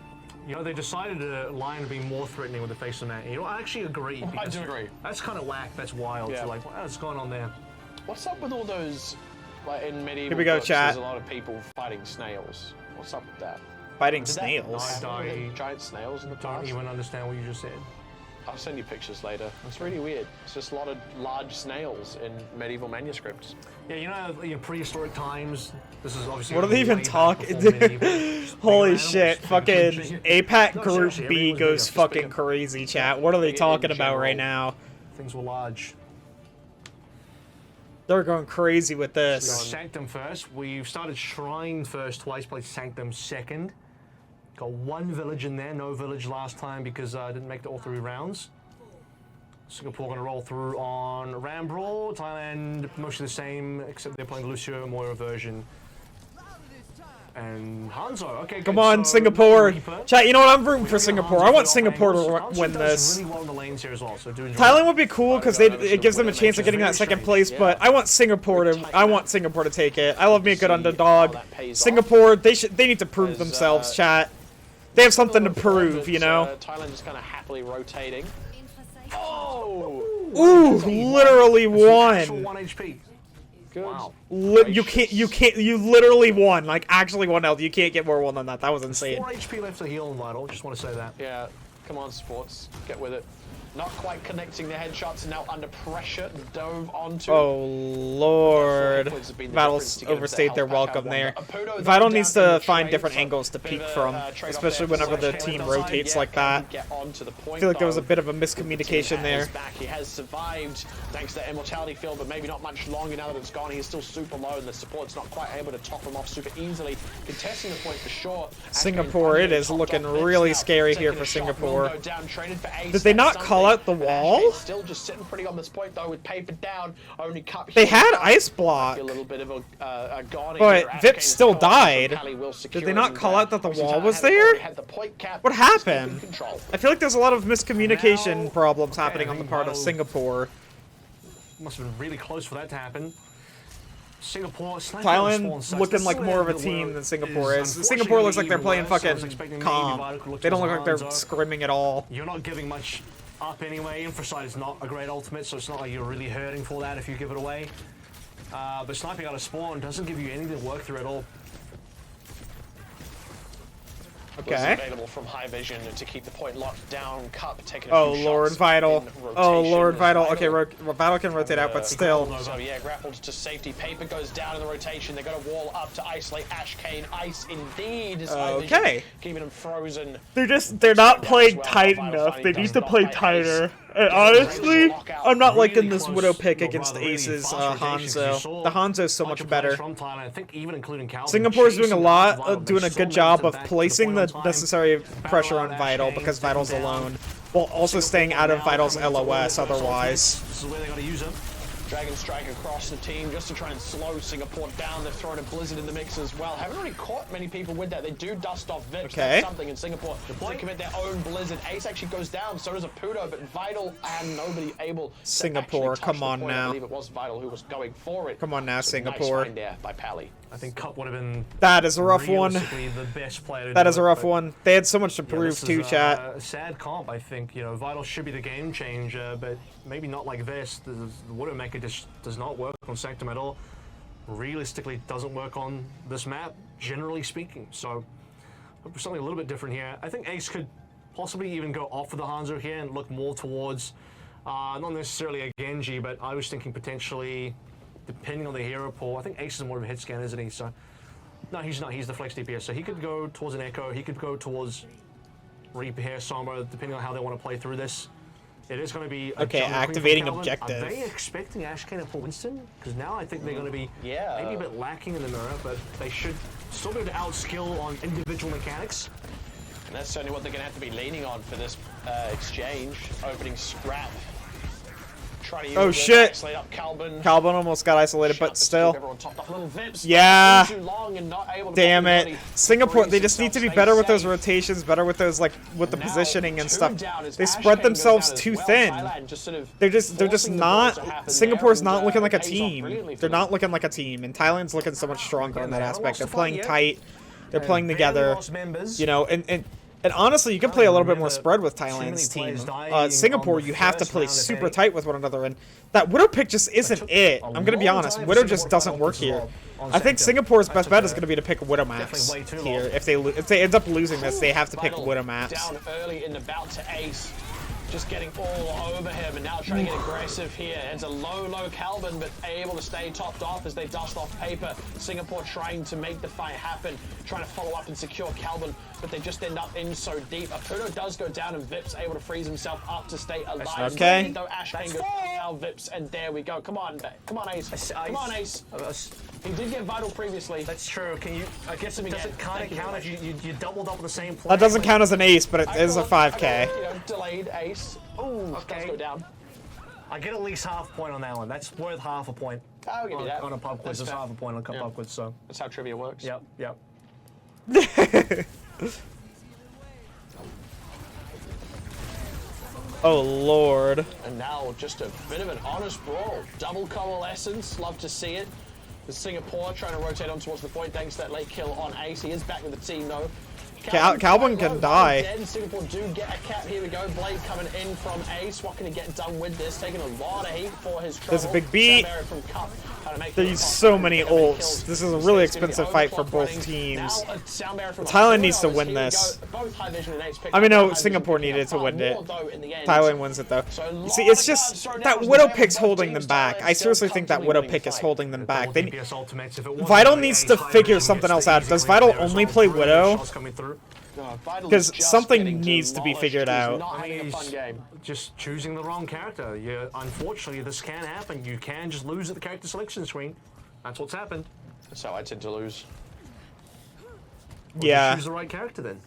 You know, they decided a lion to be more threatening with the face of man. You know, I actually agree. I because do agree. That's kind of whack. That's wild. Yeah. So like, what's going on there? What's up with all those, like in medieval Here we go, books, chat. there's a lot of people fighting snails. What's up with that? Fighting Did that snails. not happen with giant snails in the Don't past? even understand what you just said. I'll send you pictures later. It's really weird. It's just a lot of large snails in medieval manuscripts. Yeah, you know, in prehistoric times, this is obviously... What are they even way back talking? before medieval. Holy Bigger shit! animals, Fucking bigger- APAC No, Group seriously, B everything was goes bigger, fucking bigger. crazy, chat. What are they In talking about right general. now? Things were large. They're going crazy with So this. Sanctum first. We've started Shrine first twice, played Sanctum second. Got 1 village in there, no village last time because I didn't make it all 3 rounds. Singapore going to roll through on Rambrawl. Thailand, mostly the same, except they're playing Lucio, Moira version. And Hanzo, okay, Come good. on, So, Singapore. Reaper. Chat, you know what? I'm rooting for We're gonna Singapore. Hanzo I want for Singapore angles. to Hanzo win does this. really well in the lanes here as well, so do enjoy Thailand it. would be cool because it gives them a chance of getting that second place, but I want Singapore to take it. I love me a good underdog. Singapore, they need to prove themselves, chat. They have something to prove, you know. Thailand just kind of happily rotating. Oh! Ooh, literally Actual won. 1 HP. Good. Wow. You literally won. Like, actually won health. You can't get more won than that. That was insane. 4 HP left to heal and vital, just want to say that. Yeah, come on, sports. Get with it. Not quite connecting the headshots and now under pressure. Dove onto Oh lord. Battles overstayed their welcome there. Vital needs to find different angles to peek from, especially whenever the team rotates like that. I feel like there was a bit of a miscommunication there. He has survived thanks to that immortality field, but maybe not much longer now that it's gone. He's still super low, and the support's not quite able to top him off super easily. Contesting the point for sure. Singapore, it is looking really scary here for Singapore. Did they not call out the wall? Still just sitting pretty on this point though with paper down. Only cut. They had ice block. A little bit of a gone But here. Vip still Askane died. Kali will Did secure they it, not and, call out that the obviously wall Thailand was had there? had the point cap, What just keeping happened? control. I feel like there's a lot of miscommunication Now- problems happening I on the think part of Vital- Singapore. Must have been really close for that to happen. Singapore, Thailand looking like more of a team than Singapore is. Singapore looks like they're playing fucking calm. They don't look like they're scrimming at all. You're not giving much up anyway. Infrasight is not a great ultimate, so it's not like you're really hurting for that if you give it away. But sniping out of spawn doesn't give you anything to work through at all. Okay. Available from High Vision to keep the point locked down. Cup taking a Oh few Lord, shots Vital. in Oh rotation Lord, as Vital. Okay, Vital can rotate out, but still. So yeah, grappled to safety. Paper goes down in the rotation. They got a wall up to isolate Ash Kane. Ice indeed. As High Vision Okay. keeping him frozen. They're not playing tight enough. They need to play tighter. And honestly, I'm not liking this Widow pick against Ace's Hanzo. The Hanzo's so much better. Singapore's doing a lot, doing a good job of placing the necessary pressure on Vital because Vital's alone, while also staying out of Vital's LOS otherwise. This is where they got to use him. Dragon Strike across the team just to try and slow Singapore down. They're throwing a Blizzard in the mix as well. Haven't really caught many people with that. They do dust off Vips. Okay. That's something in Singapore. They commit their own Blizzard. Ace actually goes down, so does a Pudo, but Vital and nobody able to Singapore, actually touch come the on point. now. I believe it was Vital who was going for it. Come on now, So Singapore. Nice find there by Pally. I think Cup would have been That is a rough one. realistically the best player to That do is a it, rough but one. They had so much to yeah, prove this too, is chat. a sad comp, I think. You know, Vital should be the game changer, but maybe not like this. The Widowmaker just does not work on Sanctum at all. Realistically, doesn't work on this map, generally speaking. So, something a little bit different here. I think Ace could possibly even go off of the Hanzo here and look more towards, not necessarily a Genji, but I was thinking potentially, depending on the hero pool. I think Ace is more of a hit scan, isn't he? So, no, he's not. He's the flex DPS. So he could go towards an Echo. He could go towards Repair Sombra, depending on how they want to play through this. It is going to be a Okay, jungle queen activating from Calvin. objective. Are they expecting Ash Kane to pull Winston? Because now I think they're going to be maybe a bit lacking in the mirror, but they should still be able to outskill on individual mechanics. And that's certainly what they're going to have to be leaning on for this exchange. Opening scrap. Trying to use Oh the shit! isolate up Calvin. Calvin almost got isolated, but Shot to keep still. everyone topped off. Little Vips, Yeah. too long and not able to Damn block it. anybody. Singapore, they Freeze just need to be himself, better stay with those safe. rotations, better with those, like, with the Now, positioning and two stuff. down as They Ash spread Kane goes themselves down as too well. thin. Thailand just sort of They're just forcing the not, ball to happen Singapore's there, not and, looking like a pays off team. brilliantly for They're them. not looking like a team, and Thailand's looking so much stronger in that They aspect. lost They're the playing fight yet. tight, they're playing They together, lost members. you know, and honestly, you can play a little bit more remember spread with too many Thailand's team. players dying on Singapore, the you have to first play round, if super any. tight with one another, and that Widow pick just isn't took it. a I'm gonna be long honest, time for Widow Singapore just to doesn't fight work off as here. well on I think Sanctum. Singapore's That best took bet a- is going to be to pick Widow maps definitely way too here. long. If they end up losing this, they have to pick Vital Widow maps. Down early in the bout to Ace. Just getting all over him and now trying to get aggressive here. It's a low Calvin, but able to stay topped off as they dust off Paper. Singapore trying to make the fight happen, trying to follow up and secure Calvin, but they just end up in so deep. Apuno does go down and Vips able to freeze himself up to stay alive. Okay. And though Ash Kane goes down, Vips, and there we go. Come on, Ace. Come on, Ace. He did get Vital previously. That's true. Can you? I guess him it doesn't again. kind Thank of you count very if you doubled up with the same play. That doesn't like- count as an ace, but it I is a got- 5k. I got, delayed Ace. Ooh, Okay. does go down. I get at least half a point on that one. That's worth half a point. I'll give you that. On a pub quiz, That's it's fair. half a point on a pub quiz. So, That's how trivia works. yep. Oh lord. And now just a bit of an honest brawl. Double coalescence, love to see it. The Singapore trying to rotate on towards the point thanks to that late kill on Ace. He is back with the team though. Calvin can die. Dead. Singapore do get a cap. Here we go. Blade coming in from Ace. What can he get done with this? Taking a lot of heat for his trouble. There's a big beat. Samberry from Cup, trying to make There's it so pop. many Pick up any ults. kills. This is a really It's gonna be expensive fight for overclock both running. teams. Now a Samberry from Thailand needs to Apuno. win Here we this. go. Both High Vision and Ace pick I mean, up. no, High Vision Singapore picking needed up to win far it. more, though, in the end. Thailand wins it though. So a You see, lot it's of just cards thrown that down. Widow Both pick's teams holding them back. I still seriously think that comfortably Widow winning pick the is fight. holding them back. They, DPS ultimates, if it wasn't Vital really needs Ace, to High figure Vision something gets else the out. easy Does win Vital there as only well. play Brilliant Widow? shots coming through. Vital Because is just something getting needs to be demolished. figured He's out. not I having mean, a fun game. just choosing the wrong character. Unfortunately, this can happen. You can just lose at the character selection screen. That's what's happened. So I tend to lose. Well, Yeah. Choose the right character then.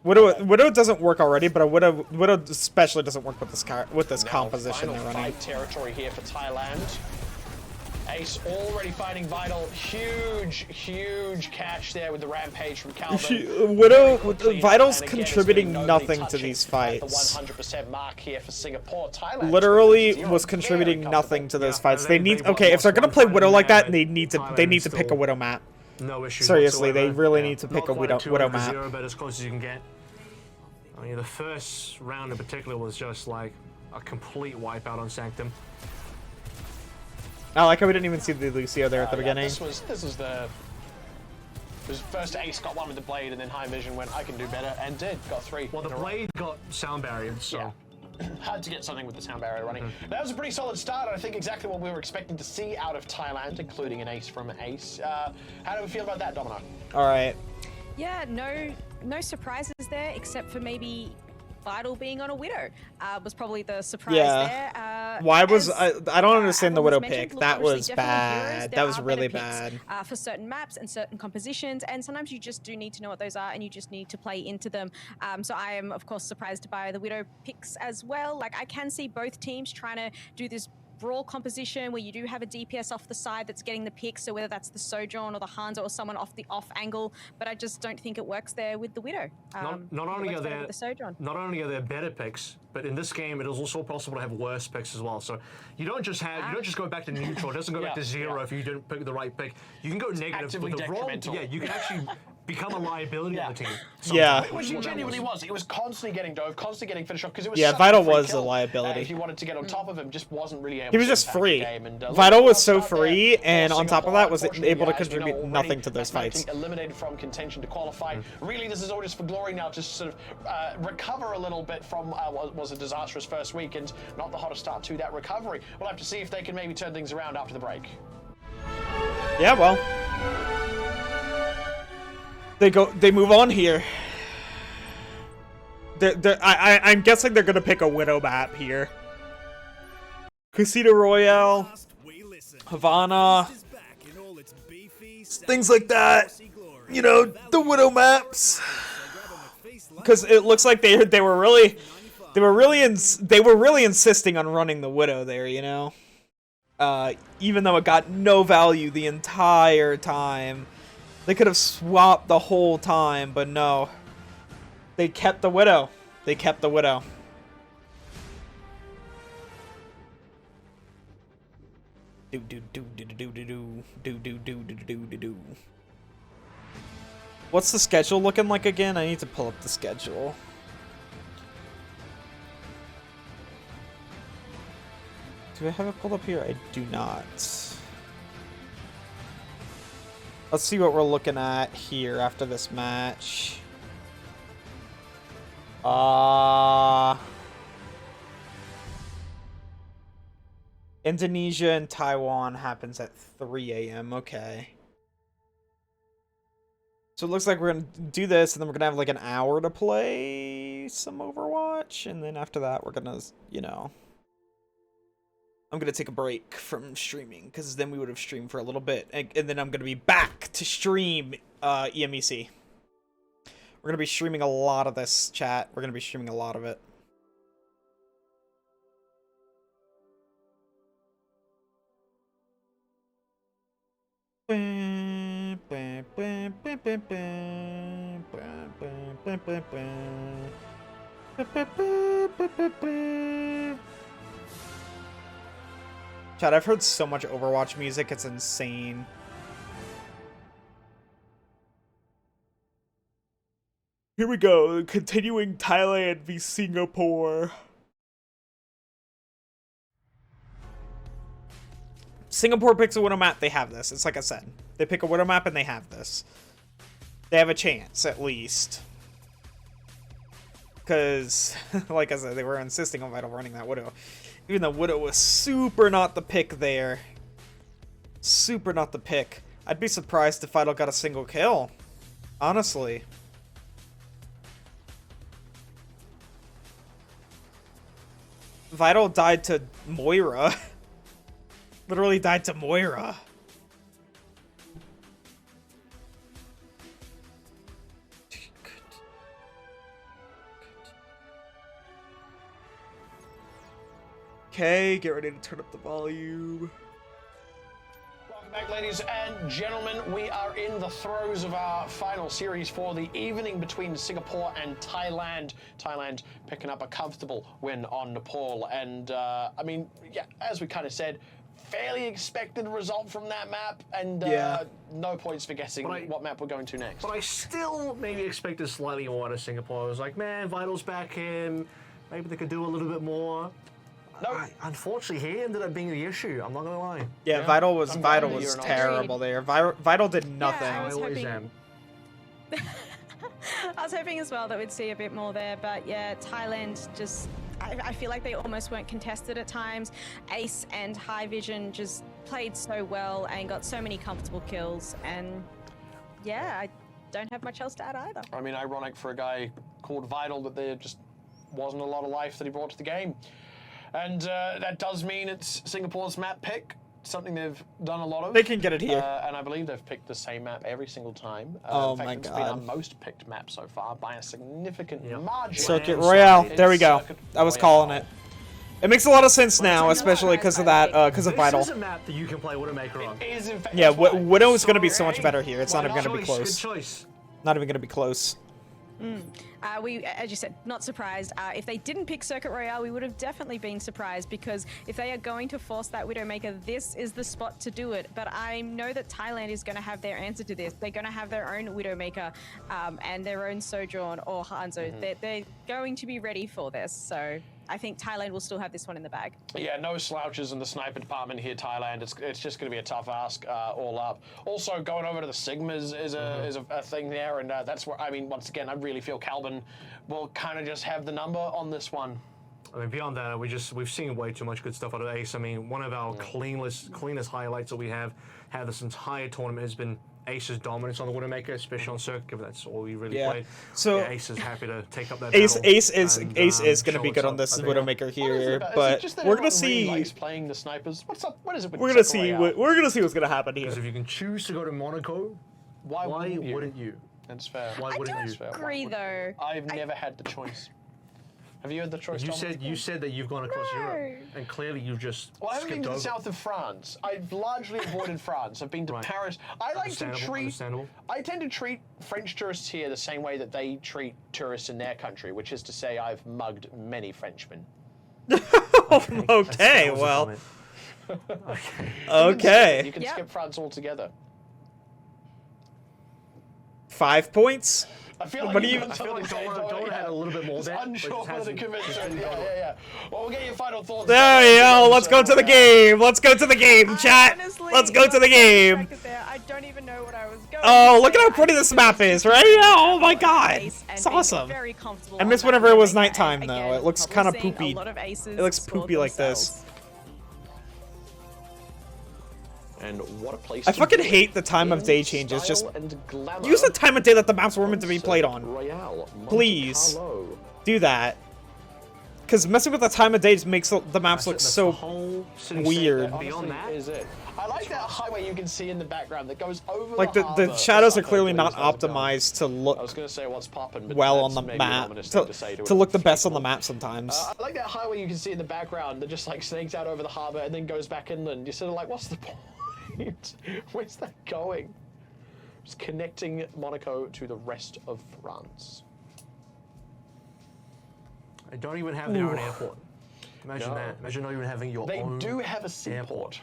Widow doesn't work already, but a Widow especially doesn't work with this Now, composition they're final running. fight territory here for Thailand. Ace already fighting Vital. Huge catch there with the rampage from Calvin. Widow, Very clean, Vital's and again, it's contributing been nobody nothing to touching these at fights. The 100% mark here for Singapore. Thailand Literally 0-0. was Very contributing comfortable. nothing to those Yeah, fights. They need they okay if they're gonna lost play one Widow fight like in there, that, they need to Thailand pick a still- Widow map. No issues. Seriously, they whatsoever. really need to pick Not a quite Widow 2-0, map. but as close as you can get. I mean, the first round in particular was just like a complete wipeout on Sanctum. I like how we didn't even see the Lucio there at the Yeah, beginning. This was the was first Ace got one with the blade, and then High Vision went, I can do better, and did. Got 3. Well, the blade got sound barrier, so... Yeah. Hard to get something with the sound barrier running. That was a pretty solid start, and I think exactly what we were expecting to see out of Thailand, including an ace from Ace. How do we feel about that, Domino? All right. Yeah, no surprises there, except for maybe Vital being on a Widow was probably the surprise there. Why was I don't understand the Widow everyone's mentioned, pick. look, That obviously was definitely heroes. bad. There That was are really better picks, bad. for certain maps and certain compositions, and sometimes you just do need to know what those are, and you just need to play into them. So I am, of course, surprised by the Widow picks as well. Like, I can see both teams trying to do this brawl composition where you do have a DPS off the side that's getting the pick, so whether that's the Sojourn or the Hanzo or someone off the off angle, but I just don't think it works there with the Widow. Not only are there the Sojourn. not only are there better picks, but in this game it is also possible to have worse picks as well. So you don't just go back to neutral. It doesn't go back to 0 if you didn't pick the right pick. You can go negative actively with the wrong. detrimental. Yeah, you can actually become a liability on the team. Yeah. Which it genuinely was. It was constantly getting dove, constantly getting finished off, because it was Yeah, such Vital a free was kill. a liability. If you wanted to get on top of him, just wasn't really able He was to just impact the free. game. And, Vital was let's so start there free, for and on top of that was Singapore. able to Unfortunately, contribute as we know nothing already, to those fights. Mathematically eliminated from contention to qualify. Really, this is all just for glory now to sort of recover a little bit from what was a disastrous first week, and not the hottest start to that recovery. We'll have to see if they can maybe turn things around after the break. Yeah, well. They move on here. I'm guessing they're gonna pick a Widow map here. Casino Royale, Havana, things like that. You know, the Widow maps. Because it looks like they were really insisting on running the Widow there, you know. Even though it got no value the entire time. They could have swapped the whole time, but no. They kept the Widow. They kept the Widow. What's the schedule looking like again? I need to pull up the schedule. Do I have it pulled up here? I do not. Let's see what we're looking at here after this match. Indonesia and Taiwan happens at 3 a.m. Okay. So it looks like we're going to do this, and then we're going to have like an hour to play some Overwatch, and then after that we're going to, you know... I'm going to take a break from streaming, because then we would have streamed for a little bit, and then I'm going to be back to stream EMEC. We're going to be streaming a lot of this, chat. We're going to be streaming a lot of it. Chad, I've heard so much Overwatch music, it's insane. Here we go, continuing Thailand v Singapore. Singapore picks a Widow map, they have this. It's like I said. They pick a Widow map and they have this. They have a chance, at least. Because, like I said, they were insisting on Vital running that Widow. Even though Widow was super not the pick there. Super not the pick. I'd be surprised if Vital got a single kill. Honestly. Vital died to Moira. Literally died to Moira. Okay, get ready to turn up the volume. Welcome back, ladies and gentlemen. We are in the throes of our final series for the evening between Singapore and Thailand. Thailand picking up a comfortable win on Nepal. And, I mean, yeah, as we kind of said, fairly expected result from that map. And no points for guessing what map we're going to next. But I still maybe expected slightly more out of Singapore. I was like, man, Vital's back in. Maybe they could do a little bit more. No. Unfortunately, he ended up being the issue. I'm not gonna lie. Yeah, Vital was I'm Vital glad that was you're not terrible there. Vital did nothing. I was always hoping am. I was hoping as well that we'd see a bit more there, but yeah, Thailand just, I feel like they almost weren't contested at times. Ace and High Vision just played so well and got so many comfortable kills, and yeah, I don't have much else to add either. I mean, ironic for a guy called Vital that there just wasn't a lot of life that he brought to the game. And that does mean it's Singapore's map pick, something they've done a lot of. They can get it here. And I believe they've picked the same map every single time. Oh in fact, my it's God. been our most picked map so far by a significant margin. Circuit Royale. There we go. Circuit I was Royale. calling it. It makes a lot of sense now, especially because of that, because of Vital. This is a map that you can play Widowmaker on. It is, in fact, Yeah, that's why. Widow is going to be so Sorry. much better here. It's not Why even going to be Good close. choice. Not even going to be close. We, as you said, not surprised. If they didn't pick Circuit Royale, we would have definitely been surprised, because if they are going to force that Widowmaker, this is the spot to do it. But I know that Thailand is going to have their answer to this. They're going to have their own Widowmaker and their own Sojourn or Hanzo. They're going to be ready for this. So I think Thailand will still have this one in the bag. Yeah, no slouches in the sniper department here, Thailand. It's just going to be a tough ask all up. Also, going over to the Sigmas is a thing there, and that's where, I mean, once again, I really feel Calvin will kind of just have the number on this one. I mean, beyond that, we've seen way too much good stuff out of Ace. I mean, one of our cleanest highlights that we have had this entire tournament has been Ace's dominance on the Widowmaker, especially on circuit, given that's all we really played. So yeah, Ace is happy to take up that Ace battle is and, Ace is going to show be good what's on this up. I think- Widowmaker What is here, it? Is it but just that we're going everyone to see. really likes playing the snipers. What's up? What is it with We're gonna Circle see. Royale? We're gonna see what's gonna happen here. Because if you can choose to go to Monaco, Why wouldn't you? That's fair. Why I wouldn't don't you? Fair. Why agree, wouldn't though. I've never had the choice. Have you had the choice? You said that you've gone across No. Europe, and clearly you've just Well, I haven't been skipped to the over. south of France. I've largely avoided France. I've been to Right. Paris. I like to Understandable, treat. understandable. I tend to treat French tourists here the same way that they treat tourists in their country, which is to say, I've mugged many Frenchmen. Okay, That was a well, comment. okay. You can Yeah. skip France altogether. 5 points. I feel like What do you- I I feel like Dolan had a little bit more He's there, but unsure just whether to hasn't- commit just to it. didn't go to it. Yeah. Well, we'll get your final thoughts. There we go. Let's go to the game. Let's go to the game, chat. Honestly, Let's go to the I'm so game. distracted there. I don't even know what I was going Oh, to look at say. how pretty I this just map feel is, like right? it's Oh my ace god. and It's being awesome. very comfortable I on miss that whenever it was Widowmaker, nighttime, and though. again, It looks probably kinda seeing poopy. A lot of aces It looks score poopy like this. themselves. And what a place I to fucking do it. hate the time of In day changes. Just style and glamour use the time of day that the maps were meant to be played Circuit on. Royale, Monte Please. Carlo. Do that. Because messing with the time of day just makes the maps look That's the so whole city weird. set. Beyond that, Honestly, is it? I like that highway you can see in the background that goes over like the the harbor. shadows are That's clearly how not Hercules does it. optimized to I was look going to say what's popping, but well on that's the maybe an map ominous thing to say to a look the best on the people. map sometimes. I like that highway you can see in the background that just like snakes out over the harbor and then goes back inland. You're sort of like, what's the point? Where's that going? It's connecting Monaco to the rest of France. they don't even have their own airport. Imagine No. that. Imagine not even having your They own. do have a seaport.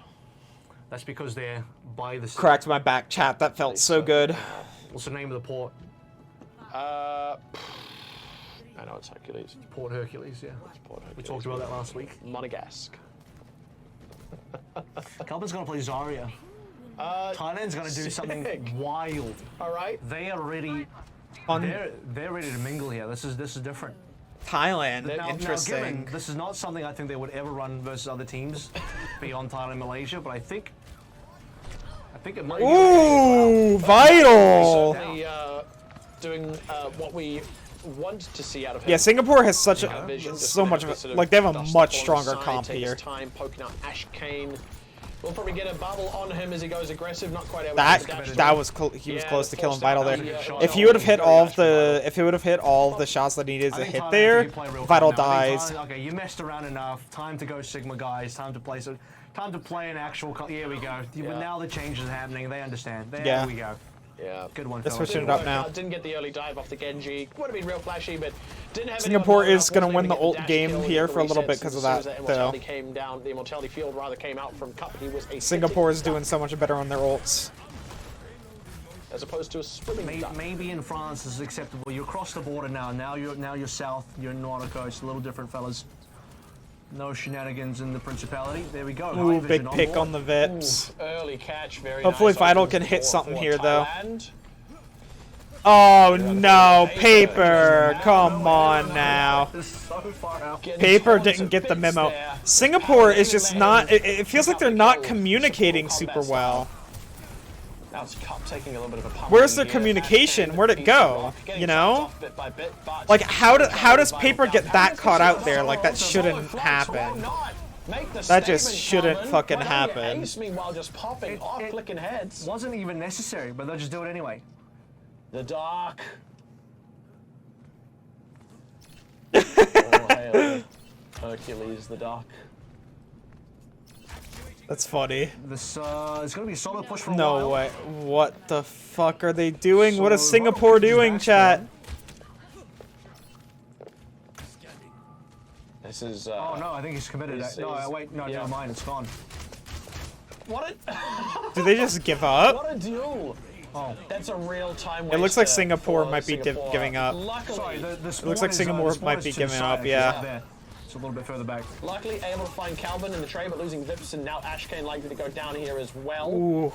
That's because they're by the sea. Cracked my back, chat. That felt so good. What's the name of the port? I know it's Hercules. Port Hercules, yeah. Port We Hercules. talked about that last week. Monegasque. Calvin's gonna play Zarya. Thailand's gonna do something sick. wild. All right. They are ready. On They're ready to mingle here. This is different. Thailand, Now, interesting. given this is not something I think they would ever run versus other teams beyond Thailand and Malaysia, but I think it might. Ooh, vital. Certainly doing what we want to see out of him. Yeah, Singapore has such Vision, just so gonna much have of to sort it. Like they have a dust much up stronger alongside, comp take his here. time poking out Ash Kane. We'll probably get a bubble on him as he goes aggressive. Not quite able to dash That was he was Yeah, close to killing forced out Vital there. the, If he would have hit all of the shots that he needed I to think hit Thailand there, have to play real Vital calm now. I think dies. Thailand- okay, you messed around enough. Time to go Sigma, guys. Time to play an actual. Here we go. But now the change is happening. They understand. There Yeah. we go. Yeah. Good one. They're fellas. switching it up now. Didn't get the early dive off the Genji. Would have been real flashy, but didn't have Singapore anyone is gonna wasn't win able the to ult get dash game kill and here get for a little resets bit 'cause as of soon as that, immortality came down. The immortality field rather came out from Cup. He was a Singapore is sitting doing so much better on their ults. duck as opposed to a swimming duck. Maybe in France this is acceptable. You're across the border now. Now you're south. You're in Monaco. It's a little different, fellas. No shenanigans in the Principality. There we go. Ooh, High big vision on pick board. on the Vips. Early catch, very Hopefully nice Vital opens can the hit door something for here, though. Thailand. Oh no, Paper! Come on now. This is so far out. Paper didn't get the memo. Singapore is just not. It feels like they're not communicating super well. Now it's Cup taking a little bit of a pump Where's in their here. communication? Ashkane Where'd it beats go? him off, getting You know? chopped off bit by bit, but Like how does final Paper get down. that caught out there? Oh, Like that it's a shouldn't solid flanks, why happen. not? Make the That just statement, shouldn't Calvin. fucking Why don't you happen. ace me while just popping off, flicking heads. Wasn't even necessary, but they'll just do it anyway. The dark. Oh, hail Hercules, the dark. That's funny. This it's gonna be a solid push for a No while. way. What the fuck are they doing? What is So, Singapore Rocket is doing, back chat? then. This is. Oh no, I think he's committed. This No, is- wait, no, yeah. never mind. It's gone. What a Do they just give up? what a duel! Oh, That's a real time. It looks like waster Singapore for might be Singapore. giving up. Luckily, sorry. The It looks like spawn Singapore is, might be to the giving side, up, it's yeah. not there. It's a little bit further back. luckily able to find Calvin in the tray, but losing Vips, and now Ashkane likely to go down here as well. Ooh.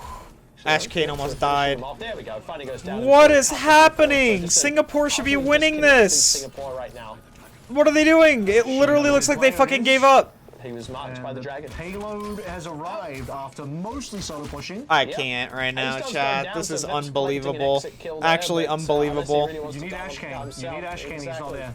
Ashkane almost died. There we go. Finally goes down. What is happening? Singapore should be winning this. Singapore right now. What are they doing? It literally looks like they fucking gave up. He was marked by And the dragon. payload has arrived after mostly solo pushing. I Yep. can't right now, Ace does go chat. down, This so is Vips might take an unbelievable. exit kill there, Actually but, unless he unbelievable. really wants You to need go Ashkane. You himself, need Ashkane. He's not exactly. there.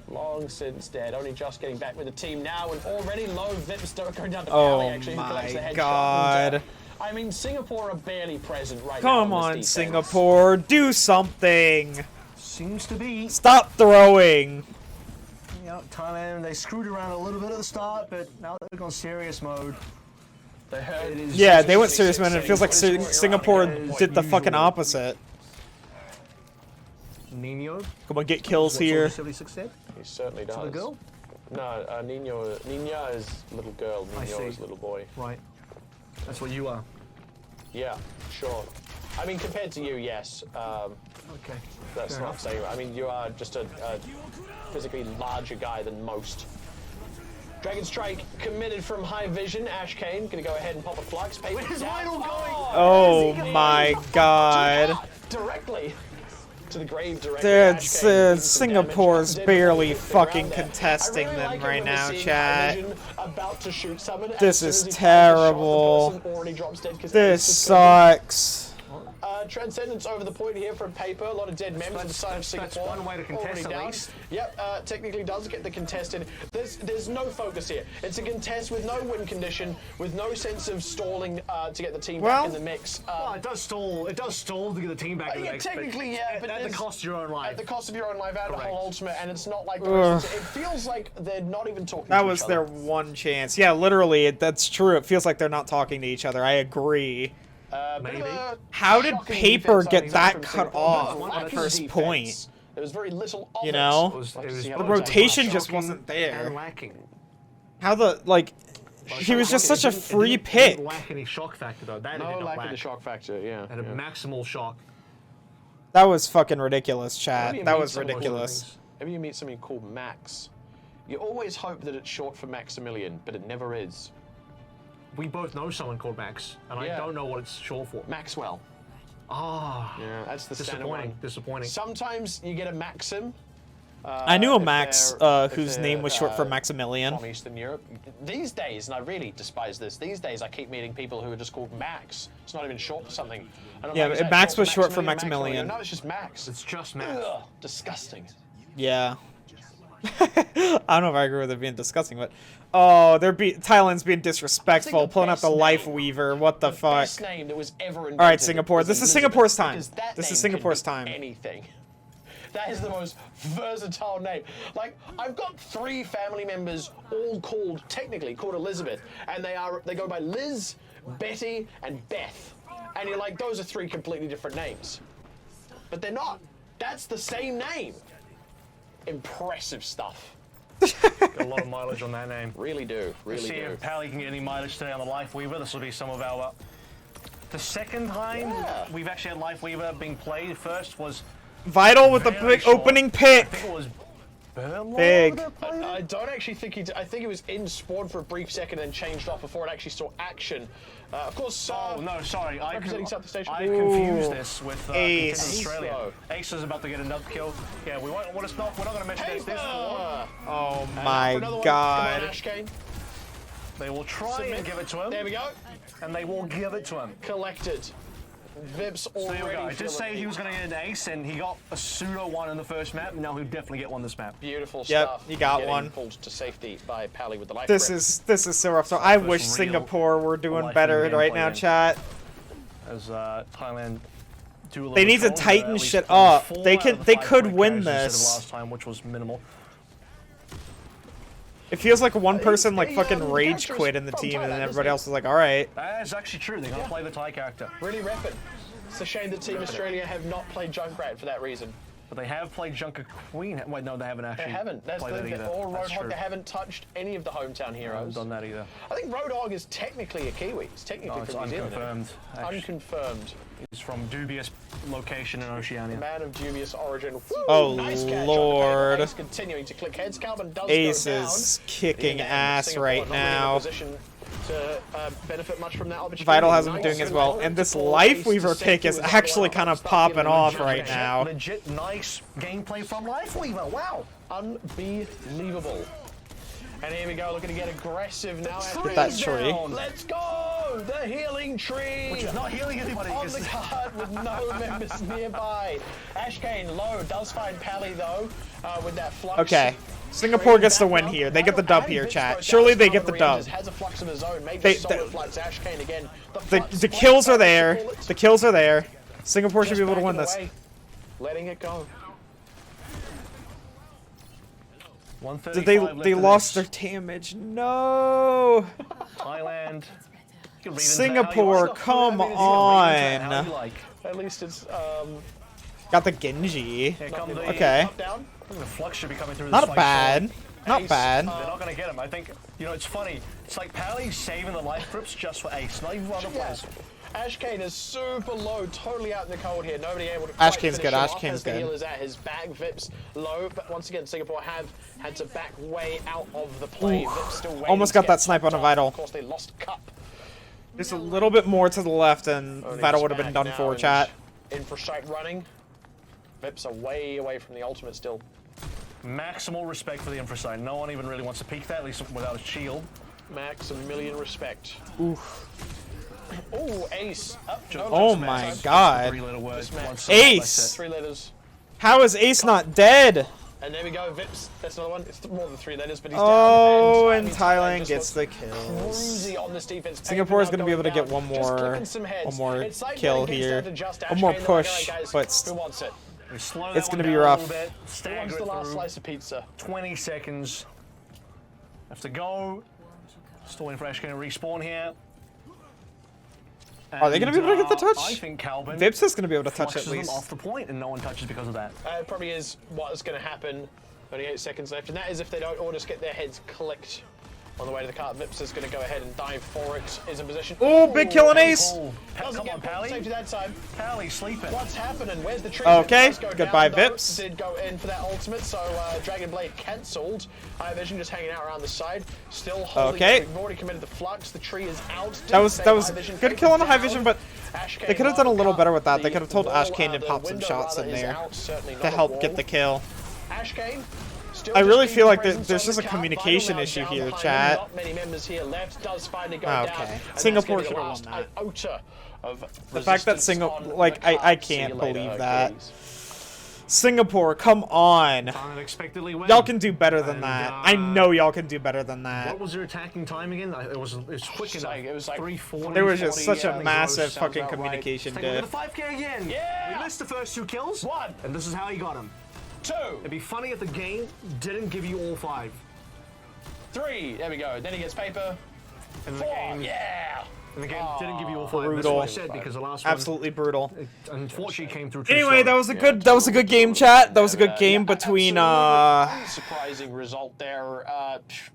Long since dead. Only just getting back with the team now, and already low Vips going down to Oh Pally, actually, who collects the my headshot. God. And, I mean, Singapore are barely present right now. Come in on, this defense. Singapore. Do something. Seems to be. Stop throwing. Yeah, Thailand, they screwed around a little bit at the start, but now they've gone serious mode. They heard It is Yeah, just they went 66, serious, man. It feels like setting points Singapore around did the fucking usual. opposite. Nino. Come on, get kills here. 76 said. He certainly does. The girl? No, Nina is little girl, I Nino see. is little boy. Right. That's what you are. Yeah, sure. I mean, compared to you, yes. Okay. That's Fair not enough. saying. I mean, you are just a physically larger guy than most. Dragon Strike committed from High Vision. Ashkane gonna go ahead and pop a flux. Where's Vital going? Oh my god. Directly to the grave. Directly. That's, Ashkane doing some Singapore's damage. barely Did figure out fucking there. contesting I really them like it right when we're now, seeing chat. High Vision about to shoot someone, and This as is soon as he fires the shot, the terrible. person already drops dead 'cause This it's just gonna be- sucks. Transcendence over the point here from Paper. A lot of dead members on the side of That's Singapore. one way to contest Already at down. least. Yep, technically does get the contest in. There's no focus here. It's a contest with no win condition, with no sense of stalling to get the team Well- back in the mix. Well, it does stall. It does stall to get the team back in the Yeah, mix. technically, yeah, but at the there's- cost of your own life. At the cost of your own life, and the Correct. whole ultimate, and it's not like the Ugh. rest of it. It feels like they're not even talking That to was each their other. one chance. Yeah, literally, that's true. It feels like they're not talking to each other. I agree. Bit of Maybe. a How did shocking Paper defense, I get think, that from cut Singapore. off Bit of a at lacking first defense. point? There was very little of You it. know? It was Like to see how The it rotation goes. just Shocking wasn't there. And lacking. How the, like, he was just such a It free didn't pick. lack any shock factor though. That it No did not lack lack. of the shock factor, yeah. Had a maximal shock. That was fucking ridiculous, Whenever chat. you That meet was someone- ridiculous. Whenever you meet something called Max, you always hope that it's short for Maximilian, but it never is. We both know someone called Max, and I Yeah. don't know what it's short for. Maxwell. Ah, Yeah, that's the standard disappointing. one. Disappointing. Sometimes you get a Maxim. I knew a if Max they're- if whose they're, name was short for uh, Maximilian. From Eastern Europe. These days, and I really despise this, these days I keep meeting people who are just called Max. It's not even short for something. And I'm Yeah, like, is that Max was short for Maximilian? Maximilian. No, it's just Max. It's just Max. Ugh, disgusting. Yeah. I don't know if I agree with it being disgusting, but oh, Thailand's being disrespectful, the pulling out the best Life name- Weaver. What the fuck? Best name that was ever invented. All right, Singapore. was This is Elizabeth, Singapore's time. because that This is name could Singapore's be time. Anything. That is the most versatile name. Like, I've got 3 family members, all technically called Elizabeth, and they go by Liz, Betty, and Beth. And you're like, those are 3 completely different names. But they're not. That's the same name. Impressive stuff. Got a lot of mileage on that name. Really do. Let's Really see do. if Pally can get any mileage today on the Life Weaver. This will be some of our. The second time Yeah. we've actually had Life Weaver being played. First was Vital with the very big short. opening I pick. think it was Big. I don't actually think I think it was in spawn for a brief second and changed off before it actually saw action. Of course. Oh no, sorry. Representing South Station. I confused this with Ace. Australia. Ace is about to get another kill. Yeah, we're not going to mention this for. Oh my god. Come on, Ashkane. They will try and give it to him. There we go. And they will give it to him. Collected. Vips So already. there we go. I did say he was going to get an ace, and he got a pseudo one in the first map. Now he'll definitely get one this map. Beautiful Yep, stuff. you got Getting one. Pulled to safety by Pally with the life This grip. is so rough. So I First wish real Singapore were doing life better in right gameplay now, then. chat. As Thailand do a little They bit need to of tighten at least shit won up. 4 They out could- of the they 5 could point win carries instead of this. last time, which was minimal. It feels like one person like they, fucking the rage characters quit in the from team, and then Thailand, everybody isn't else was like, all right. That is actually true. They're going to play the Thai character. Really repping. It's a shame that Team Australia have not played Junkrat for that reason. But they have played Junker Queen. Wait, no, they haven't actually They haven't. That's played that the either. or That's Roadhog. true. They haven't touched any of the hometown Haven't heroes. done that either. I think Roadhog is technically a Kiwi. It's technically No, it's from New Zealand. unconfirmed. Actually, Unconfirmed. he's from dubious location in Oceania. Man of dubious origin. Woo, Oh, nice catch on the Lord. paper. Ace continuing to click heads. Calvin does Ace go down. is kicking Again, ass Singapore right not really in a now. position to benefit much from that opportunity. Vital hasn't been Nice doing as well, goal and this to pull Life Ace Weaver to pick safety is with actually Vital kind of start popping feeling off legit. right now. Legit nice gameplay from Lifeweaver. Wow. Unbelievable. And here we go, looking to get aggressive now. Tree That tree. down. Let's go! The healing tree! Which is not healing anybody. On 'cause the card with no members nearby. Ashkane low does find Pally though with that flux. Okay. Singapore gets the win here. They get the dub here, chat. Surely they get the dub. Has a flux of his own. Major They- solid flux. Ashkane again. The kills are there. The kills are there. Singapore should be able to win this. Letting it go. 135 They left in lost their this. damage. No. Thailand. You can read into that how you Singapore, like. come You can read into that how on. you like. At least it's Got the Genji. Here come the, Okay. up down. I think the flux should be coming through. Not this fight bad. shortly. Not Ace, bad. They're not going to get him. I think, you know, it's funny. It's like Pally saving the life grips just for Ace, not even for other players. Ashkane is super low, totally out in the cold here. Nobody able to Ashkane's quite finish good, him off Ashkane's as the good. healer's at his back. Vips low, but once again, Singapore have had to back way out of the play. Ooh, Vips still waiting almost to got get that snipe on a popped Vital. off. Of course, they lost Cup. Just a little bit more to the left, and Only Vital just would have been back done now for, and chat. In for strike running. Vips are way away from the ultimate still. Maximal respect for the infra side. No one even really wants to peek that, at least without a shield. Max, a million respect. Oof. Ooh, Ace. No Oh luck, my man. god. Three-letter word. This man- once Ace! 3 letters. How is Ace not dead? And there we go, Vips. That's another one. It's more than 3 letters, but he's Oh, down. and I mean, Thailand just gets the looks kills. cruisy on this defense. Singapore is Paper going to be now able to get going one down. Just more, clicking some heads. It's like kill when it gets here, down to just one more Ashkane, they're like, push, "Alright, guys, but who wants it? We slow It's that gonna one be down rough. A little bit, Who stagger wants it the last through. slice of pizza? 20 seconds. Have to go. Still waiting for Ashkane to respawn here. Are they gonna be able to get the touch? I think Calvin Vips is going to be able to touch fluxes at them least. off the point, and no one touches because of that. It probably is what is going to happen. Only 8 seconds left, and that is if they don't all just get their heads clicked on the way to the cart. Vips is going to go ahead and dive for it. Is in position. Oh, big kill on Ace. Oh, Doesn't come get on, put to Pally. safety that time. Pally sleeping. What's happening? Where's the tree? Okay, Vips does go goodbye, down, though. Vips. Did go in for that ultimate, so Dragon Blade cancelled. High Vision just hanging out around the side, still holding. Okay. We've already committed the flux. The tree is out. That was Didn't save High good Vision, kill on the high down. vision, but Ashkane they could have done a little low better with that. cut. They could have told The Ashkane wall, to pop the some window, shots rather, in is there out, certainly to not a help get wall. the kill. Ashkane. I really Just feel like presence there's on just the a cart. communication Vital now issue down here, behind chat. him. Not many members here left. Does finally go Okay. down. And that's Singapore gonna be should the have last won that. iota of The fact that resistance Singapore, on like, the cart. I See you can't later, believe that. Achilles. Singapore, come on. Unexpectedly win. Y'all can do better than And, that. I know y'all can do better than that. What was their attacking time again? It was quick enough. It was like 340. There was just 40, such a yeah, massive sounds fucking about right. communication Take a look at diff. the 5K again. Yeah! We missed the first 2 kills. 1, And this is how he got him. 2, It'd be funny if the game didn't give you all 5. 3. There we go. Then he gets paper. And the 4. game, Yeah. and the game didn't give you all 5. That's Brutal. what I said, because the last Absolutely brutal. one, unfortunately, came through too Anyway, slow. that was a good game, chat. That was a good game between Absolutely surprising result there.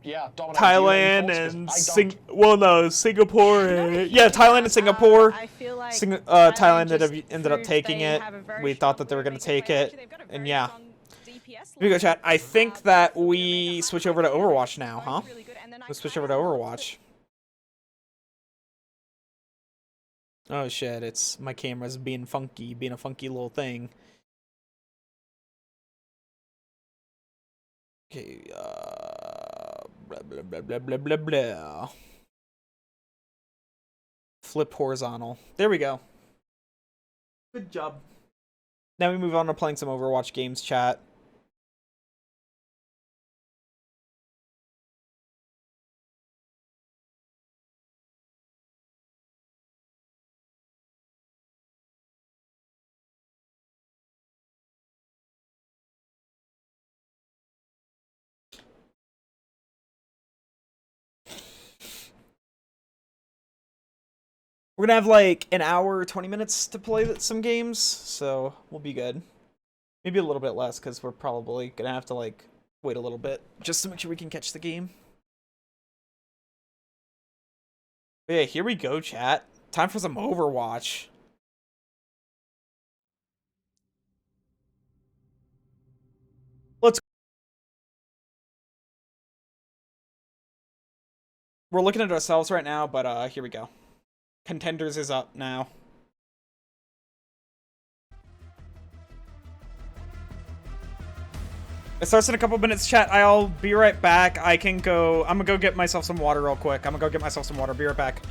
Yeah, dominating Thailand Uniforms, and 'cause I don't- Singapore. Yeah, Thailand and Singapore. I feel like Thailand just ended up proved taking they it. have a very We strong thought that they were player going to making take play. it, Actually, they've got a and very yeah. strong DPS Here we go, chat. I think that we switch over to Overwatch now, huh? Really good. And then I Let's switch kinda over to love Overwatch. Oh shit, it's my camera's being funky, being a funky little thing. Okay, blah blah blah blah blah blah blah. Flip horizontal. There we go. Good job. Now we move on to playing some Overwatch games, chat. We're gonna have like an hour, 20 minutes to play some games, so we'll be good. Maybe a little bit less, because we're probably gonna have to like wait a little bit just to make sure we can catch the game. But yeah, here we go, chat. Time for some Overwatch. We're looking at ourselves right now, but here we go. Contenders is up now. It starts in a couple minutes, chat. I'll be right back. I'm gonna go get myself some water real quick. Be right back.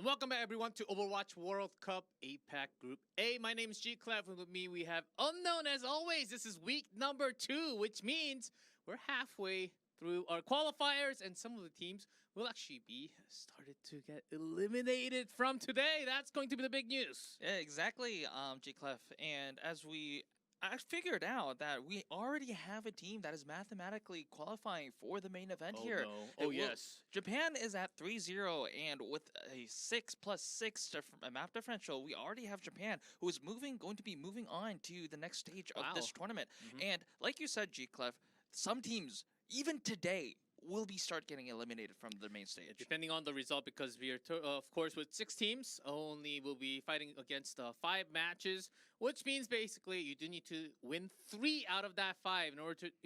And welcome back, everyone, to Overwatch World Cup APAC Group A. My name is G Clef, and with me we have Unknown as always. This is week number 2, which means we're halfway through our qualifiers, and some of the teams will actually be started to get eliminated from today. That's going to be the big news. Yeah, exactly, G Clef. And I figured out that we already have a team that is mathematically qualifying for the main event here. No. Yes. Japan is at 3-0, and with a 6+6 map differential, we already have Japan, who is going to be moving on to the next stage of this tournament. And like you said, G Clef, some teams, even today, will start getting eliminated from the main stage. Depending on the result, because we are, of course, with 6 teams, only will be fighting against 5 matches, which means basically you do need to win 3 out of that 5 in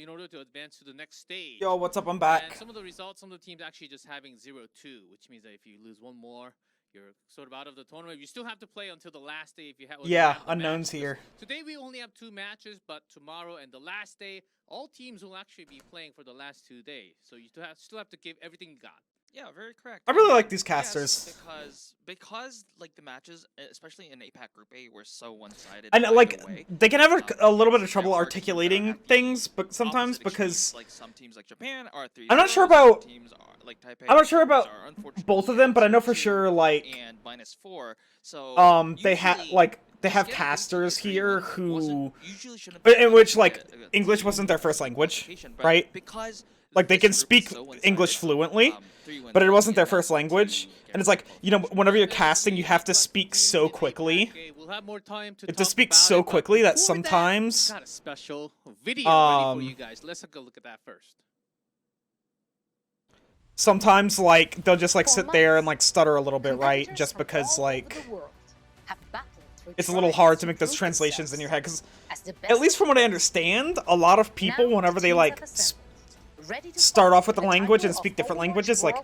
order to advance to the next stage. Yo, what's up? I'm back. And some of the results, some of the teams actually just having 0-2, which means that if you lose one more, you're sort of out of the tournament. You still have to play until the last day if you have. Yeah, unknowns here. Today we only have 2 matches, but tomorrow and the last day, all teams will actually be playing for the last 2 days. So you still have to give everything you got. Yeah, very correct. I really And like these casters. Yes, because like the matches, especially in APAC Group A, were so one-sided. And like either way. they can have a little bit of trouble there are teams that articulating have things, but the sometimes opposite because extremes, like some teams like Japan are 3-0, I'm not sure some about- teams are, like Taipei, I'm not sure teams about are unfortunately both of them, but I know for 2 sure like and -4. So they have usually, like they just have getting a casters degree here wasn't- who usually shouldn't be in which a- like a English wasn't their first language, qualification, but right? Because Like they this can group is speak so English one-sided, fluently, 3 wins but it in wasn't their that first to language. get And it's like, you know, qualified. whenever you're casting, you have to speak so quickly. Okay, we'll have more time to You have to talk speak about so it, but quickly that before sometimes, we got a special video ready for you um, guys. Let's take a look at that first. sometimes like they'll just like sit there and like stutter a little bit, right? Just because like it's a little hard to make those translations in your head. Because at least from what I understand, a lot of people, whenever they like start off with a language and speak different languages, like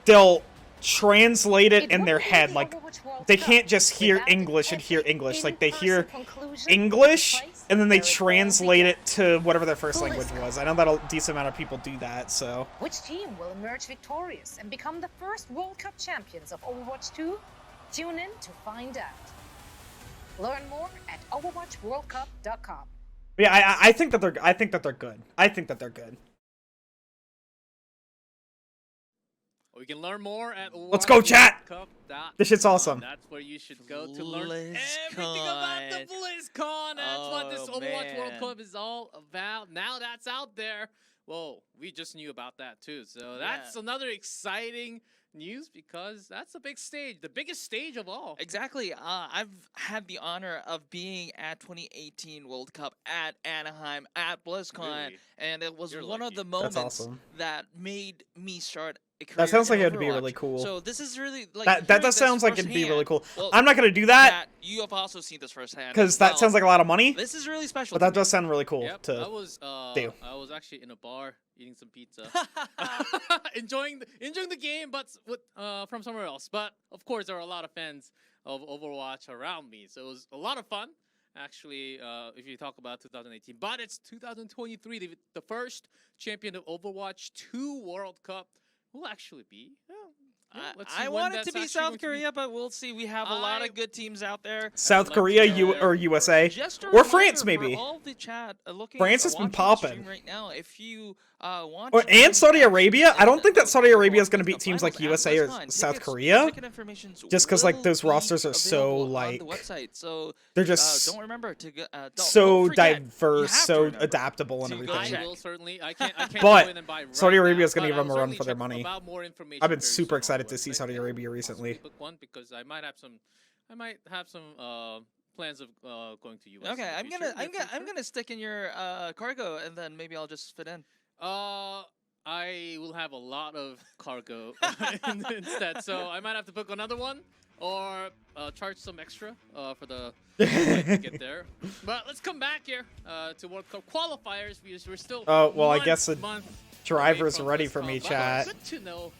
they'll translate it in their head. Like they can't just hear English and hear English. Like they hear English and then they translate it to whatever their first language was. I know that a decent amount of people do that, so. Which team will emerge victorious and become the first World Cup champions of Overwatch 2? Tune in to find out. Learn more at overwatchworldcup.com. Yeah, I think that they're good. I think that they're good. We can learn more at Let's go, chat! overwatchworldcup.com. This shit's awesome. That's where you should go to learn everything about the BlizzCon. That's what this Oh, Overwatch World man. Cup is all about. Now that's out there. Whoa, we just knew about that too. So that's another exciting news because that's a big stage, the biggest stage of all. Exactly. I've had the honor of being at 2018 World Cup at Anaheim at BlizzCon, Really? and it was You're one lucky. of the That's moments awesome. that made me start a career That sounds like in it'd be Overwatch. really cool. So this is really like That hearing does this sounds like it'd be really firsthand. cool. Well, I'm not gonna do that Matt, you have also seen this firsthand because as that well. sounds like a lot of money. This is really special. But to that me. does sound really cool Yep, to do. I was actually in a bar eating some pizza, enjoying the game, but with from somewhere else. But of course, there are a lot of fans of Overwatch around me, so it was a lot of fun. Actually, if you talk about 2018, but it's 2023. The first champion of Overwatch 2 World Cup will actually be. Let's see I when want it that's to be actually South going to be. Korea, but we'll see. We have a lot of good teams out there. South like Korea, to- or USA, Just a or reminder France for maybe. all the chat looking, France has been watching the stream popping. right now. If you want, Or to and Saudi actually Arabia. I don't think that Saudi go Arabia is on going to the beat teams like finals at USA or BlizzCon. South Tickets- Korea. ticket informations Just 'cause, like, will those be rosters are so, available on like, the website. So they're just don't remember to go, don't so forget, you diverse, have to so remember. adaptable and to go everything. I will certainly. I can't But go in and buy right Saudi Arabia now, is gonna but give I them will a run certainly for their check money. about more information I've been very super soon on excited the to see website. Saudi Yeah, Arabia possibly recently. book one because I might have some plans of going to US. Okay, in the I'm future, gonna near future. stick in your cargo, and then maybe I'll just fit in. I will have a lot of cargo instead, so I might have to book another one or charge some extra for the flight to get there. But let's come back here to World Cup qualifiers because we're still. Oh, well, I 1 guess the month driver's away from ready this for me, call. But chat. Good to know.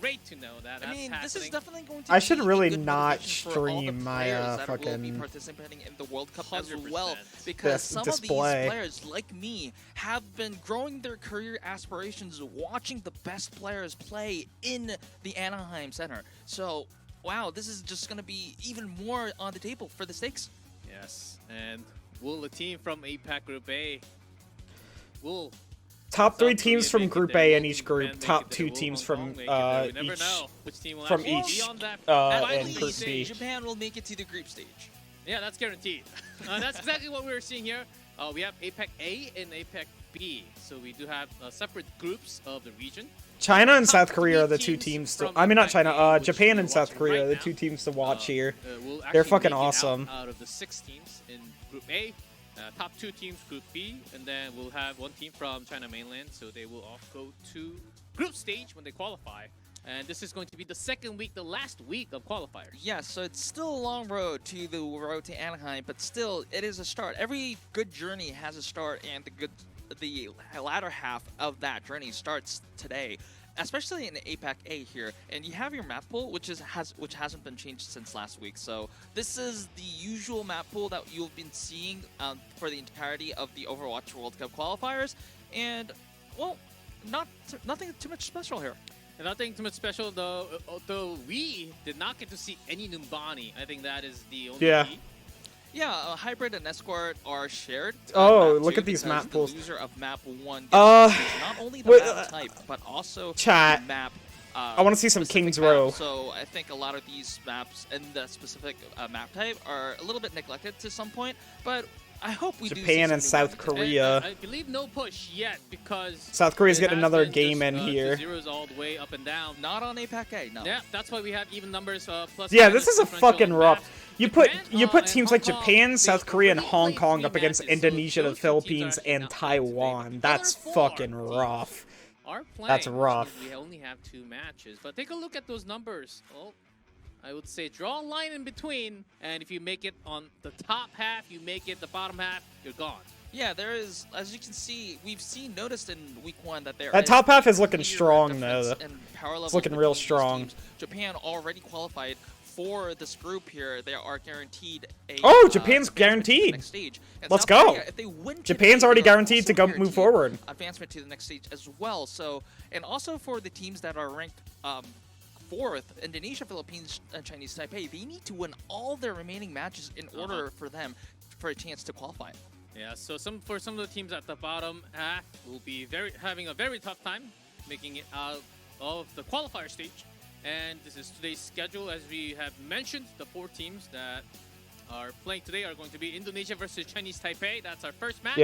Great to know that. I mean, that's this is happening. definitely going to I be should a really good not motivation for all the stream my, players that will be fucking- participating in the World Cup as 100%. well, because This some display. of these players, like me, have been growing their career aspirations watching the best players play in the Anaheim Center. So, wow, this is just going to be even more on the table for the stakes. Yes, and will the team from APAC Group A will Top 3 South teams Korea from make it Group there? A in Will each group. Japan Top make it 2 there? Will teams Hong from Kong make it there? We never each know which team will from actually each, be on that. I in believe Group B. Japan will make it to the group stage. Yeah, that's guaranteed. That's exactly what we were seeing here. We have APAC A and APAC B, so we do have separate groups of the region. China and Top South Korea are 3 the 2 teams teams to. from I mean, not APAC China. A, which Japan we're and South watching Korea right are the now. 2 teams to watch here. Will They're actually fucking make it out awesome. Out of the 6 teams in Group A, top 2 teams Group B, and then we'll have 1 team from China mainland, so they will all go to group stage when they qualify. And this is going to be the second week, the last week of qualifiers. Yeah, so it's still a long road to Anaheim, but still, it is a start. Every good journey has a start, and the latter half of that journey starts today. especially in APAC A here, and you have your map pool, which hasn't been changed since last week. So this is the usual map pool that you've been seeing for the entirety of the Overwatch World Cup qualifiers, and well, nothing too much special here. And nothing too much special, though. Although we did not get to see any Numbani, I think that is the only key. Yeah, Hybrid and Escort are shared. Oh, look at these map pools. The loser of map 1 gets not only the map type, but also chat. the map. I want to see some King's Row. So I think a lot of these maps and the specific map type are a little bit neglected to some point, but I hope we Japan do see and South Korea. I believe no push yet because South Korea's getting another been game just, in here. Zeros all the way up and down. Not on APAC A, no. Yeah, that's why we have even numbers. Plus Yeah, this is a fucking rough. You put Japan, teams like Japan, South Korea, and Hong Kong up against Indonesia, the Philippines, and Taiwan. That's fucking rough. That's rough. We only have 2 matches, but take a look at those numbers. Oh, I would say draw a line in between, and if you make it on the top half, you make it the bottom half, you're gone. Yeah, there is, as you can see, noticed in week 1 that there That is top half is looking clear strong, though. difference in power levels It's looking between real these strong. teams. Japan already qualified for this group here. They are guaranteed a Japan's guaranteed. next stage. And Let's South go. Korea, if they win Japan's today, already they are guaranteed to also go move guaranteed forward. advancement to the next stage as well. So, and also for the teams that are ranked 4th, Indonesia, Philippines, and Chinese Taipei, they need to win all their remaining matches in order for them for a chance to qualify. Yeah, so for some of the teams at the bottom half will be having a very tough time making it out of the qualifier stage. And this is today's schedule. As we have mentioned, the 4 teams that are playing today are going to be Indonesia versus Chinese Taipei. That's our first match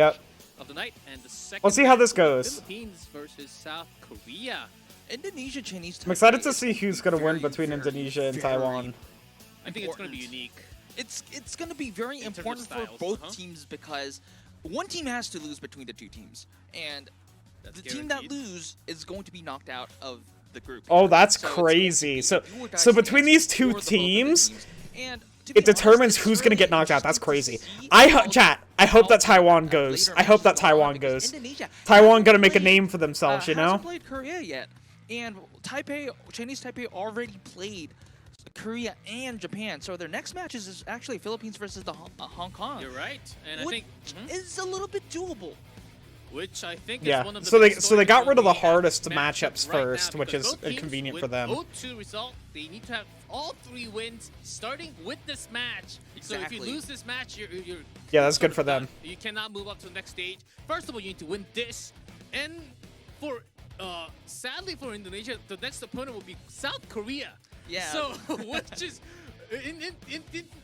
of the night. And the second Let's see how this match, goes. Philippines versus South Korea. Indonesia, Chinese Taipei. I'm excited to see who's going to win between Indonesia and Taiwan. I think it's going to be unique. It's going to be very important for both teams because one team has to lose between the 2 teams. And the team that loses is going to be knocked out of the group. Oh, that's crazy. So between these 2 teams, it determines who's going to get knocked out. That's crazy. I hope that Taiwan goes. I hope that Taiwan goes. Taiwan going to make a name for themselves, you know? Hasn't played Korea yet. And Chinese Taipei already played Korea and Japan. So their next match is actually Philippines versus the Hong Kong. You're right. And I think is a little bit doable. Which I think is one of the so they got rid of the hardest matchups first, which is convenient for them. 0-2 result, they need to have all 3 wins starting with this match. Exactly. So if you lose this match, you're yeah, that's good for them. You cannot move up to the next stage. First of all, you need to win this, and for sadly for Indonesia, the next opponent will be South Korea. Yeah. So which is. In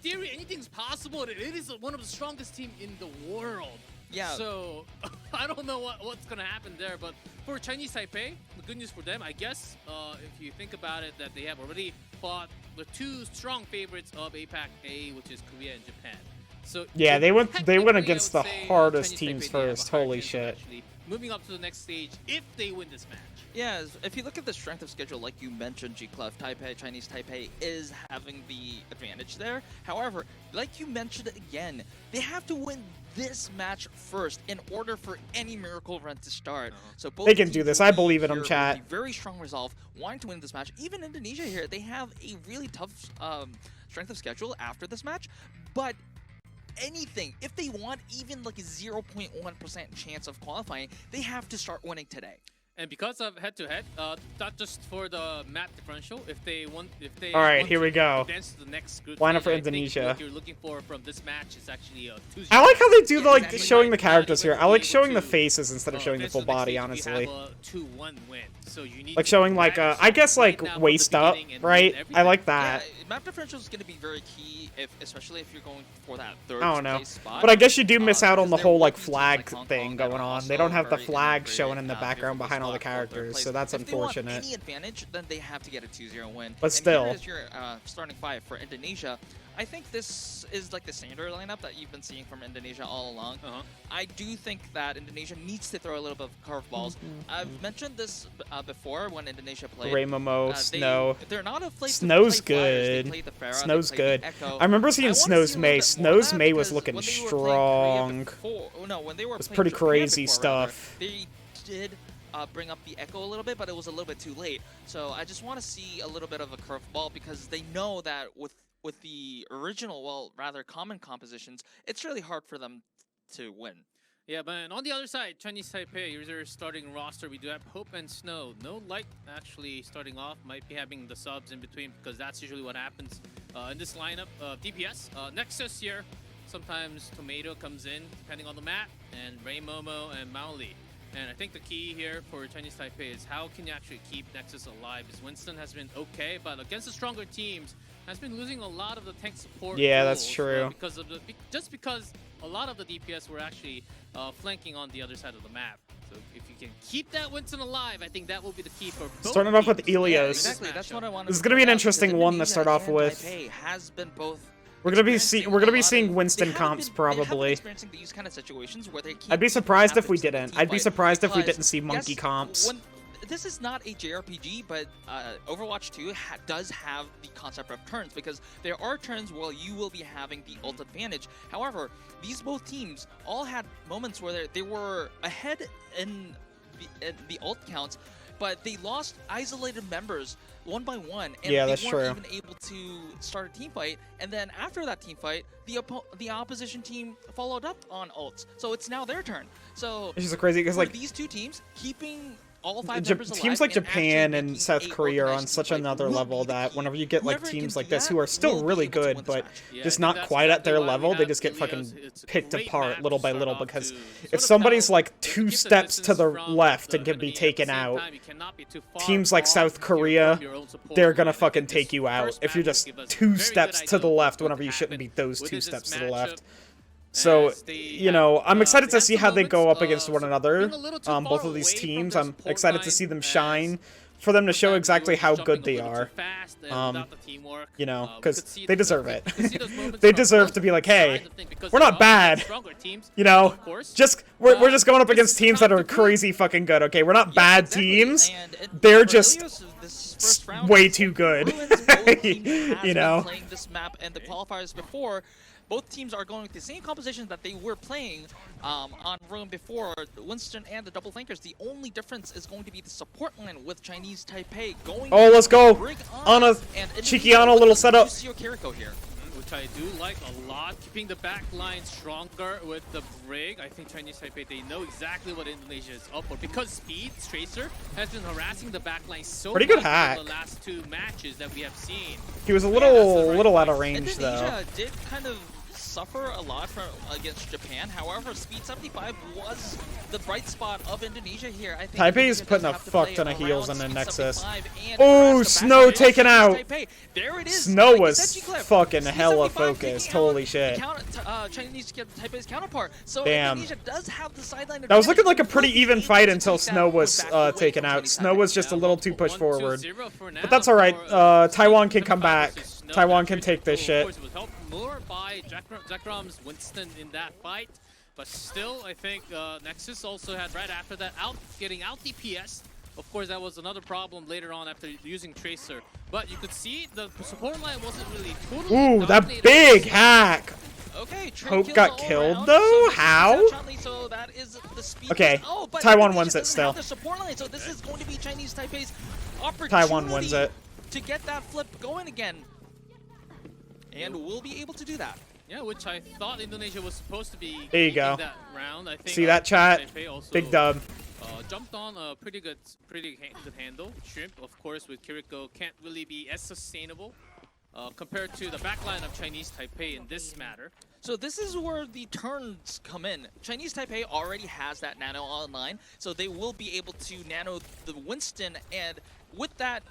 theory, anything's possible. It is one of the strongest teams in the world. Yeah. So I don't know what's gonna happen there, but for Chinese Taipei, the good news for them, I guess, if you think about it, that they have already fought the 2 strong favorites of APAC A, which is Korea and Japan. So yeah, they went against the hardest Chinese teams Taipei, they have a first. higher Holy chance of shit. actually moving up to the next stage if they win this match. Yeah, if you look at the strength of schedule, like you mentioned, G-Clef, Chinese Taipei is having the advantage there. However, like you mentioned again, they have to win this match first in order for any miracle run to start. So both They can do this. I believe in them, chat. Very strong resolve, wanting to win this match. Even Indonesia here, they have a really tough strength of schedule after this match, but anything, if they want even like a 0.1% chance of qualifying, they have to start winning today. And because of head-to-head, not just for the map differential, if they want here we go. Advance to the next group Line up for stage, I think Indonesia. what you're looking for from this match is actually a 2-0. I like how they do Exactly. showing the characters here. I like Be able showing the to, faces instead of showing the advance full to next body, stage, honestly. We have a 2-1 win. So you need Like to showing like practice I guess right like now from waist the up, beginning and right? everything. I like that. Yeah, map differential is going to be very key, especially if you're going for that third I don't know. place spot. But I guess you do miss out on the because whole there like will be teams flag like Hong thing Kong that going are on. They don't also have the very flag integrated, showing in the background favorable behind all the spot for third characters, place. so that's If they want unfortunate. any advantage, then they have to get a 2-0 win. But and still. here is your starting 5 for Indonesia. I think this is like the standard lineup that you've been seeing from Indonesia all along. I do think that Indonesia needs to throw a little bit of curveballs. I've mentioned this before when Indonesia played. Ray Momo, Snow. They're not afraid Snow's to play flyers. They good. play the Pharah, Snow's they play good. the Echo. I remember seeing wanna Snow's see a May. little bit more of Snow's that May was because looking when they were playing Korea strong. before- no, when they were It's playing pretty Japan crazy before, rather, stuff. they did bring up the echo a little bit, but it was a little bit too late. So I just want to see a little bit of a curveball because they know that with the original, well, rather common compositions, it's really hard for them to win. Yeah, but on the other side, Chinese Taipei, here's their starting roster. We do have Hope and Snow. No Light actually starting off. Might be having the subs in between because that's usually what happens in this lineup. DPS, Nexus here. Sometimes Tomato comes in, depending on the map, and Ray Momo and Maoli. And I think the key here for Chinese Taipei is how can you actually keep Nexus alive? Because Winston has been okay, but against the stronger teams, has been losing a lot of the tank support. Yeah, that's roles, true. Because of just because a lot of the DPS were actually flanking on the other side of the map. So if you can keep that Winston alive, I think that will be the key for both. Starting off with Elios. Yeah, exactly. That's what I wanted. This is gonna be an interesting one to start off with. Taipei has been both. We're gonna be seeing Winston comps probably. Experiencing these kind of situations where they keep I'd be surprised if we didn't. I'd be fight surprised if we because, didn't see monkey yes, comps. This is not a JRPG, but Overwatch 2 does have the concept of turns because there are turns where you will be having the ult advantage. However, these both teams all had moments where they were ahead in the ult counts, but they lost isolated members one by one, and yeah, they that's weren't true. even able to start a team fight. And then after that team fight, the opposition team followed up on ults, so it's now their turn. So It's just crazy because like these two teams keeping all five members alive teams like Japan actually and making South a Korea are on organized such team fight another will level be the that key. whenever you get like Whoever teams can like do this that who are still will be really able to good, win this but match. Yeah, I just think not that's quite at exactly their why we level, they have just get Ilios. fucking It's a picked great apart map little to by start little off because to if sort of somebody's tell- like to 2 keep the steps to distance the from left the and can be enemy. At the taken same out, time, you cannot be too far teams like off South from Korea, your own support they're gonna line. I fucking think take this you out first if you're match will just give us a 2 very good steps to idea the of left what whenever you shouldn't happened be those within 2 this steps to the matchup. left. So, As they you know, I'm have, excited to they see have how some they go moments up against of one another. being a little too Both far of these away from teams, their I'm support excited to line, see them as shine, for them to show sometimes exactly they were how jumping good a they little too are. fast and without the teamwork. You know, We because could see they the- deserve we it. could see those moments They from deserve both to be like, hey, sides, I think, because we're there not are bad. stronger teams, You know, of course. just we're just going up This against is teams time that are to prove. crazy fucking good. Okay, we're not Yeah, bad exactly. teams. And They're for just Ilios, this first round way is too good. Ruin's old team has You been know? playing this map and the qualifiers before. Both teams are going with the same compositions that they were playing on Ruin before, Winston and the double flankers. The only difference is going to be the support line with Chinese Taipei going. Oh, let's go. Bring On a and cheeky on a little setup. Lucio Kiriko here. Which I do like a lot, keeping the back line stronger with the Brig. I think Chinese Taipei, they know exactly what Indonesia is up for. Because Speed, Tracer, has been harassing the back line so Pretty good much hack. in the last 2 matches that we have seen. He was a Yeah, that's the right little out of choice. range though. Indonesia did kind of suffer a lot against Japan. However, Speed 75 was the bright spot of Indonesia here. I think Taipei's Indonesia putting does a have to fuck play ton of heals around in the Speed Nexus. 75 and Oh, press the back Snow line. taken Chinese out. Taipei. There it is. Snow Like you was said, G-Clip. fucking Speed hella 75 focused. taking out Holy the shit. Chinese Taipei's counterpart. So Damn. Indonesia does have the sideline That was advantage. looking like a Will pretty be even able fight to until take that Snow was back away taken from out. Chinese Snow Taipei. was just a little too pushed 1-2-0 forward. for now But that's alright. for, Taiwan can come 75 back. versus Snow. Taiwan That's can really take this cool. Of shit. course, it was helped more by Jackram's Winston in that fight. But still, I think Nexus also had right after that getting out DPS. Of course, that was another problem later on after using Tracer. But you could see the support line wasn't really totally Ooh, that dominated. big hack. Okay, Trey Hope kills got all killed, around, though? so this is How? Chun-Li, so that is the speed. Okay, Oh, but Taiwan Indonesia wins it doesn't still. have their support line, so this is going to be Chinese Taipei's opportunity Taiwan wins it. to get that flip going again. And we'll be able to do that. Yeah, which I thought Indonesia was supposed to be There you taking go. that round. I think, See that, chat? Taipei also, Big dub. Jumped on a pretty good handle. Shrimp, of course, with Kiriko can't really be as sustainable compared to the backline of Chinese Taipei in this matter. So this is where the turns come in. Chinese Taipei already has that nano online, so they will be able to nano the Winston, and with that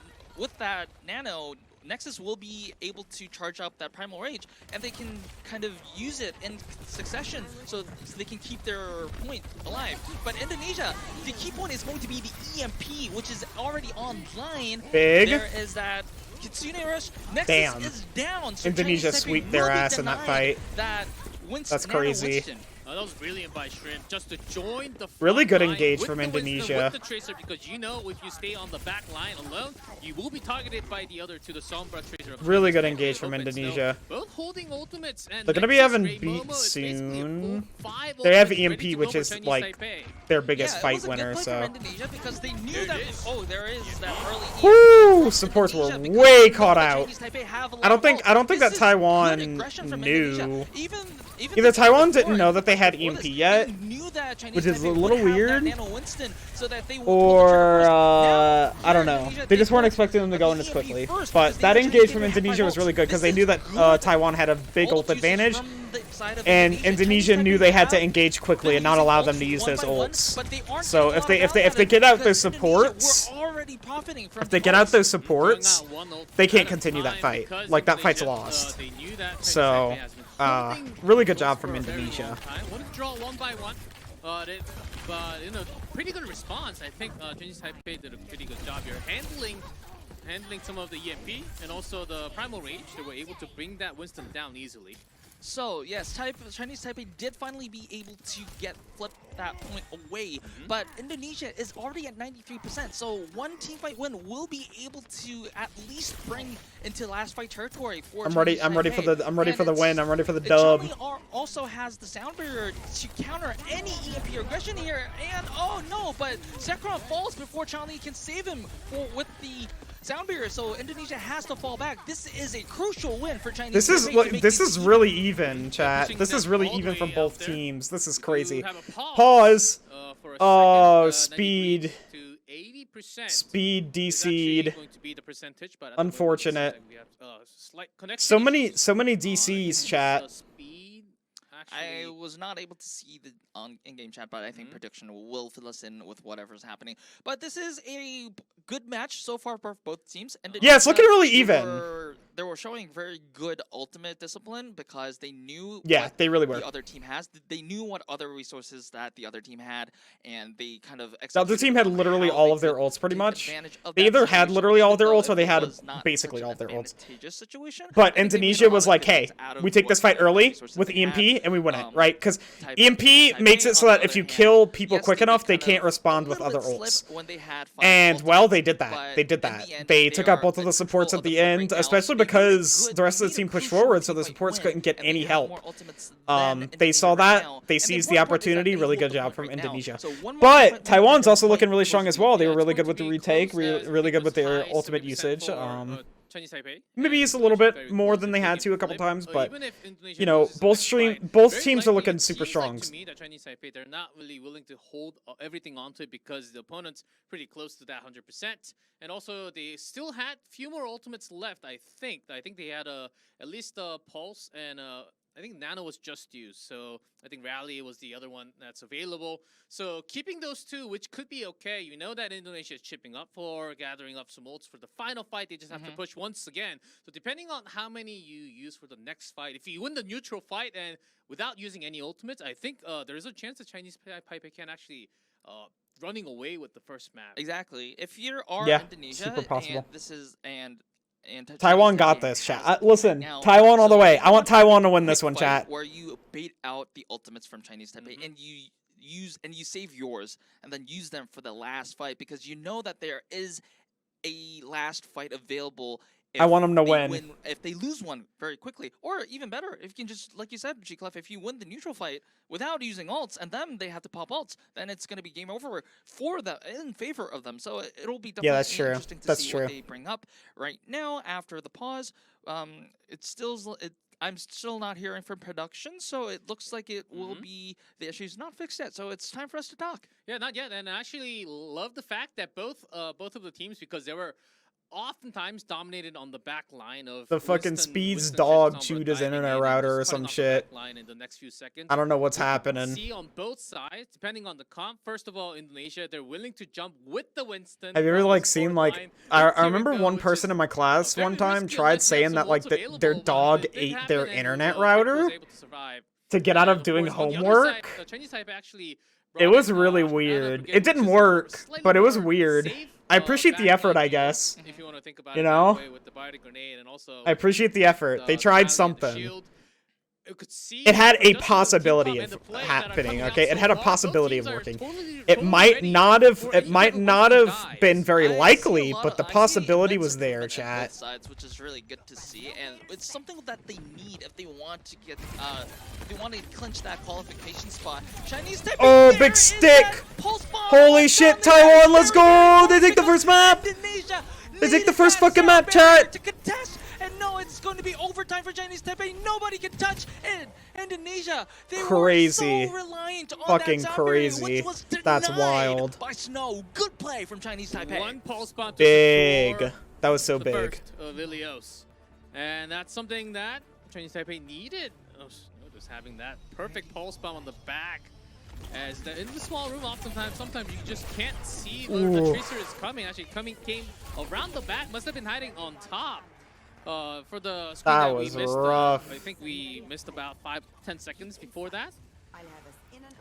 nano, Nexus will be able to charge up that Primal Rage, and they can kind of use it in succession so they can keep their point alive. But Indonesia, the key point is going to be the EMP, which is already online. Big. There is that Kitsune Rush. Nexus Damn. is down. So Indonesia Chinese Taipei sweep their will be ass in that denied fight. That Winston, That's crazy. I that was brilliant by Shrimp, just to join the front Really good line engage with from the Winston, Indonesia. with the Tracer, because you know if you stay on the back line alone, you will be targeted by the other two, the Sombra Tracer. Really good engage from Indonesia. Both holding ultimates, and They're gonna be Nexus having Ray beat Momo is basically a full soon. 5 They have ultimates ready EMP, to which go for is Chinese like Taipei. their biggest Yeah, it fight was a good winner. play So. from Indonesia because they knew There that. it is. Oh, there is that early. Woo! EMP Supports were Indonesia because way they know caught that out. Chinese Taipei have a lot I don't of think ult. that This is Taiwan good aggression from knew. Indonesia. Even Either the Taiwan before didn't know that they had before EMP this, yet, they knew that Chinese which is Taipei a would little have that weird. Nano Winston so that they would pull the Or trigger first. Now, I don't here know. Indonesia, They just weren't pulled expecting them to go in the as EMP quickly. first But because they that knew Chinese engage Taipei from had Indonesia high was really ults. good because they This knew is that good Taiwan had a big ult ult usage advantage, from the side of and Indonesia. Indonesia knew Chinese they Taipei had to have engage quickly been and not using allow ults them to use one those by one, ults. but they aren't So getting a if lot they of if they value if they out get of out it those because Indonesia supports, were already profiting from if they get out those Throwing supports, out one ult they can't at a continue that time fight. because Like that fight's Indonesia, lost. they knew that Chinese So, Taipei has been holding really good ults job for from a very Indonesia. long time. Wanted to draw one by one, but you know, pretty good response. I think Chinese Taipei did a pretty good job here handling some of the EMP and also the Primal Rage. They were able to bring that Winston down easily. So yes, Chinese Taipei did finally be able to flip that point away, but Indonesia is already at 93%. So one team fight win will be able to at least bring into last fight territory for. I'm ready. I'm ready for the. I'm ready for the win. I'm ready for the dub. Also has the sound barrier to counter any EMP aggression here, and oh no! But Zekrom falls before Charlie can save him with the sound barrier. So Indonesia has to fall back. This is a crucial win for Chinese. This is Taipei to make this it is really even, chat. pushing This is them really all the even way from out both there. teams. This is We crazy. do have a Pause. For a Oh, second, 93 speed. to 80%. Speed is actually DC'd. going to be the percentage, but at the moment, Unfortunate. we have, slight connection So many issues. DCs, chat. Speed I actually. was not able to see the in-game chat, but I think prediction will fill us in with whatever's happening. But this is a good match so far for both teams. And Yeah, it's looking really even. They were showing very good ultimate discipline because they knew Yeah, what they really were. the other team has. They knew what other resources that the other team had, and they kind of The other team had executed on literally how all they of their could ults pretty take much. advantage of They that either had situation, literally all of their even ults or though they it had was not basically such all an of their ults. advantageous situation. But I think they made a Indonesia lot was of like, good hey, hits out of we take this what fight the early resources with they EMP had. and we win it, right? Because Taipei- EMP makes it so on that the if you other kill hand, people yes, quick they did enough, they kind can't of respond a with little other bit ults. slip when they had five And ultimates, well, they did that. but They did in that. the end, They they took out are both of in the supports control at of the flip right end, now. especially They made a because good- the rest they of the made a team pushed crucial forward, so the team fight supports win, couldn't get and they any have help. more ultimates than They Indonesia saw right that. now. They And seized more the important is that opportunity. they Really hold good the job point from right now. Indonesia. So one more But fight win, Taiwan's and also then looking fight really goes strong to as the well. They Yeah, were it's really going good with to the be retake, close, as really good with their high as ultimate 70% usage. for, Chinese Taipei. Maybe And used a little Indonesia bit very more close than to they had taking to a couple flip. times, but Even if Indonesia you know, loses the both next fight, both very teams are likely looking it super seems strong. Like to me, that Chinese Taipei, they're not really willing to hold everything onto it because the opponent's pretty close to that 100%, and also they still had few more ultimates left. I think they had at least a pulse and I think Nano was just used, so I think Rally was the other one that's available. So keeping those two, which could be okay. You know that Indonesia is chipping up for gathering up some ults for the final fight. They just have to push once again. So depending on how many you use for the next fight, if you win the neutral fight and without using any ultimates, I think there is a chance the Chinese Taipei can actually running away with the first map. Exactly. If you are Yeah, Indonesia, super possible. and this is and Taiwan Chinese got Taipei this, chat. has Listen, now, Taiwan all the so way. if I you want to Taiwan to win quick this one, fight chat. where you bait out the ultimates from Chinese Taipei and you save yours and then use them for the last fight because you know that there is a last fight available. I want 'em to they win. if they lose one very quickly, or even better, if you can just, like you said, G-Clef, if you win the neutral fight without using ults, and then they have to pop ults, then it's going to be game over for them in favor of them. So it'll be definitely that's true. interesting to That's see true. what they bring up right now after the pause. I'm still not hearing from production, so it looks like it will be the issue's not fixed yet. So it's time for us to talk. Yeah, not yet. And I actually love the fact that both of the teams, because they were oftentimes dominated on the back line of The fucking Winston, Speed's Winston dog Sombra chewed his diving internet in and router just or cutting some off the shit. back line in the next few seconds. I don't know what's We can happening. See on both sides, depending on the comp. First of all, Indonesia, they're willing to jump with the Winston. Have you ever from like the seen forward like line. I Here we remember go, one which person is in my class very one time risky tried unless you saying have that some like ults their available, but dog it did ate happen, their and, internet Vic was router able to survive. to get out And of doing course, on the other homework. side, Chinese Taipei actually It brought was in, really Nano weird. Brigade, It didn't which is a work, slightly but it was more weird. safe, I appreciate the back effort, I line guess. if you want to think about You it know? that way, with the biodegraded grenade and also I appreciate the effort. They the tried rally and the something. shield. could see It had a just possibility and the of players that are happening. coming out Okay, it so had a far. Both possibility of teams are working. totally It might ready not have. for It each might other not to have die. been very I see a likely, lot but of- the I see possibility immense was there, improvement on both chat. sides, which is really good to see, and it's something that they need if they want to get, if they want to clinch that qualification spot. Chinese Taipei, Oh, there big is stick! that pulse bomb Holy on shit, down there. Taiwan, let's go! They take the first map! Indonesia They take the needed first that fucking sound map, barrier chat! to contest, and no, it's going to be overtime for Chinese Taipei. Nobody can touch in Indonesia. They Crazy. were so reliant on Fucking that sound barrier, crazy. which was That's denied wild. by Snow. Good play from Chinese Taipei. One pulse bomb to Big. secure That was so the big. first of Ilios. And that's something that Chinese Taipei needed. Oh, just having that perfect pulse bomb on the back. As in the small room, sometimes you just can't see where the tracer is coming. Actually, came around the back. Must have been hiding on top. For the screen That that was we missed, rough. I think we missed about 5-10 seconds before that.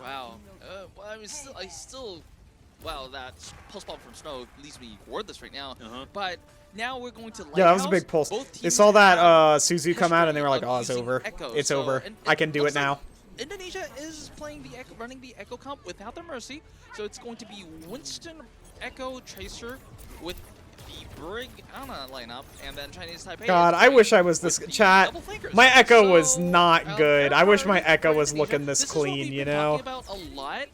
Wow. Well, I still, wow, that pulse bomb from Snow leaves me wordless right now. But now we're going to Yeah, that was a big Lighthouse. pulse. Both They teams saw that have Suzu come out and they were like, history "Oh, it's of over. using Echo. It's So, over. and I can do it looks like now." Indonesia is playing the Echo, running the Echo comp without the Mercy, so it's going to be Winston, Echo, Tracer with the Brig Ana lineup, and then Chinese Taipei. God, I wish I was this chat. double flankers. My Echo was So, not good. I wish my fair Echo for was Indonesia. looking this This is what clean, we've you been know? talking about a lot.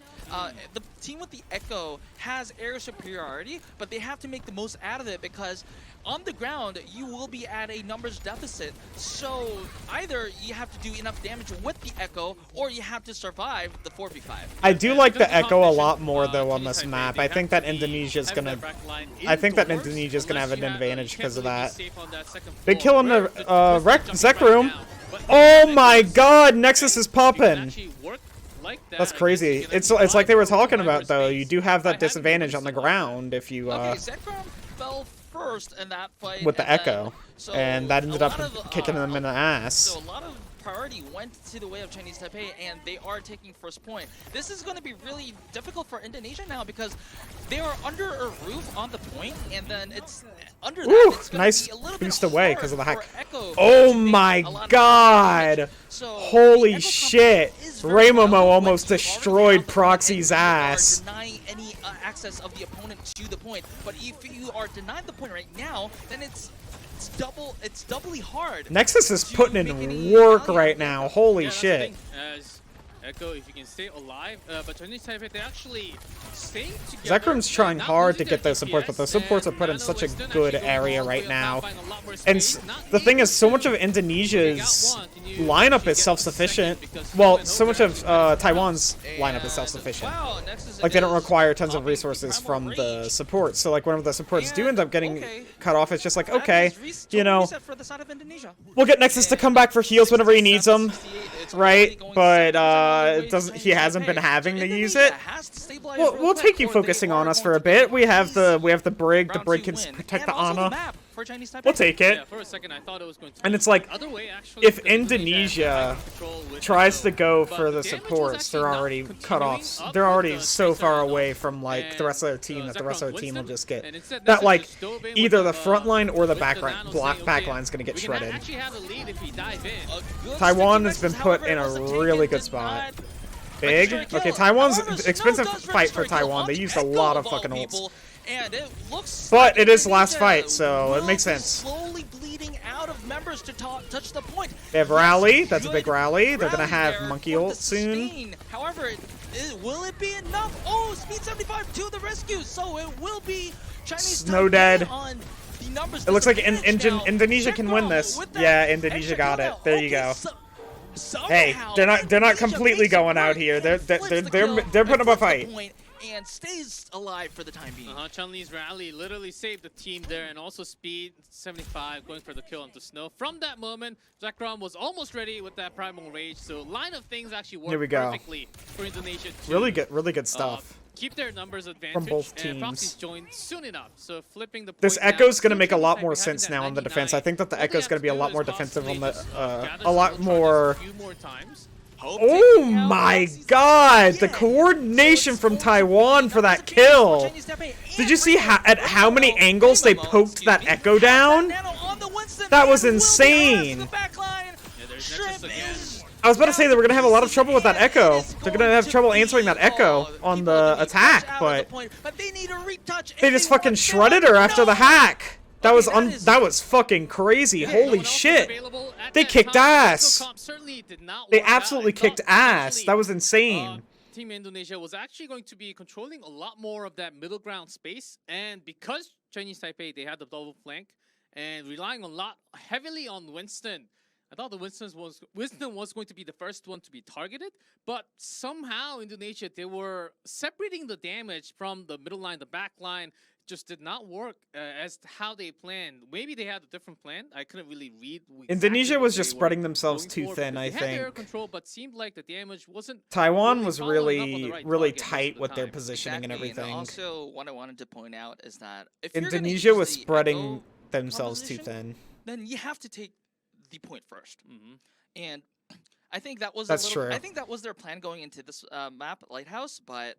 The team with the Echo has air superiority, but they have to make the most out of it because on the ground, you will be at a numbers deficit. So either you have to do enough damage with the Echo, or you have to survive the 4v5. I do like the Because the Echo a lot competition, more though on Chinese this Taipei, map. they I have think to that be Indonesia's having gonna. their back line I think that indoors, Indonesia's gonna have unless an you advantage you because of can't really that. be safe on that second Big floor. kill on the Where Twisted Zek jumping right room. now. But Oh Nexus my is- God, Nexus is it can popping. actually work like that. That's I guess crazy. you can It's actually like they were fly talking for about though. You do have by that having disadvantage on the Winston like that. ground if you Okay, Zekrom fell first in that fight. with the and then- Echo, so and that ended a up lot of, kicking them in the ass. So a lot of priority went to the way of Chinese Taipei, and they are taking first point. This is going to be really difficult for Indonesia now because they are under a roof on the point, and then it's under that. Ooh, It's gonna nice be a little boost bit away hard 'cause of the for hack. Echo Oh to make my a lot of God! damage. So Holy the Echo shit! comp is very Raymomo well almost when you already destroyed have the point Proxy's and you are ass. denying any access of the opponent to the point. But if you are denied the point right now, then it's doubly hard. Nexus is to putting make in any work value. right now. Holy Yeah, that's the shit! thing, as Echo, if you can stay alive, but Chinese Taipei, they actually staying together. Zekrum's trying not hard to losing get their those supports, but those supports are DPS, put in and such a Winston good actually going area all the right way now. up, finding a lot more And space, not the thing is, so able much of to Indonesia's pick out one. Can you lineup actually is get self-sufficient. second? Because Well, Hogan so much Hogan of actually Taiwan's lineup is And, self-sufficient. wow, Nexus Like they don't is require tons of popping resources Primal from the Rage. supports. So like whenever the supports do And, end up getting okay. cut off, it's just like, That okay, is you know, reset for the side of Indonesia. we'll get Nexus to come back for heals whenever he needs them, right? But it doesn't. He hasn't been having to use it. We'll take you focusing on us for a bit. We have the brig. The brig can protect the Ana. We'll take it. Yeah, for a second I thought it was going to And be it's like, the other way, actually, if because Indonesia control with tries to Echo. go But for the damage was supports, they're actually not already cut continuing off. up They're with already the so Tracer far and away from like the rest of their and, team that the rest of their team will Winston, just get and instead that Nexus like just dove in with either the the, front line or the with back the nano block saying, back okay, line's gonna get we can shredded. actually have a lead if we dive in. Taiwan has been put in a really good spot. Big. Okay, Taiwan's expensive fight for Taiwan. They used a lot of fucking ults. And it looks But like it is last Indonesia fight, so it will makes be sense. Slowly bleeding out of members to touch the point. They have Yes, rally. That's a big good rally. They're gonna rally have there monkey for the ult soon. sustain. However, will it be enough? Oh, Speed 75 to the rescue. So it will be Chinese Snow Taipei dead. on the numbers It looks like disadvantage now. Indonesia can win Zekrom this. with that Yeah, Indonesia extra got kill it. now. There you Okay, go. Hey, somehow they're not Indonesia completely makes it going out work here. and They're flips the kill they're putting up and a flips the fight. point and stays alive for the time being. Chun-Li's rally literally saved the team there, and also Speed 75 going for the kill onto Snow. From that moment, Zekrom was almost ready with that Primal Rage, so line of things actually Here we worked go. perfectly for Indonesia to Really good stuff. keep their numbers advantage. both And Proxy's teams. joined soon enough, so flipping the This point now. Echo's gonna Still make a Chinese lot Taipei more having sense that now on the defense. 99. I think that the All they Echo's have gonna be a to lot do more is defensive on possibly the just, gather a some lot charges more. a few more times. Oh my God! The coordination from Taiwan for that kill. Did you see at how many angles they poked that Echo down? That was insane. Yeah, there's Nexus again. I was about to say that we're gonna have a lot of trouble with that echo. They're gonna have trouble answering that echo on the attack, but they need a retouch. they just fucking shredded her after the hack. That was that was fucking crazy. Holy shit. They kicked ass. They absolutely kicked ass. That was insane. Team Indonesia was actually going to be controlling a lot more of that middle ground space, and because Chinese Taipei, they had the double flank and relying heavily on Winston. I thought the Winston was going to be the first one to be targeted, but somehow Indonesia, they were separating the damage from the middle line, the back line. Just did not work as to how they planned. Maybe they had a different plan. I couldn't really read. Indonesia was just spreading themselves too thin, I They had air think. control, but seemed like the damage wasn't. Taiwan really was following up on the really, right really target most tight of the with their time. positioning and Exactly, everything. also, what I wanted to point out is that if you're gonna Indonesia use was the spreading echo themselves too proposition, thin. then you have to take the point first. Mm-hmm. And I think that was That's true. I think that was their plan going into this map, Lighthouse. But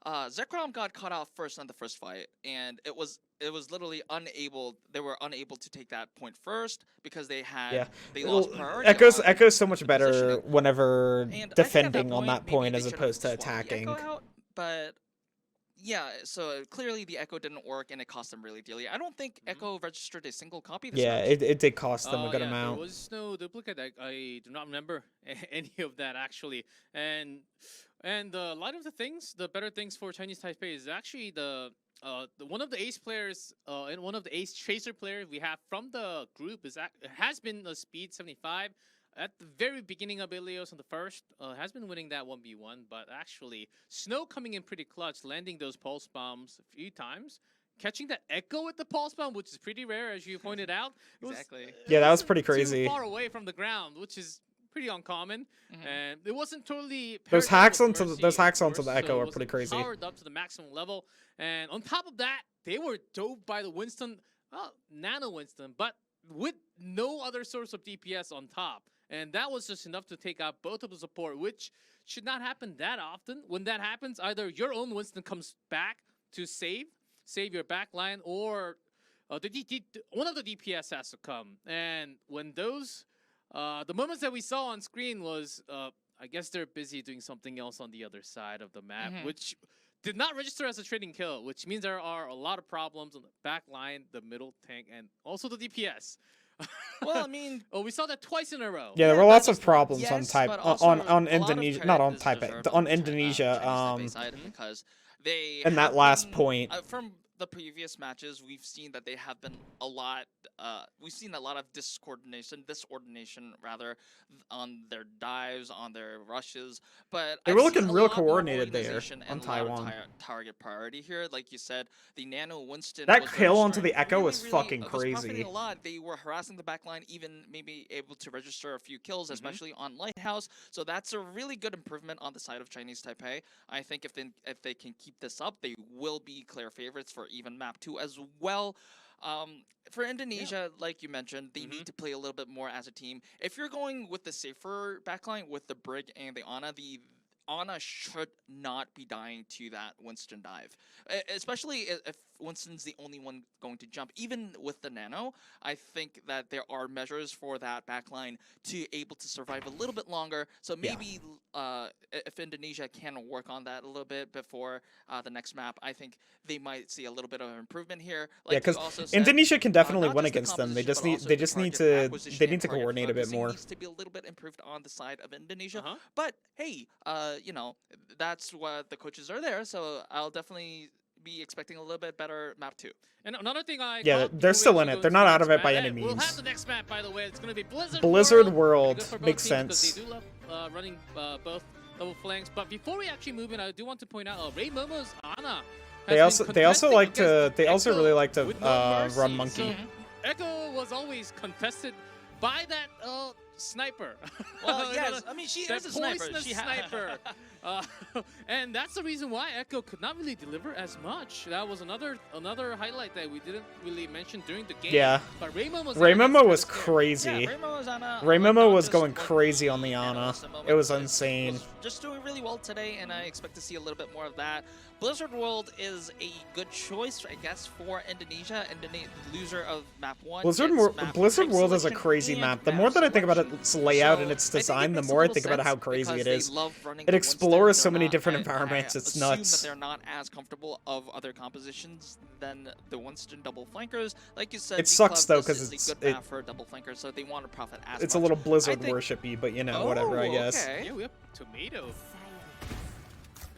Zekrom got caught off first on the first fight, and it was literally unable. They were unable to take that point first because they had they lost priority. Echo's so much better positioning. whenever And I think at defending on point, that maybe point they as should have opposed to swapped the attacking. Echo out, but yeah, so clearly the Echo didn't work, and it cost them really dearly. I don't think Echo registered a single copy this Yeah, match. it did cost them a good There amount. was no duplicate. I do not remember any of that actually. And a lot of the things, the better things for Chinese Taipei is actually the one of the ace players and one of the ace chaser players we have from the group has been a speed 75. At the very beginning of Ilios on the first, has been winning that 1v1, but actually, Snow coming in pretty clutch, landing those pulse bombs a few times, catching that echo with the pulse bomb, which is pretty rare, as you pointed out. Exactly. Yeah, that was wasn't pretty crazy. Too far away from the ground, which is pretty uncommon, and it wasn't totally. Those hacks onto the Echo so are it pretty wasn't crazy. Powered up to the maximum level, and on top of that, they were dove by the Winston, Nano Winston, but with no other source of DPS on top. And that was just enough to take out both of the support, which should not happen that often. When that happens, either your own Winston comes back to save your back line, or one of the DPS has to come. And when those, the moments that we saw on screen was, I guess they're busy doing something else on the other side of the map, which did not register as a trading kill, which means there are a lot of problems on the back line, the middle tank, and also the DPS. Well, I mean, we saw that twice in a row. Yeah, there were lots of problems yes, on but also on a lot of Indonesia, not on credit is Taipei, deserved on the Indonesia. Chinese Taipei side because they in that have last been, point. From the previous matches, we've seen that they have been a lot. We've seen a lot of disordination rather, on their dives, on their rushes. But They I've were seen looking a real lot more coordinated there organization on and a lot of Taiwan. Target priority here, like you said, the Nano Winston. That was kill very onto the strong. Echo was Really, fucking was crazy. profiting a lot. They were harassing the backline, even maybe able to register a few kills, especially on Lighthouse. So that's a really good improvement on the side of Chinese Taipei. I think if they can keep this up, they will be clear favorites for even map 2 as well. For Indonesia, like you mentioned, they need to play a little bit more as a team. If you're going with the safer backline with the Brig and the Ana should not be dying to that Winston dive, especially if Winston's the only one going to jump. Even with the Nano, I think that there are measures for that backline to able to survive a little bit longer. So maybe if Indonesia can work on that a little bit before the next map, I think they might see a little bit of improvement here. Like Yeah, because Indonesia can definitely not win just the against them. They just composition, need but also the target to acquisition they and need to target coordinate a bit focusing more. needs to be a little bit improved on the side of Indonesia. But hey, you know, that's what the coaches are there. So I'll definitely be expecting a little bit better map 2. And another thing they're still in it. They're not out of it by any We'll have means. the next map, by the way. It's going to be Blizzard Blizzard World. World Good for both makes teams sense. because they do love running both double flanks. But before we actually move in, I do want to point out Ray Momo's Ana. They also really like to run monkey. Echo was always contested by that sniper. Well, yes, I mean, she is a sniper. Poisonous sniper. And that's the reason why Echo could not really deliver as much. That was another highlight that we didn't really mention during the game. Yeah. But Ray Momo was crazy. Yeah, Ray Momo was going crazy on the Ana. It was insane. Was just doing really well today, and I expect to see a little bit more of that. Blizzard World is a good choice, I guess, for Indonesia. Loser of map 1. Blizzard World is a crazy map. The more that I think about it, its layout and its design, the more I think about how crazy it is. It explores so many different environments. It's nuts. That they're not as comfortable of other compositions than the Winston double flankers. Like you said, It sucks though because it's a good map for a double flanker, so they want to profit as it's much. a little Blizzard worshipy, but you know, whatever, I guess. Okay. Yeah, we have Tomato.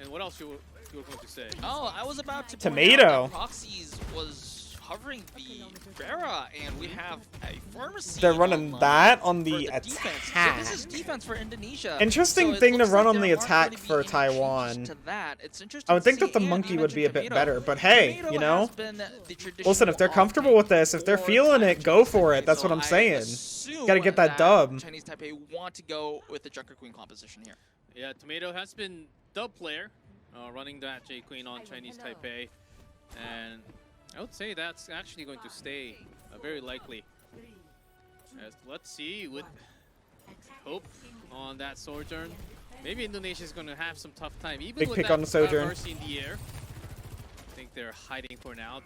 And what else you were going to say? Oh, I was about to Tomato. point out that Proxies was hovering the Vera, and we have a pharmacy. They're running that on the defense. attack. So this is defense for Indonesia. Interesting So thing to looks run like on the there aren't attack going to be for any Taiwan. changes to that. It's interesting I would think to that the see, and monkey you would be a bit mentioned better, Tomato. but hey, Tomato you know, has been the listen, if they're traditional comfortable with this, if they're off-tank feeling it, go Chinese for it. Taipei. That's what So I'm I saying. assume Gotta get that dub. Chinese Taipei want to go with the Junker Queen composition here. Yeah, Tomato has been dub player, running that J Queen on Chinese Taipei, and I would say that's actually going to stay very likely. Let's see with Hope on that Sojourn. Maybe Indonesia is going to have some tough time, even Big with pick that on the Sojourn. Mercy in the air. I think they're hiding for now.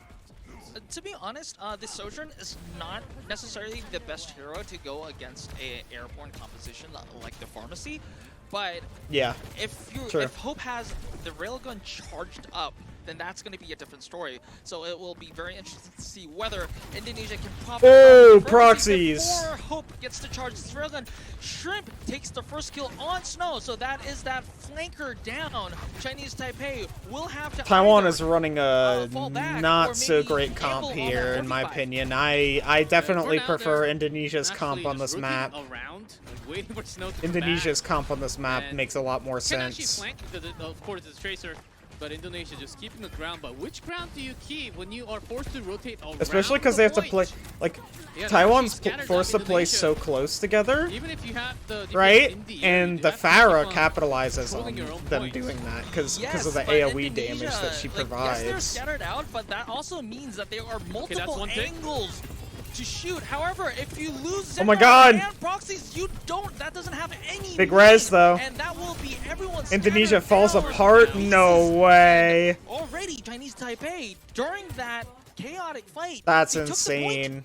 To be honest, the Sojourn is not necessarily the best hero to go against a airborne composition like the Pharmacy, but Yeah. if Hope has the railgun charged up, then that's going to be a different story. So it will be very interesting to see whether Indonesia can pop. Oh, proxies! Before Hope gets to charge this railgun, Shrimp takes the first kill on Snow. So that is that flanker down. Chinese Taipei will have to. Taiwan either, is running a fall back not or so maybe great comp gamble on here, that in my 45. opinion. I definitely now, prefer they're Indonesia's comp actually on this just map. rooting around, like waiting for Snow to come Indonesia's back. comp on this map And makes a lot more Can actually sense. flank, of course, the Tracer, but Indonesia just keeping the ground. But which ground do you keep when you are forced to rotate around? Especially because they have to play, like, Yeah, Taiwan's they're actually forced to scattered up play Indonesia. so close together, Even if you have the defense right? in the air, And you the have to keep Farah on capitalizes controlling on your own them points. doing that because Yes, of the but AoE Indonesia, damage that she like, provides. yes, they're scattered out, but that also means that there are multiple one thing. angles to shoot. However, if you lose Oh my Zendar God. and proxies, that doesn't have any Big need, res, though. and that will be everyone's Indonesia scattered falls down. apart? No way. Already, Chinese Taipei, during that chaotic fight, That's they took the point. insane.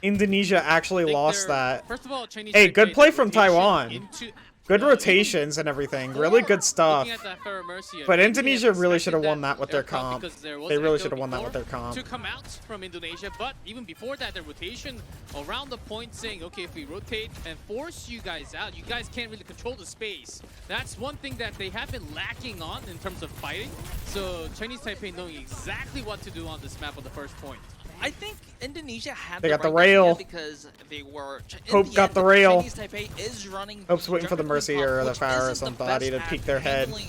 Indonesia actually I think lost they're- that. First of all, Chinese Hey, Taipei, good play the from rotation Taiwan. into- Good even rotations and everything. Really good stuff. looking at that Farah Mercy, But I think Indonesia they really should have expected won that with their aircraft comp. because there was They an really echo should have won that with their before comp. to come out from Indonesia, but even before that, the rotation around the point saying, okay, if we rotate and force you guys out, you guys can't really control the space. That's one thing that they have been lacking on in terms of fighting. So Chinese Taipei knowing exactly what to do on this map on the first point. I think Indonesia had They the got the right idea rail. because they were. in Hope the got end, the rail. Chinese Taipei is running. Hope's waiting for the Junker Mercy Queen or comp, the which Farah or isn't the somebody to best peek at their head. handling,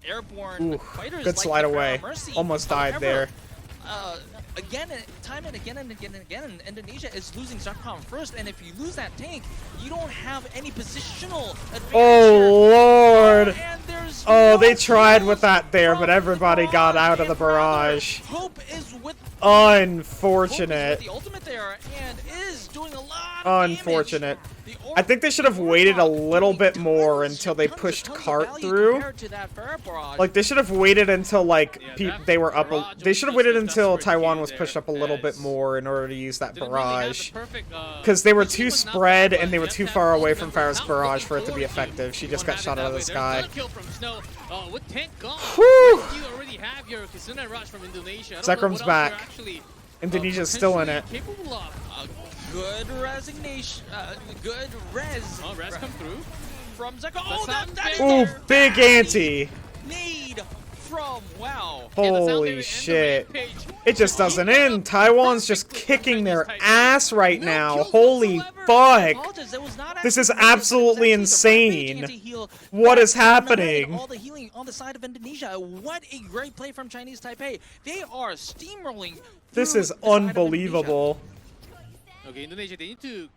airborne Ooh, fighters good like slide the away. Farah Mercy. Almost died However, there. Again, time and again and again and again, Indonesia is losing Zakhan first, and if you lose that tank, you don't have any positional advantage. Oh, Lord. And there's Oh, they no tried kills with that there, but from everybody the got out of and the barrage. Hope is with Unfortunate. the ultimate there and is doing a lot of Unfortunate. damage. The I think they should have waited a little bit tons more and until they tons pushed of Cart value through. compared to that Farah barrage. Like, they should have waited until, like, Yeah, that they were up. barrage They should have was waited the until desperate Taiwan key was pushed there, up a little bit as more in order to use that didn't really have the barrage. perfect, Because they were position too was not spread bad, and they but were you too have to far have away both from members Farah's out barrage looking for it to be forward effective. She You just don't got have it shot that out of way. the There's sky. another kill from Snow. With tank gone, Whew. you already have your Kizuna Rush from Indonesia. I don't know Zekrum's what else back. you're actually, Indonesia's still in it. potentially capable of. Good resignation, good res. Oh, Res come through. From Zekrom. Oh, sound that is Ooh, there. big That ante. Need from wow. Yeah, the sound Holy there and the shit. rampage. It just doesn't end. Taiwan's just kicking their ass right No now. kills Holy whatsoever. I fuck. apologize, that was not This is actually the rampage, absolutely it was actually the rampage insane. anti-heal What that is happening? denied all the healing on the side of Indonesia. What a great play from Chinese Taipei. They are steamrolling. This through is the side of Indonesia. unbelievable. Okay, Indonesia, they need to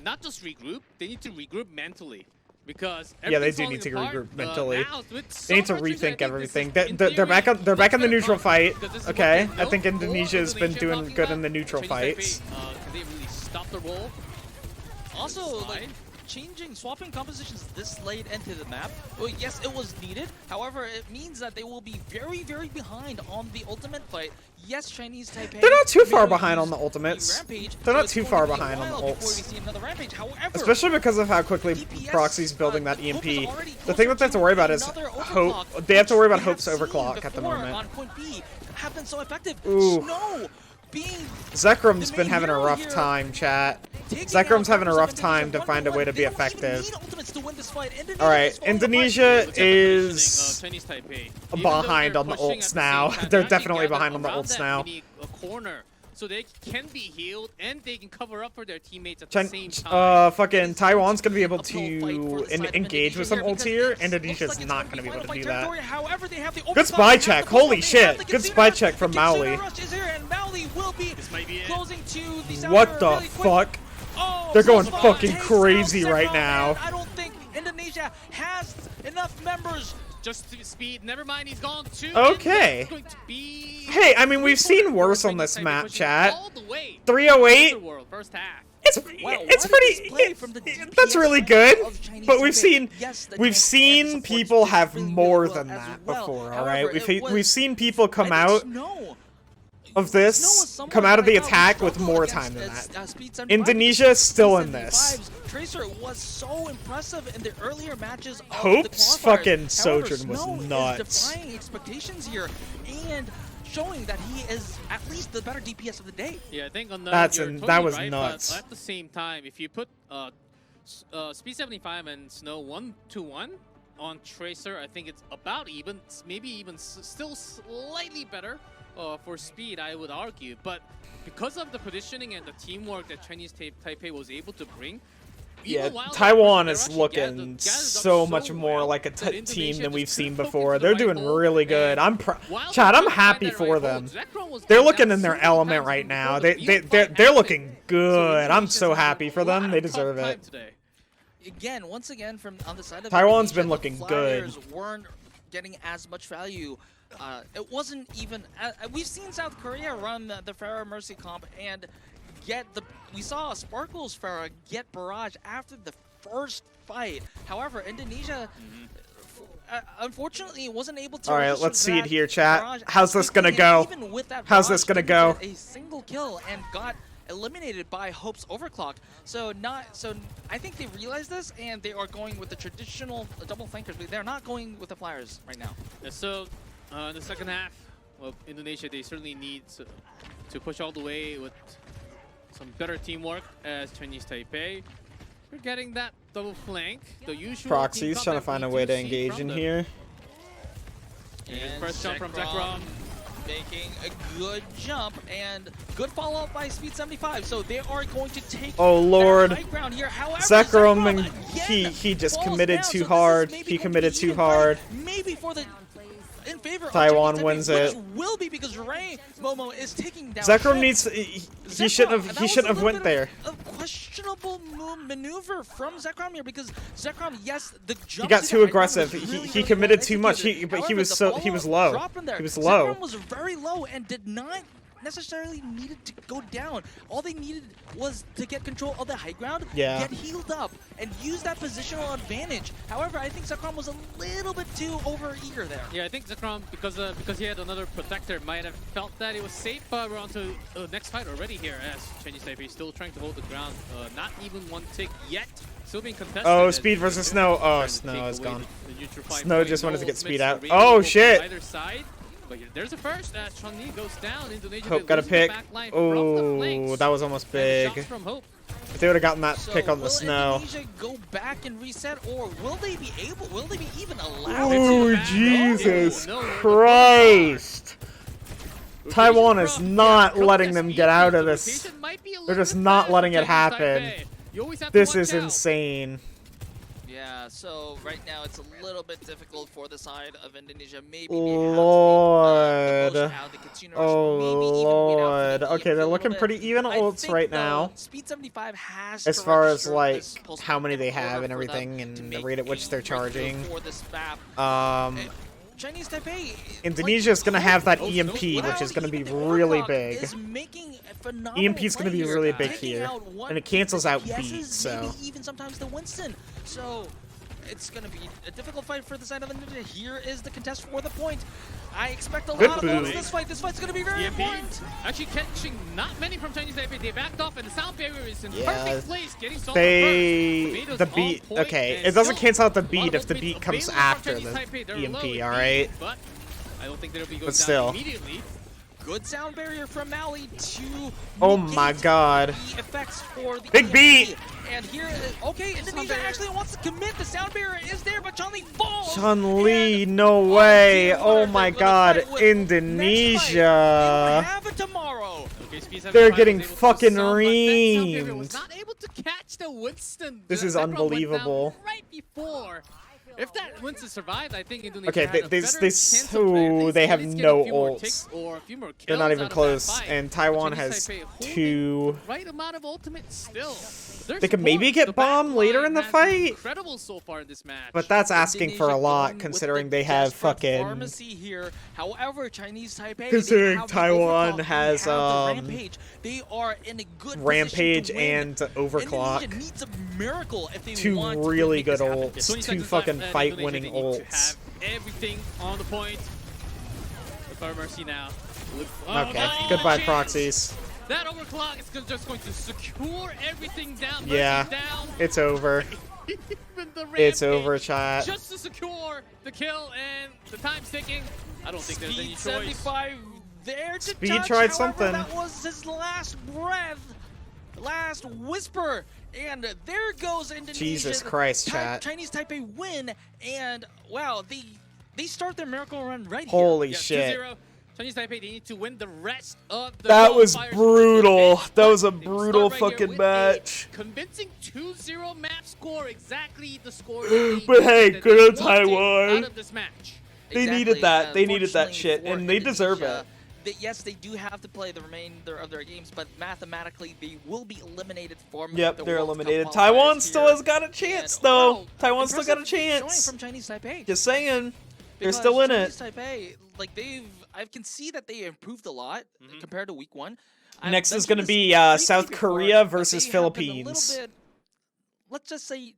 not just regroup, they need to regroup mentally. Because Yeah, they everything's do falling need to apart. regroup mentally. Now, with They need to so much, I rethink think everything. this is, in They're back theory, on. They're back in the much neutral better fight. because this is what Okay, they I know. think Or Indonesia's been Indonesia doing talking good about in the neutral Chinese fights. Taipei, can they really stop the roll? Also, Slide. like, swapping compositions this late into the map, well, yes, it was needed. However, it means that they will be very, very behind on the ultimate fight. Yes, Chinese Taipei. They're not too far may behind use on the ultimates. Rampage, They're so not it's too going far to be a behind on the while before we ults. see another Rampage. However, Especially because of how quickly DPS, Proxy's building that the Hope EMP. is already The thing that they have to worry about is another Hope. overclock, They have to worry about which we Hope's have seen overclock at the before moment. on point B have been so effective. Ooh. Snow being Zekrum's the been main having a hero rough here, time, chat. taking Zekrum's out having a rough Indonesia time to find a way to be 1-1. They don't even effective. need ultimates to win this fight. Indonesia Alright, is falling Indonesia apart. is Chinese Taipei. behind on the ults now. They're definitely behind on the ults now. A corner, so they can be healed and they can cover up for their teammates at the same time. Fucking Taiwan's gonna be able Uphill fight for to the side of engage with some Indonesia ults here here. because it Indonesia's looks like not it's gonna be able to fight do for that. territory. However, they have the Good overclock, spy they have check. the boost Holy up, they have shit. the Good Kitsune spy rush. check from The Kitsune Maoli. rush is here, and Maoli will be This might be it. closing to the center What the really quick. fuck? Oh, They're going plus fucking five. crazy South right Central, now. and I don't think Indonesia has enough members. Just speed. Never mind, he's gone too. Okay. Going to be Hey, I mean, we've seen worse on this map, chat. 308. First half. It's pretty. That's really good. But we've seen people have more than that before. All right, we've seen people come out of this, come out of the attack with more time than that. Indonesia is still in this. Tracer was so impressive in the earlier matches of Hope's the qualifiers. fucking Sojourn was Snow nuts. is defying expectations here and showing that he is at least the better DPS of the day. Yeah, I think on the, that totally was right, nuts. But at the same time, if you put Speed 75 and Snow 1-1 on Tracer, I think it's about even, maybe even still slightly better for Speed, I would argue. But because of the positioning and the teamwork that Chinese Taipei was able to bring, yeah, Taiwan is looking so much more like a team than we've seen before. They're doing really good. Chad, I'm happy for them. They're looking in their element right now. They're looking good. I'm so happy for them. They deserve it. Again, once again, from on the side of Taiwan's Indonesia, been looking the good. Flyers weren't getting as much value. It wasn't even. We've seen South Korea run the Pharah Mercy comp and get the. We saw Sparkle's Pharah get barrage after the first fight. However, Indonesia. Unfortunately, wasn't able to. All right, let's see it here, chat. barrage How's this gonna go? Even with that How's this barrage, gonna didn't go? get a single kill and got eliminated by Hope's overclock. So I think they realize this and they are going with the traditional double flankers, but they're not going with the Flyers right now. Yeah, so in the second half, well, Indonesia, they certainly need to push all the way with some better teamwork as Chinese Taipei. We're getting that double flank, the usual. Proxy's trying to find a way to engage in here. And first jump from Zekrom. Making a good jump and good follow-up by Speed 75. So they are going to take Oh Lord, high ground here. However, Zekrom, again he just falls committed down. too So this hard. is maybe He going to committed be too even hard. fighting, maybe for the in favor Taiwan of Chinese wins Taipei, it. which will be because Ray Momo is taking down. Zekrom Hope. needs. He shouldn't have went there. A questionable maneuver from Zekrom here because Zekrom, yes, the jump. He got too aggressive. Really, He really committed well too much. executed. But he However, was the he was follow-up low. drop in there. He was low. Zekrom was very low and did not necessarily needed to go down. All they needed was to get control of the high ground, Yeah. get healed up, and use that positional advantage. However, I think Zekrom was a little bit too over-eager there. Yeah, I think Zekrom, because he had another protector, might have felt that it was safe, but we're on to the next fight already here as Chinese Taipei still trying to hold the ground. Not even one tick yet. Still being contested. Oh, Speed versus Snow. Oh, Snow is gone. Snow just wanted to get Speed out. Oh shit! Either side. But there's a first. Chun-Li goes down. Indonesia Hope got a pick. Oh, that was almost big. From Hope. If they would have gotten that So pick on the will Snow. Indonesia go back and reset, or will they be able? Will they be even allowed? Oh, to? Jesus No, Christ! Taiwan is not letting them get out of this. They're just not letting it happen. This is insane. Yeah, so right now it's a little bit difficult for the side of Indonesia. Maybe Lord. the Kitsune rush, maybe even wait out for the Okay, they're EMP looking a pretty bit. even I ults think, right though, now. Speed 75 has As to far as register like this pulse how many in they have order and for them everything to and the make rate at which they're a breakthrough charging. for this map. Chinese Taipei. Indonesia's gonna have that Oh, EMP, no, which is gonna be even really Overclock big. is making a phenomenal EMP's gonna be play really here, big taking here, out one and it cancels out guesses, beat, so. maybe even sometimes the Winston. So it's gonna be a difficult fight for the side of Indonesia. Here is the contest for the point. I expect a Good lot of points boot. in this fight. This fight's gonna be very EMP important. actually catching not many from Chinese Taipei. They backed off, and the sound barrier is in Yeah, perfect place, getting sold The beat, okay, it doesn't cancel out the beat if the beat comes after the EMP, alright? But I don't think they'll be going But still. down immediately. Good sound barrier from Maui to Oh my negate god. the effects for the Big EMP. beat! And here, okay, Indonesia actually wants to commit. The sound barrier is there, but Chun-Li falls. Chun-Li, and no way! Team Oh Water my gonna god, fight with next fight. They Indonesia! have it tomorrow. Okay, Speed They're 75 getting was able to fucking sub, but that sound barrier reamed. was not able to catch the Winston. This The is Zebra went down unbelievable. Right before. If that Winston survived, I think Indonesia Okay, had they- a they- better they- chance ooh, of at least- they at have least no getting a few more ults. ticks or a few more They're not kills even out of that close, fight. and But Taiwan Chinese has Taipei holding 2. the right amount of ultimate still. Their They could maybe support, get the back bombed later in the line has been fight. Incredible so far in this match. But that's asking for a Indonesia lot, going with considering the they have desperate fucking... pharmacy here. However, Chinese Taipei, Considering they have the Taiwan overclock, they has, have the Rampage. They are in a good Rampage position to win. and Overclock. Indonesia needs a miracle if they Two want to really make this good happen. ults. 20 Two seconds fucking left, and fight-winning Indonesia, they need to ults. have everything on the point. Look for Mercy now. Okay, no goodbye chance. proxies. That overclock is just going to secure everything down. Yeah, Mercy down. it's over. Even the It's Rampage, over, chat. Just to secure the kill, and the time's ticking. I don't think there's any Speed choice. 75 there to Speed touch. tried However, something. That was his last breath, last whisper, and there goes Indonesia. Jesus Christ, chat. Chinese Taipei win, and wow, they start their miracle run right Holy Yeah, shit. 2-0. Chinese Taipei, they need to win the rest of the That was qualifiers. brutal. That was a They will brutal start right here fucking with match. a convincing 2-0 map score, exactly the score that But hey, that good they old wanted Taiwan. out of this match. They Exactly. needed that. They needed that Unfortunately shit, for and they deserve Indonesia, it. Yes, they do have to play the remainder of their games, but mathematically they will be eliminated from Yep, the they're World Cup eliminated. qualifiers Taiwan still here. has got a chance, And, though. wow, Taiwan still got a impressive showing chance. from Chinese Taipei. Just saying. They're Because still in Chinese it. Taipei, like I can see that they improved a lot compared to week one. Next is mentioned gonna this be briefly South before, Korea but versus they have been Philippines. A little bit, let's just say,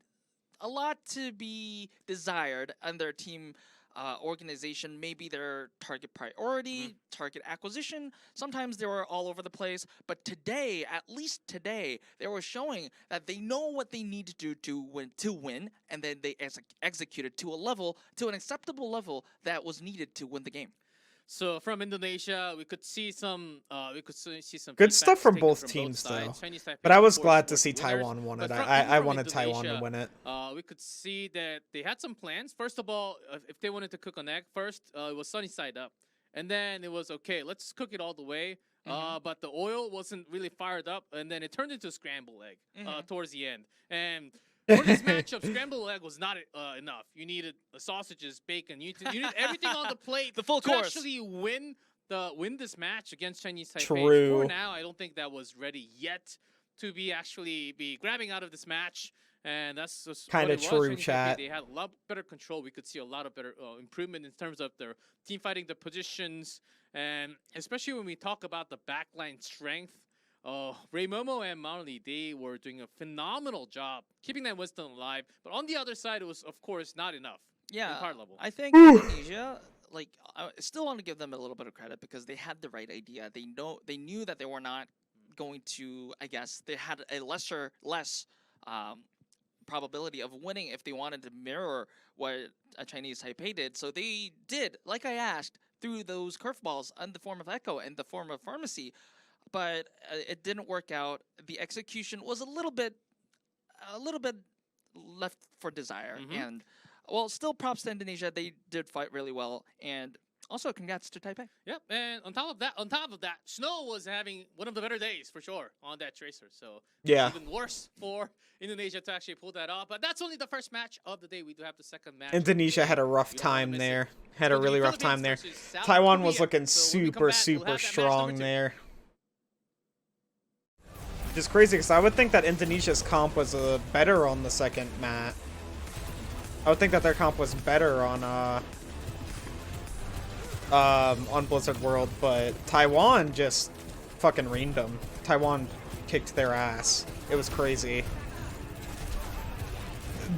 a lot to be desired on their team organization. Maybe their target priority, target acquisition. Sometimes they were all over the place. But today, at least today, they were showing that they know what they need to do to win, and then they executed to an acceptable level that was needed to win the game. So from Indonesia, we could see some Good stuff feedbacks from taken both from teams, though. sides. Chinese Taipei, But I was of course, glad to were see winners, Taiwan won but it. from- I even from wanted Taiwan to Indonesia, win it. We could see that they had some plans. First of all, if they wanted to cook an egg first, it was sunny side up. And then it was, okay, let's cook it all the way. But the oil wasn't really fired up, and then it turned into scrambled egg towards the end. And for this matchup, scrambled egg was not enough. You needed sausages, bacon. You needed everything on the plate The full to course. actually win this match against Chinese Taipei. True. For now, I don't think that was ready yet to be grabbing out of this match. And that's just what Kinda it was. true, Chinese Taipei, chat. They had a lot better control. We could see a lot of better improvement in terms of their team fighting, the positions, and especially when we talk about the backline strength. Ray Momo and Marley, they were doing a phenomenal job keeping that Winston alive. But on the other side, it was, of course, not enough. Yeah, in card level. I think Indonesia, like, I still want to give them a little bit of credit because they had the right idea. They knew that they were not going to. I guess they had a less probability of winning if they wanted to mirror what a Chinese Taipei did. So they did, like I asked, through those curveballs in the form of Echo and the form of Pharmacy, but it didn't work out. The execution was a little bit left for desire, and well, still props to Indonesia. They did fight really well, and also congrats to Taipei. Yep, and on top of that, Snow was having one of the better days for sure on that Tracer. So Yeah. it's even worse for Indonesia to actually pull that off. But that's only the first match of the day. We do have the second match. Indonesia had a rough You don't wanna time miss it. there. It's Had a gonna be really rough time there. Philippines versus South Taiwan was Korea. looking So when we come super, back, we'll super have that match strong number 2. there. Which is crazy because I would think that Indonesia's comp was better on the second mat. I would think that their comp was better on on Blizzard World, but Taiwan just fucking reamed them. Taiwan kicked their ass. It was crazy.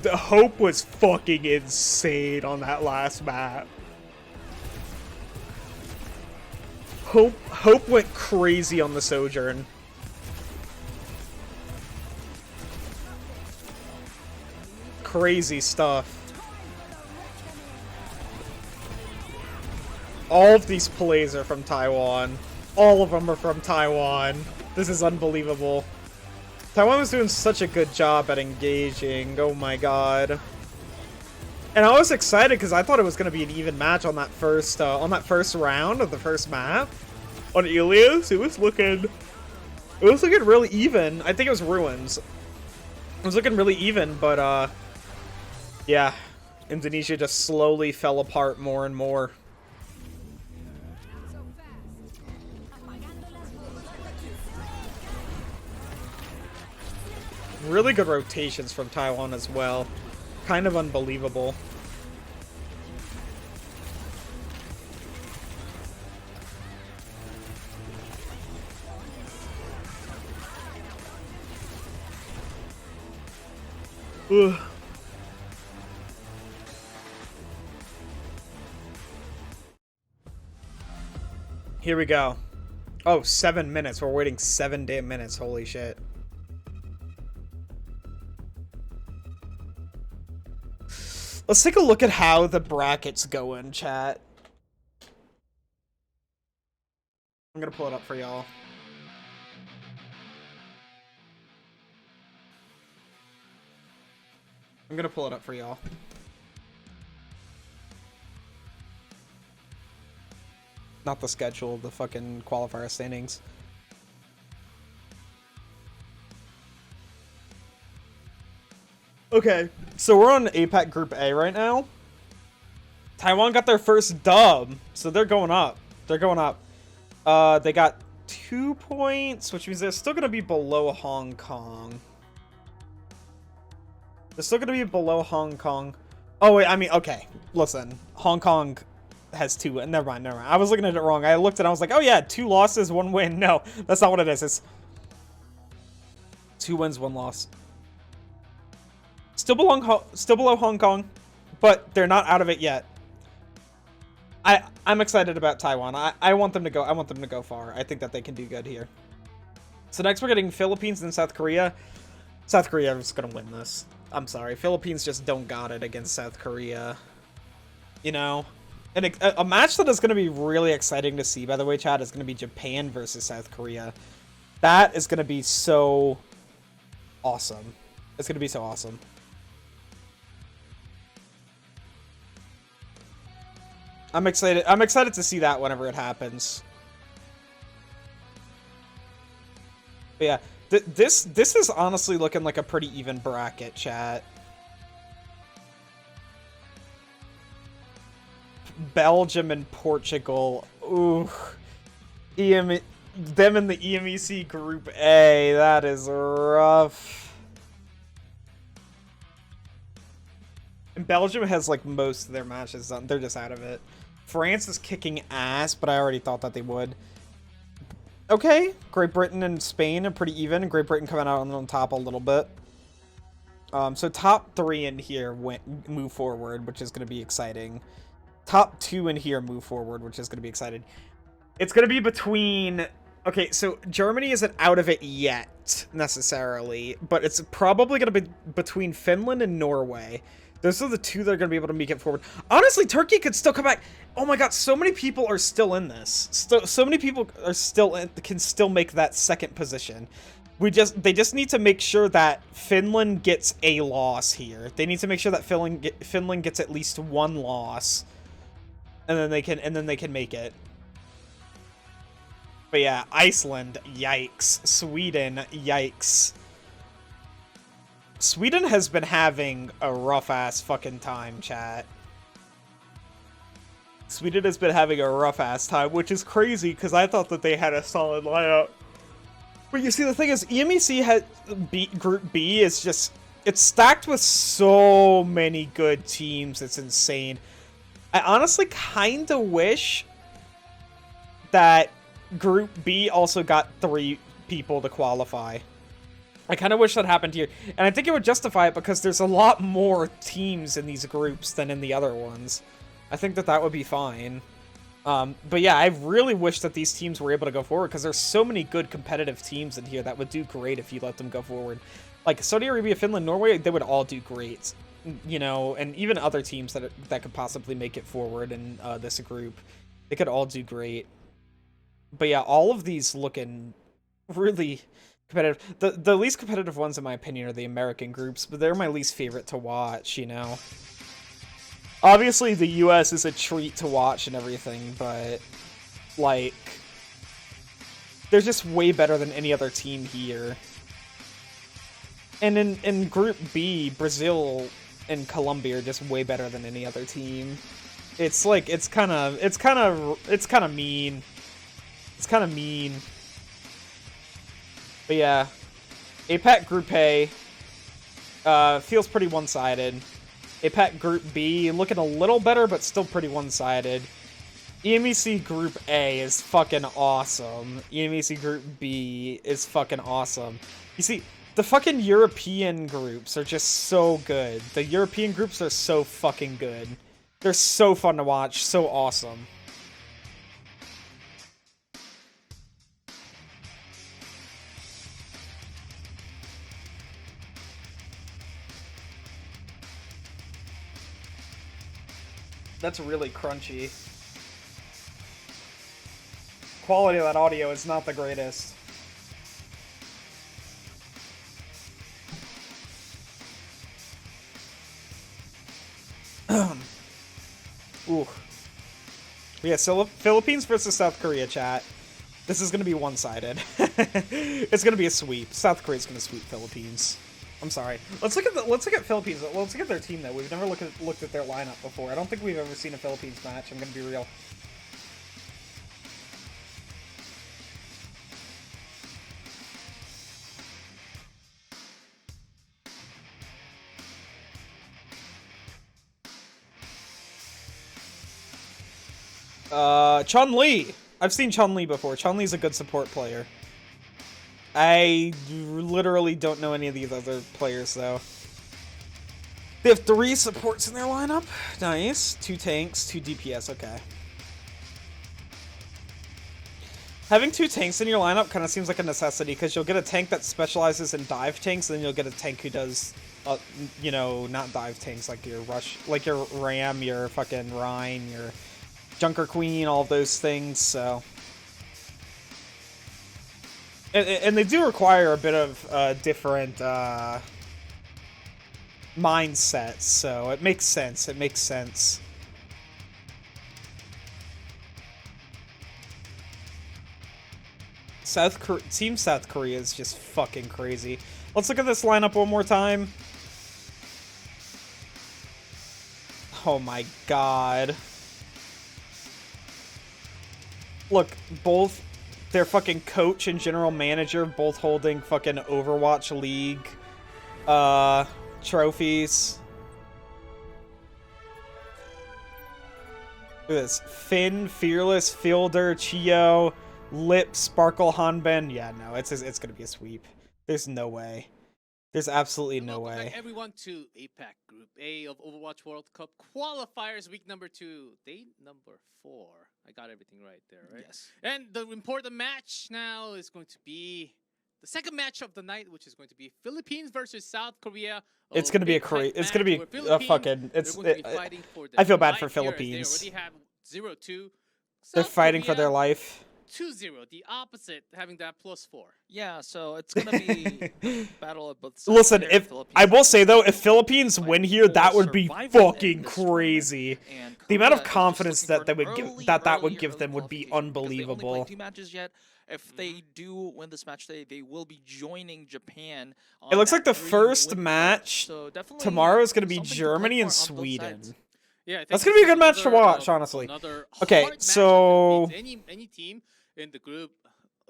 The Hope was fucking insane on that last map. Hope went crazy on the Sojourn. Crazy stuff. All of these plays are from Taiwan. All of them are from Taiwan. This is unbelievable. Taiwan was doing such a good job at engaging. Oh my god. And I was excited because I thought it was going to be an even match on that first round of the first map on Ilios. It was looking really even. I think it was Ruins. It was looking really even, but yeah, Indonesia just slowly fell apart more and more. Really good rotations from Taiwan as well. Kind of unbelievable. Ugh. Here we go. Oh, 7 minutes. We're waiting 7 damn minutes. Holy shit. Let's take a look at how the brackets go in, chat. I'm gonna pull it up for y'all. I'm gonna pull it up for y'all. Not the schedule, the fucking qualifier standings. Okay, so we're on APAC Group A right now. Taiwan got their first dub, so they're going up. They're going up. They got 2 points, which means they're still going to be below Hong Kong. They're still going to be below Hong Kong. Oh, wait, I mean, okay. Listen, Hong Kong has 2. Never mind, never mind. I was looking at it wrong. I looked and I was like, oh, yeah, 2 losses, 1 win. No, that's not what it is. It's 2 wins, 1 loss. Still below Hong Kong, but they're not out of it yet. I'm excited about Taiwan. I want them to go. I want them to go far. I think that they can do good here. So next we're getting Philippines and South Korea. South Korea is gonna win this. I'm sorry. Philippines just don't got it against South Korea. You know, and a match that is gonna be really exciting to see. By the way, Chad, is gonna be Japan versus South Korea. That is gonna be so awesome. It's gonna be so awesome. I'm excited. I'm excited to see that whenever it happens. But yeah, this is honestly looking like a pretty even bracket, chat. Belgium and Portugal. Ooh. Them in the EMEC Group A. That is rough. And Belgium has like most of their matches done. They're just out of it. France is kicking ass, but I already thought that they would. Okay, Great Britain and Spain are pretty even. Great Britain coming out on top a little bit. So top 3 in here move forward, which is going to be exciting. Top 2 in here move forward, which is going to be exciting. It's going to be between... Okay, so Germany isn't out of it yet, necessarily, but it's probably going to be between Finland and Norway. Those are the 2 that are going to be able to make it forward. Honestly, Turkey could still come back. Oh my god, so many people are still in this. So many people are can still make that second position. They just need to make sure that Finland gets a loss here. They need to make sure that Finland gets at least 1 loss, and then they can make it. But yeah, Iceland, yikes. Sweden, yikes. Sweden has been having a rough-ass fucking time, chat. Sweden has been having a rough-ass time, which is crazy, because I thought that they had a solid lineup. But you see, the thing is, EMEC has... Group B is just... It's stacked with so many good teams, it's insane. I honestly kind of wish that Group B also got 3 people to qualify. I kind of wish that happened here. And I think it would justify it because there's a lot more teams in these groups than in the other ones. I think that that would be fine. But yeah, I really wish that these teams were able to go forward because there's so many good competitive teams in here that would do great if you let them go forward. Like Saudi Arabia, Finland, Norway, they would all do great. You know, and even other teams that could possibly make it forward in this group. They could all do great. But yeah, all of these looking really competitive. The least competitive ones, in my opinion, are the American groups, but they're my least favorite to watch, you know? Obviously, the US is a treat to watch and everything, but, like, they're just way better than any other team here. And in Group B, Brazil and Colombia are just way better than any other team. It's like, it's kind of mean. It's kind of mean. But yeah, APAC Group A feels pretty one-sided. APAC Group B looking a little better, but still pretty one-sided. EMEC Group A is fucking awesome. EMEC Group B is fucking awesome. You see, the fucking European groups are just so good. The European groups are so fucking good. They're so fun to watch, so awesome. That's really crunchy. Quality of that audio is not the greatest. Ooh. Yeah, so Philippines versus South Korea, chat. This is gonna be one-sided. It's gonna be a sweep. South Korea's gonna sweep Philippines. I'm sorry. Let's look at Philippines. Let's look at their team though. We've never looked at their lineup before. I don't think we've ever seen a Philippines match. I'm gonna be real. Chun-Li! I've seen Chun-Li before. Chun-Li's a good support player. I literally don't know any of these other players, though. They have 3 supports in their lineup. Nice. 2 tanks, 2 DPS. Okay. Having 2 tanks in your lineup kind of seems like a necessity, because you'll get a tank that specializes in dive tanks, and then you'll get a tank who does, you know, not dive tanks, like your Rush, like your Ram, your fucking Rhine, your Junker Queen, all of those things, so... And they do require a bit of different mindsets, so it makes sense. It makes sense. Team South Korea is just fucking crazy. Let's look at this lineup one more time. Oh my god. Look, both their fucking coach and general manager both holding fucking Overwatch League trophies. Look at this. Finn, Fearless, Fielder, Chio, Lip, Sparkle, Hanben. Yeah, no, it's gonna be a sweep. There's no way. There's absolutely no way. Welcome back everyone to APAC Group A of Overwatch World Cup qualifiers, week number 2, day number 4. I got everything right there, right? Yes. And the important match now is going to be the second match of the night, which is going to be Philippines versus South Korea. It's gonna be a fucking. I feel bad for Philippines. They already have 0-2. They're fighting for their life. 2-0, the opposite, having that +4. Yeah, so it's gonna be battle of both sides. Listen, I will say though, if Philippines win here, that would be fucking crazy. The amount of confidence that they would give that would give them would be unbelievable. 2 matches yet. If they do win this match, they will be joining Japan. It looks like the first match tomorrow is going to be Germany and Sweden. Yeah, that's going to be a good match to watch, honestly. Okay, so any team in the group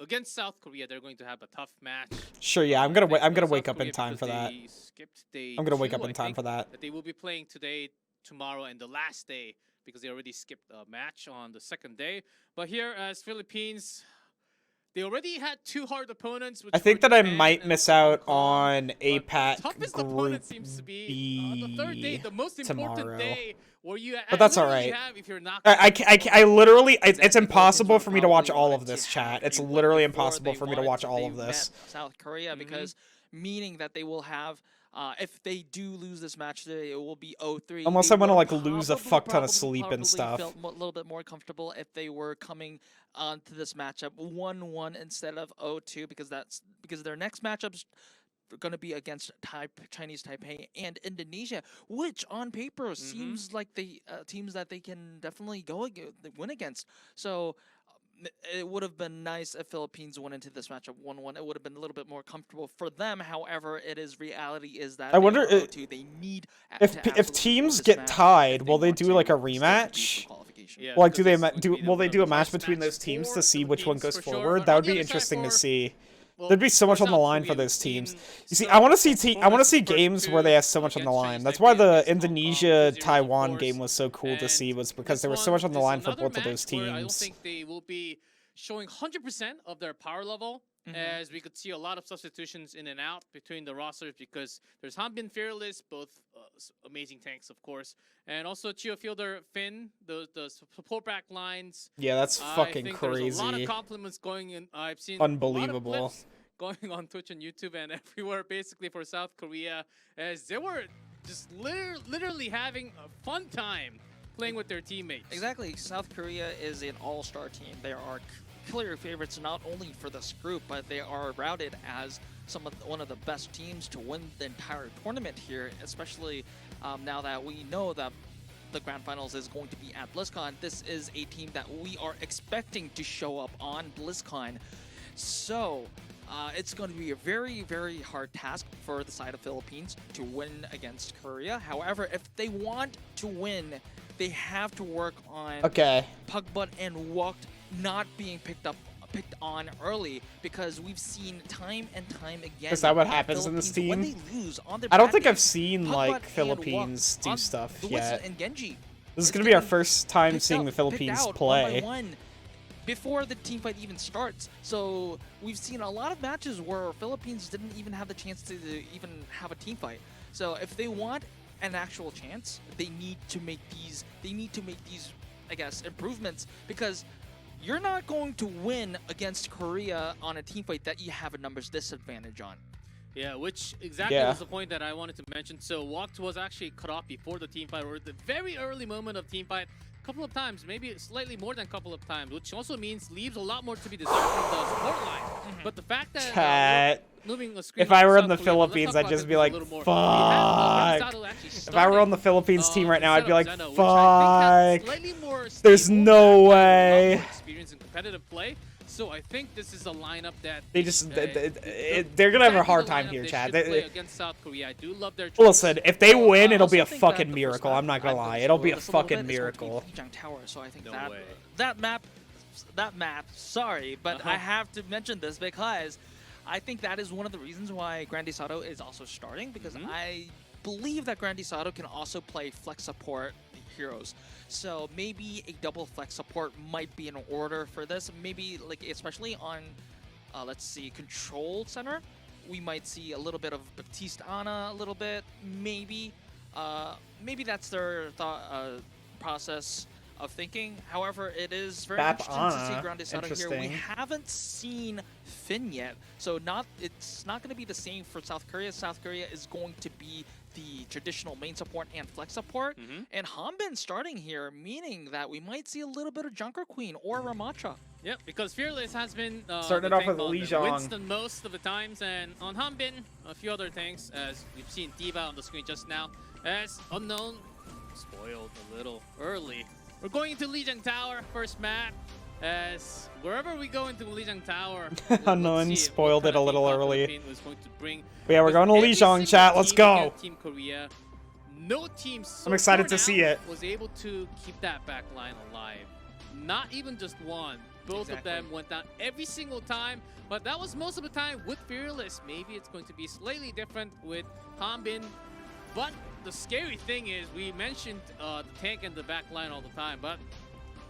against South Korea, they're going to have a tough match. Sure, yeah, I'm gonna wake up in time for that. I'm gonna wake up in time for that. They will be playing today, tomorrow, and the last day because they already skipped a match on the second day. But here, as Philippines, they already had 2 hard opponents. Which I think were that I Japan might and miss Hong out Kong, on but APAC the toughest Group opponent seems to be the third day, the most important tomorrow. day, where you But that's literally alright. have, if you're not I literally, it's Exactly. impossible Philippines for me to watch probably all wanted of this, to have chat. It's a win literally before impossible they for me to wanted watch all they of this. met South Korea because meaning that they will have, if they do lose this match today, it will be 0-3. Unless They I wanna, would've like, lose a fuck ton of probably sleep and stuff. felt a little bit more comfortable if they were coming onto this matchup 1-1 instead of 0-2 because their next matchups going to be against Chinese Taipei and Indonesia, which on paper seems like the teams that they can definitely win against. So it would have been nice if Philippines went into this matchup 1-1. It would have been a little bit more comfortable for them. However, reality is that I wonder they need if teams get tied, will they do like a rematch? Yeah, Like, do because they it's going to be will they one of do a the match hardest between matches those teams for to see which one Philippines, goes for sure. forward? But That on would the be other side interesting to for- see. well, There'd be so much for on the South line for Korea, those we've teams. seen You see, some I want to see performances in the first games where two they have so much on the against line. Chinese That's why Taipei, the against Hong Kong, 2-0, Indonesia-Taiwan of game course. was so cool to see, was because This there was so one much on the is line for another both of those match where I don't teams. think they will be showing 100% of their power level, as we could see a lot of substitutions in and out between the rosters because there's Hanbin Fearless, both amazing tanks, of course, and also Chio Fielder Finn, the support back lines. Yeah, that's fucking I think there's a lot of crazy. compliments going in. I've seen Unbelievable. a lot of clips going on Twitch and YouTube and everywhere, basically, for South Korea, as they were just literally having a fun time playing with their teammates. Exactly. South Korea is an all-star team. They are clear favorites not only for this group, but they are routed as one of the best teams to win the entire tournament here, especially now that we know that the Grand Finals is going to be at BlizzCon. This is a team that we are expecting to show up on BlizzCon. So it's going to be a very, very hard task for the side of Philippines to win against Korea. However, if they want to win, they have to work on Pugbutt and Walked not being picked on early, because we've seen time and time again. Is that what happens in this team? When they lose on their I don't back think end, I've seen Pugbutt like and Philippines Walked do on stuff the yet. Winston and Genji. This is It's gonna be our getting first time picked seeing the picked Philippines out play. one by one before the team fight even starts. So we've seen a lot of matches where Philippines didn't even have the chance to even have a team fight. So if they want an actual chance, they need to make these. I guess, improvements, because you're not going to win against Korea on a team fight that you have a numbers disadvantage on. Yeah, which exactly was the point that I wanted to mention. So Walked was actually cut off before the team fight, or the very early moment of team fight, a couple of times, maybe slightly more than a couple of times, which also means leaves a lot more to be desired from the support line. But the fact that Chat. moving the screen If I were in the South Korea, let's Philippines, talk I'd about just this be a like, little more. fuck. If I were on the Philippines team right now, I'd be like, fuck. There's no way. Experience in competitive play. So I think this is a lineup that they're gonna have a hard time here, Chad. Against South Korea. I do love their Listen, if they win, it'll be a also think that fucking the miracle. first I'm not gonna map lie. I've It'll be a noticed little fucking bit is going to be miracle. Lijiang Tower. So I think No way. that map. Sorry, but I have to mention this because I think that is one of the reasons why Grande Sato is also starting, because I believe that Grande Sato can also play flex support heroes. So maybe a double flex support might be in order for this. Maybe, like, especially on, let's see, Control Center, we might see a little bit of Baptiste Ana, a little bit, maybe. Maybe that's their thought process of thinking. However, it is very interesting to see Grande Sato here. We haven't seen Finn yet, so it's not going to be the same for South Korea. South Korea is going to be the traditional main support and flex support, and Hanbin starting here, meaning that we might see a little bit of Junker Queen or Ramatra. Yep, because Fearless has been starting it off with Lijiang. Winston most of the times, and on Hanbin, a few other things, as we've seen Diva on the screen just now, as Unknown spoiled a little early. We're going into Lijiang Tower, first map, as wherever we go into Lijiang Tower, Unknown spoiled it a little early. Was going to bring, but yeah, we're going to Lijiang, chat. Let's go. Team Korea, no team so I'm excited to now see it. Was able to keep that back line alive. Not even just one. Both of them went down every single time, but that was most of the time with Fearless. Maybe it's going to be slightly different with Hanbin But the scary thing is, we mentioned the tank and the back line all the time, but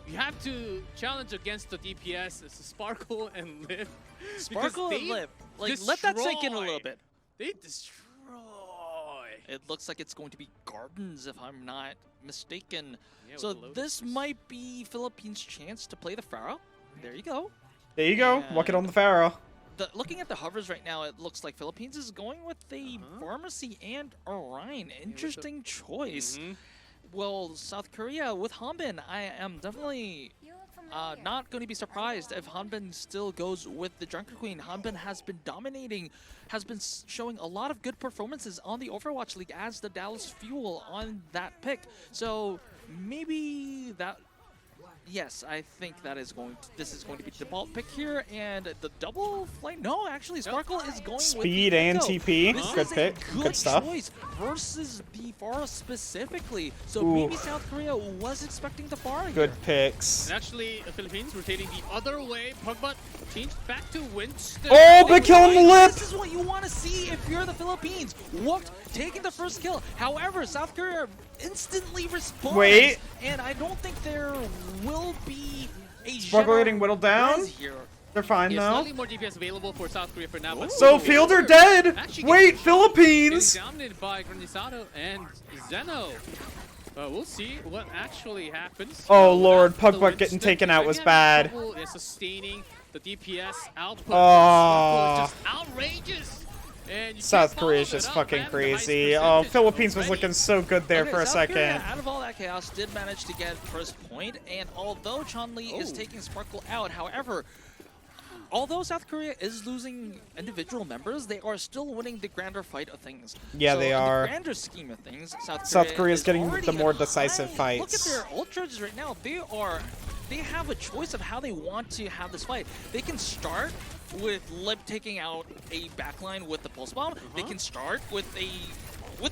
you have to challenge against the DPS. It's Sparkle and Liv. Sparkle and Liv. Like, let that sink in a little bit. They destroy. It looks like it's going to be Gardens, if I'm not mistaken. Yeah, so with the this Lotuses. might be Philippines' chance to play the Pharaoh. There you go. There you go. Walk it on the Pharaoh. Looking at the hovers right now, it looks like Philippines is going with the Pharmacy and Orion. Interesting choice. Well, South Korea with Hanbin, I am definitely not going to be surprised if Hanbin still goes with the Drunker Queen. Hanbin has been dominating, has been showing a lot of good performances on the Overwatch League as the Dallas Fuel on that pick. So maybe that... Yes, I think that is this is going to be the default pick here, and the double flame. No, actually, Sparkle is going Speed with and Echo. TP. This Good is pick. A good Good stuff. choice versus the Pharah specifically. So Ooh. maybe South Korea was expecting the Pharah. Good here. picks. And actually, the Philippines rotating the other way. Pugbot changed back to Winston. Oh, but kill him the lip! This is what you want to see if you're the Philippines. Whooped, taking the first kill. However, South Korea instantly responds. Wait. And I don't think there will be a Sparkle getting whittled down. here. They're fine Yeah, though. slightly more DPS available for South Korea for now. But So Fielder dead. Actually Wait, getting Philippines. dominated by Granizado and Zeno. We'll see what actually happens. Oh Lord, without the Pugbot getting Winston, taken out was again, bad. trouble, sustaining the DPS output. Oh. Just outrageous. And you South can't Korea's follow just that up, fucking man. The highest crazy. Oh, percentage Philippines was already. looking so good there for a South Korea, second. out of all that chaos, did manage to get first point, and although Chun-Li is taking Sparkle out, however, although South Korea is losing individual members, they are still winning the grander fight of things. Yeah, so they in are. the grander scheme of things, South Korea's is getting already the more in a decisive high. Look at fights. their ult charges right now. They have a choice of how they want to have this fight. They can start with Lip taking out a backline with the pulse bomb. They can start with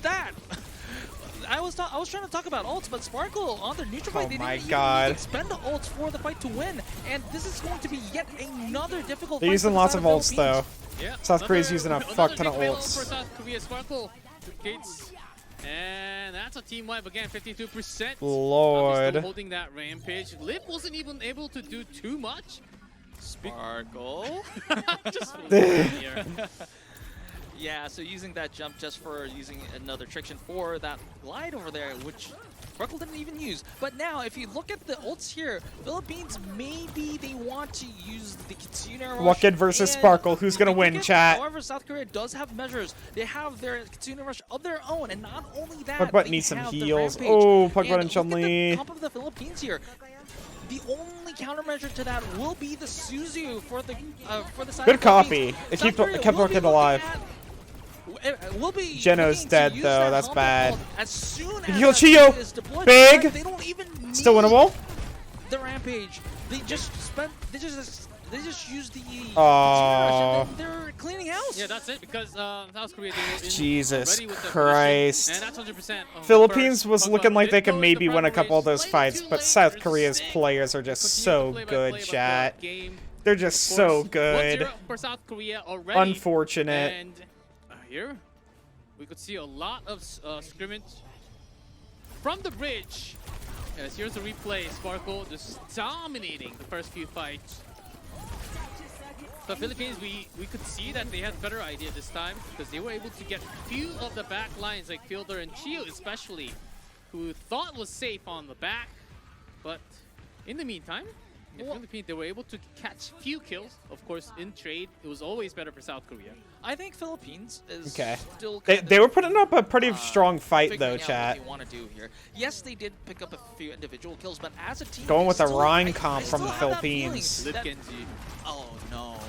that. I was trying to talk about ults, but Sparkle on their neutral fight, Oh they my didn't God. even spend the ults for the fight to win, and this is going to be yet another difficult They're fight using for the lots side of ults Philippines. though. Yeah, South Korea's using a fuck ton of another ults. for South Korea. Sparkle duplicates. And that's a team wipe again, 52%. Lord. Still holding that rampage. Lip wasn't even able to do too much. Sparkle. Just here. Yeah, so using that jump just for using another trickshot for that glide over there, which Sparkle didn't even use. But now, if you look at the ults here, Philippines, maybe they want to use the Kitsune Rush. Wicked versus and Sparkle. Who's gonna win, Wicked. chat? However, South Korea does have measures. They have their Kitsune Rush of their own, and not only that, Pugbot they needs some have the heals. Rampage. Oh, Pugbot and look at Chun-Li. the top of the Philippines here. The only countermeasure to that will be the Suzu for the side Good of copy. Philippines. It South Korea kept will be Wicked looking alive. We'll be Geno's looking to dead, use though. that That's Humble bad. Ult as soon He as killed that Chio. ult is deployed, Big. but they don't even need Still winnable. the rampage. They just used the Aw. and then they're cleaning house. Yeah, that's it, because South Korea, they were in Jesus already with the Christ. position, and that's 100% on the Philippines first. was Pugbot looking like they did could go with maybe the win a front couple of range, those slightly fights, too but late. South They're Korea's sick. players are just Continue so to play by good, play, but chat. the game, They're just of so course, good. 1-0 for South Korea already. Unfortunate. And here, we could see a lot of scrimmage from the bridge. Yes, here's a replay. Sparkle just dominating the first few fights. The Philippines, we could see that they had a better idea this time, because they were able to get few of the back lines, like Fielder and Chio especially, who thought was safe on the back. But in the meantime, in the Philippines, they were able to catch few kills. Of course, in trade, it was always better for South Korea. I think Philippines is Okay. still They kind were putting up a pretty strong fight, figuring though, out chat. what they want to do here. Yes, they did pick up a few individual kills, but as a team, Going with a still, Rhine I comp from still the have that Philippines. feeling Lip that- Genji. Oh no.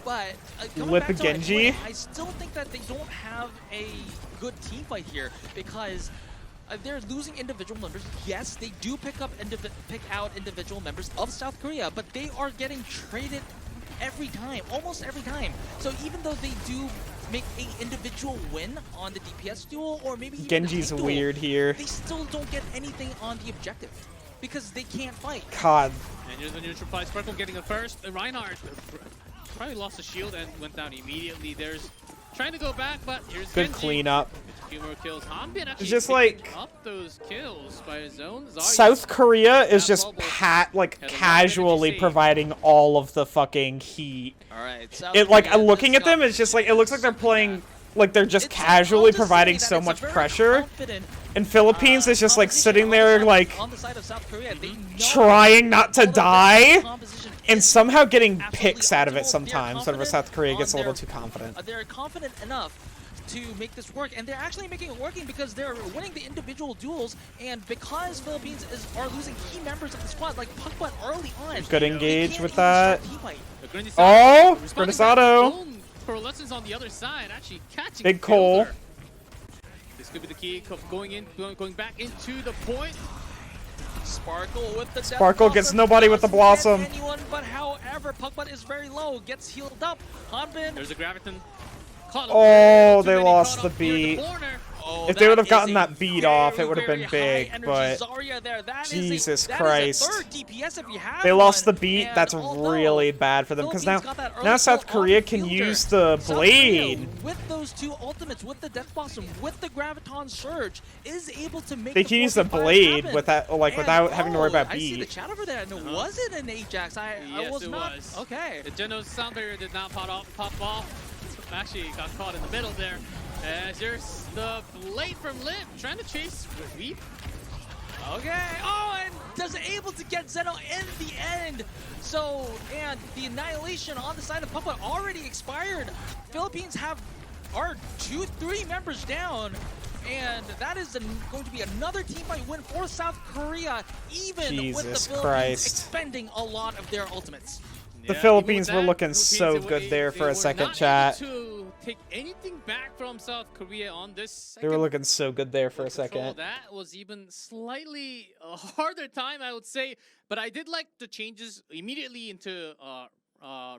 But coming Lip back to my Genji? point, I still think that they don't have a good team fight here, because they're losing individual members. Yes, they do pick out individual members of South Korea, but they are getting traded every time, almost every time. So even though they do make a individual win on the DPS duel, or maybe even Genji's the tank duel, weird here. they still don't get anything on the objective because they can't fight. God. And here's the neutral fight. Sparkle getting the first. Reinhardt probably lost the shield and went down immediately. There's trying to go back, but here's Good Genji. cleanup. A few more kills. Hanbin actually It's just picking like up those kills by his own. Zarya. South Korea is That just bubble like had a lot of casually energy providing all of the fucking heat. All right. South It like Korea looking has at them, got it's just like it looks like they're playing like they're just It's casually I'll just say providing that so it's a much very pressure. confident, And Philippines is just like composition sitting on the there side- like on the side of South Korea. They know trying not to all of their die composition and is somehow getting absolutely picks out of it optimal. They're sometimes whenever confident South Korea on gets a little their- too confident. They're confident enough to make this work, and they're actually making it working because they're winning the individual duels, and because Philippines are losing key members of the squad, like Puckbutt early on. Good they engage can't with even that. start team fight. Oh, Responding back, Granizado. own Pearlescence on the other side, actually catching Big Cole. Fielder. This could be the key of going back into the point. Sparkle with the death Sparkle gets blossom, nobody with the doesn't blossom. get anyone, but however, Puckbutt is very low, gets healed up. Hanbin. There's a Graviton. Caught Oh, too they many lost caught the up near beat. corner. Oh, If they would have is gotten a that beat off, it very, would have been very big, high-energy but Zarya there. That is Jesus that Christ. is a third DPS if you have they lost the one. beat. And That's although really bad for them because now Philippines got that early now South kill on Korea can Fielder, use the South blade. Korea, with those two ultimates, with the Death Blossom, with the Graviton Surge, is able to make They can use the 4v5 blade happen. without And, without having to worry about I see the beat. chat over there. No, was it an Ajax? I Yes, was it not. was. Okay. The Genos sound barrier did not pop off. Actually got caught in the middle there. As there's the blade from Lip trying to chase Weep. Okay. Oh, and does able to get Zeno in the end. So, and the annihilation on the side of Puckbutt already expired. Philippines are 3 members down. And that is going to be another team fight win for South Korea, even with the Jesus Philippines Christ. expending a lot of their ultimates. The Yeah, Philippines even with were that, looking so Philippines, good there for they a second, were not chat. able to take anything back from South Korea on this They were second looking so good there for a control. second. That was even slightly a harder time, I would say. But I did like the changes immediately into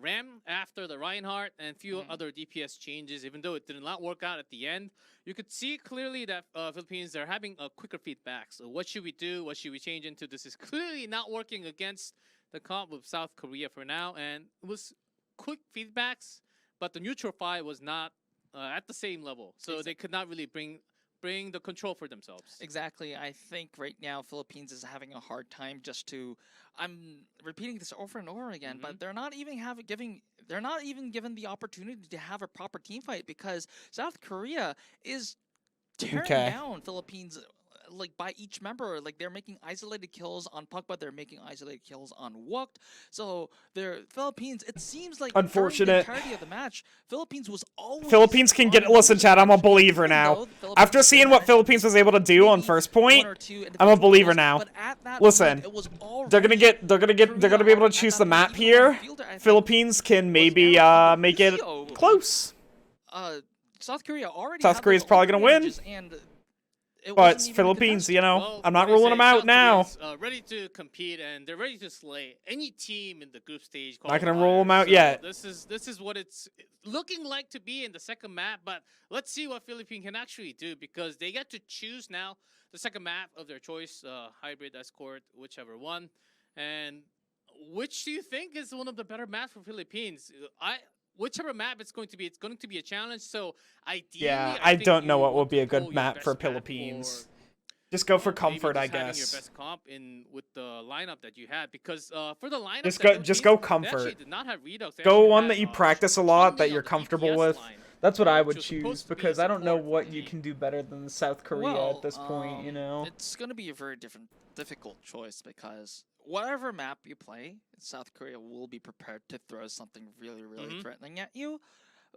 Ram after the Reinhardt and a few other DPS changes, even though it did not work out at the end. You could see clearly that Philippines are having a quicker feedback. So what should we do? What should we change into? This is clearly not working against the comp with South Korea for now. And it was quick feedbacks, but the neutral fight was not at the same level. So they could not really bring the control for themselves. Exactly. I think right now Philippines is having a hard time just to. I'm repeating this over and over again, but they're not even given the opportunity to have a proper team fight because South Korea is tearing down Philippines. Like by each member, like they're making isolated kills on Puckbutt, they're making isolated kills on Wooked. So they're Philippines. It seems like Unfortunate. during the entirety of the match, Philippines was always. Philippines can get. Listen, Chad, I'm a believer now. After seeing what Philippines was able to do on first point, I'm a believer now. Listen, they're gonna be able to choose the map here. Philippines can maybe make it close. South Korea already. South Korea's probably gonna win. But Philippines, you know, Well, I'm not like I ruling say, them out South now. Korea's, ready to compete, and they're ready to slay any team in the group stage. Not gonna rule them out So yet. This is what it's looking like to be in the second map. But let's see what Philippines can actually do because they get to choose now the second map of their choice, hybrid, escort, whichever one. And which do you think is one of the better maps for Philippines? Whichever map it's going to be a challenge. So ideally, Yeah, I I think don't know you what want would be a to pull good your map best for map Philippines. Just go for maybe comfort, just I having your guess. best comp in with the lineup that you had because for the lineup Just that go Philippines, they comfort. actually did not have Redux. They Go actually one had, that you practice a lot, that you're comfortable DPS with. line, That's what I which would was choose supposed to be a because I don't know support what for you me. can do better than South Korea at this point, you know. It's going to be a very difficult choice because whatever map you play, South Korea will be prepared to throw something really, really threatening at you.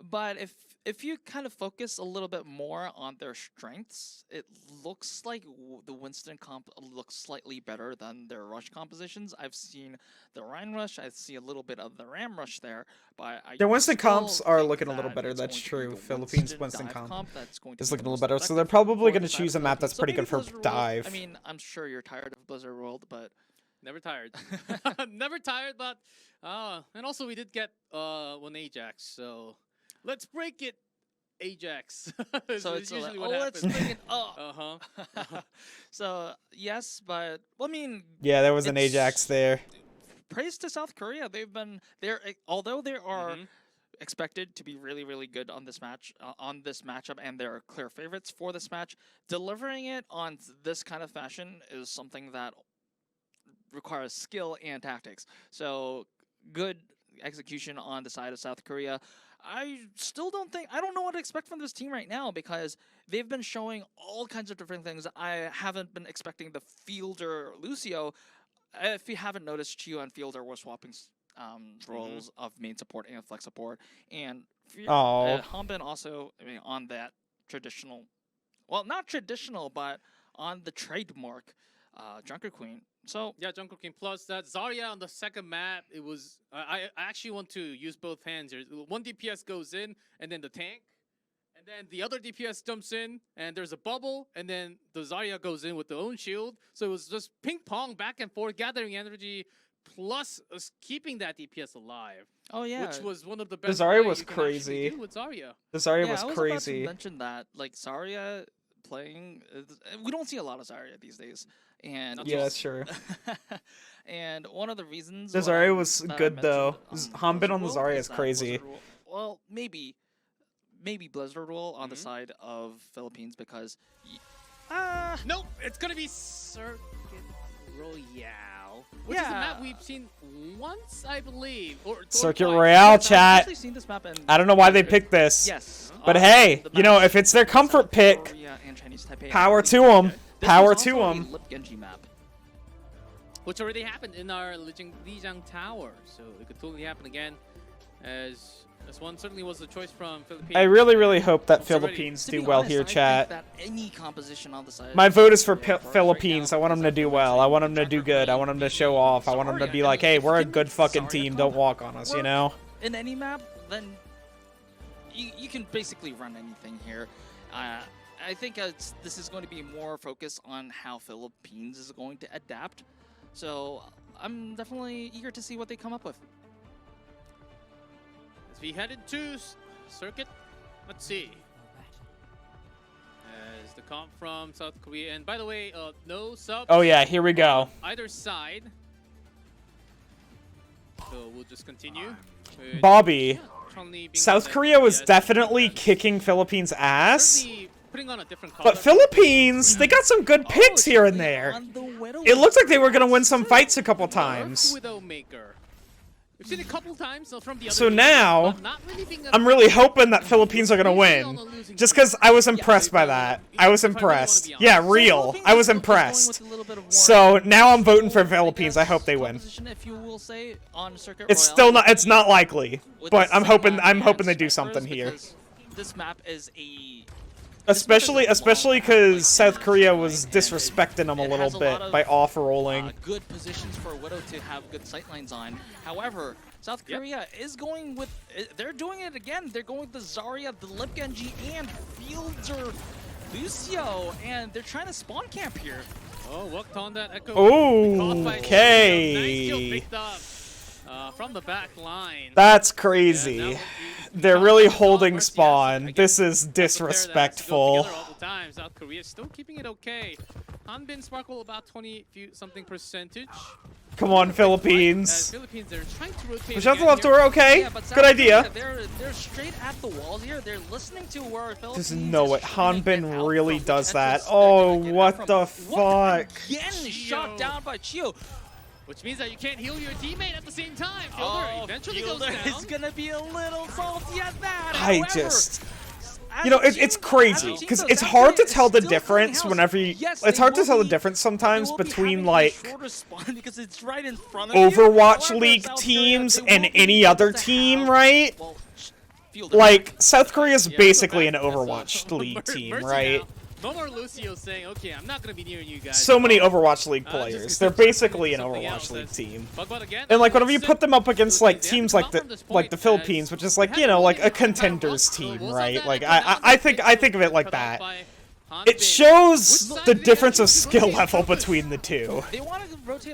But if you kind of focus a little bit more on their strengths, it looks like the Winston comp looks slightly better than their rush compositions. I've seen the Rhine rush, I see a little bit of the Ram rush there, but Their Winston still comps are think looking a little that better, it's that's going to be true. the Philippines Winston dive comp that's going to is be looking the a little most better, so they're effective probably for going to the side choose of a map Philippines. that's So pretty maybe good for Blizzard World, dive. I mean, I'm sure you're tired of Blizzard World, but Never tired. Never tired, but and also we did get one Ajax, so let's break it, Ajax. so it's usually like, what let's happens. bring it up. So yes, but I mean, Yeah, there was an it's- Ajax there. praise to South Korea. Although they are expected to be really, really good on this match, on this matchup, and they're clear favorites for this match. Delivering it on this kind of fashion is something that requires skill and tactics. So good execution on the side of South Korea. I don't know what to expect from this team right now because they've been showing all kinds of different things. I haven't been expecting the Fielder Lucio. If you haven't noticed, Chio and Fielder were swapping roles of main support and flex support, and Hanbin also, I mean, on that traditional, well, not traditional, but on the trademark Junker Queen. So yeah, Junker Queen plus that Zarya on the second map. It was I actually want to use both hands here. One DPS goes in, and then the tank, and then the other DPS jumps in, and there's a bubble, and then the Zarya goes in with their own shield. So it was just ping pong back and forth, gathering energy, plus keeping that DPS alive. Oh yeah, which was one of the best. The Zarya was crazy. With Zarya. The Zarya yeah, was I was crazy. About to mention that, like Zarya playing, we don't see a lot of Zarya these days, and yeah, that's true. And one of the reasons the Zarya was good though. Hanbin on the Zarya is crazy. Well, maybe Blizzard rule on the side of Philippines because. Nope, it's gonna be Circuit Royale, which is a map we've seen once, I believe. Circuit Royale, chat. I've seen this map in I don't know why they picked this. Yes, but hey, you know, if it's their comfort pick, power to them. Power to them. Map. Which already happened in our Lijiang Tower, so it could totally happen again. As this one certainly was the choice from Philippines. I really, really hope that Philippines do well here, chat. That any composition on the side My vote is for Philippines. I want them to do well. I want them to do good. I want them to show off. I want them to be like, hey, we're a good fucking team. Don't walk on us, you know? In any map, then you can basically run anything here. I think this is going to be more focused on how Philippines is going to adapt. So I'm definitely eager to see what they come up with. As we headed to Circuit, let's see. As the comp from South Korea, and by the way, no subs. Oh yeah, here we go. Either side. So we'll just continue. Bobby, South Korea was definitely kicking Philippines' ass. Putting on a different but Philippines, they got some good picks here and there. It looks like they were going to win some fights a couple times. We've seen a couple times from the other so now, I'm really hoping that Philippines are going to win. Just because I was impressed by that. I was impressed. Yeah, real. I was impressed. So now I'm voting for Philippines. I hope they win. It's still not. It's not likely, but I'm hoping they do something here. This map is a. Especially because South Korea was disrespecting them a little bit by off-rolling. Good positions for Widow to have good sightlines on. However, South Korea is going with... They're doing it again. They're going with the Zarya, the Lip Genji, and Fielder Lucio. And they're trying to spawn camp here. Oh, worked on that Echo. Okay. From the back line. That's crazy. They're really holding spawn. This is disrespectful. South Korea still keeping it okay. Hanbin Sparkle about 20-something percentage. Come on, Philippines. Philippines, they're trying to rotate. Push out the left door, okay. Yeah, good idea. They're straight at the walls here. They're listening to where Philippines. There's no way. Hanbin really does that. Oh, what the fuck? Again, shot down by Chio. Which means that you can't heal your teammate at the same time. Fielder eventually goes down. Is gonna be a little salty at that. I just, you know, it's crazy because it's hard to tell the difference whenever you. It's hard to tell the difference sometimes between like Overwatch League teams and any other team, right? Like South Korea's basically an Overwatch League team, right? No more Lucio saying, okay, I'm not going to be near you guys. So many Overwatch League players. They're basically an Overwatch League team. And like whenever you put them up against like teams like the Philippines, which is like, you know, like a contenders team, right? Like I think of it like that. It shows the difference of skill level between the two.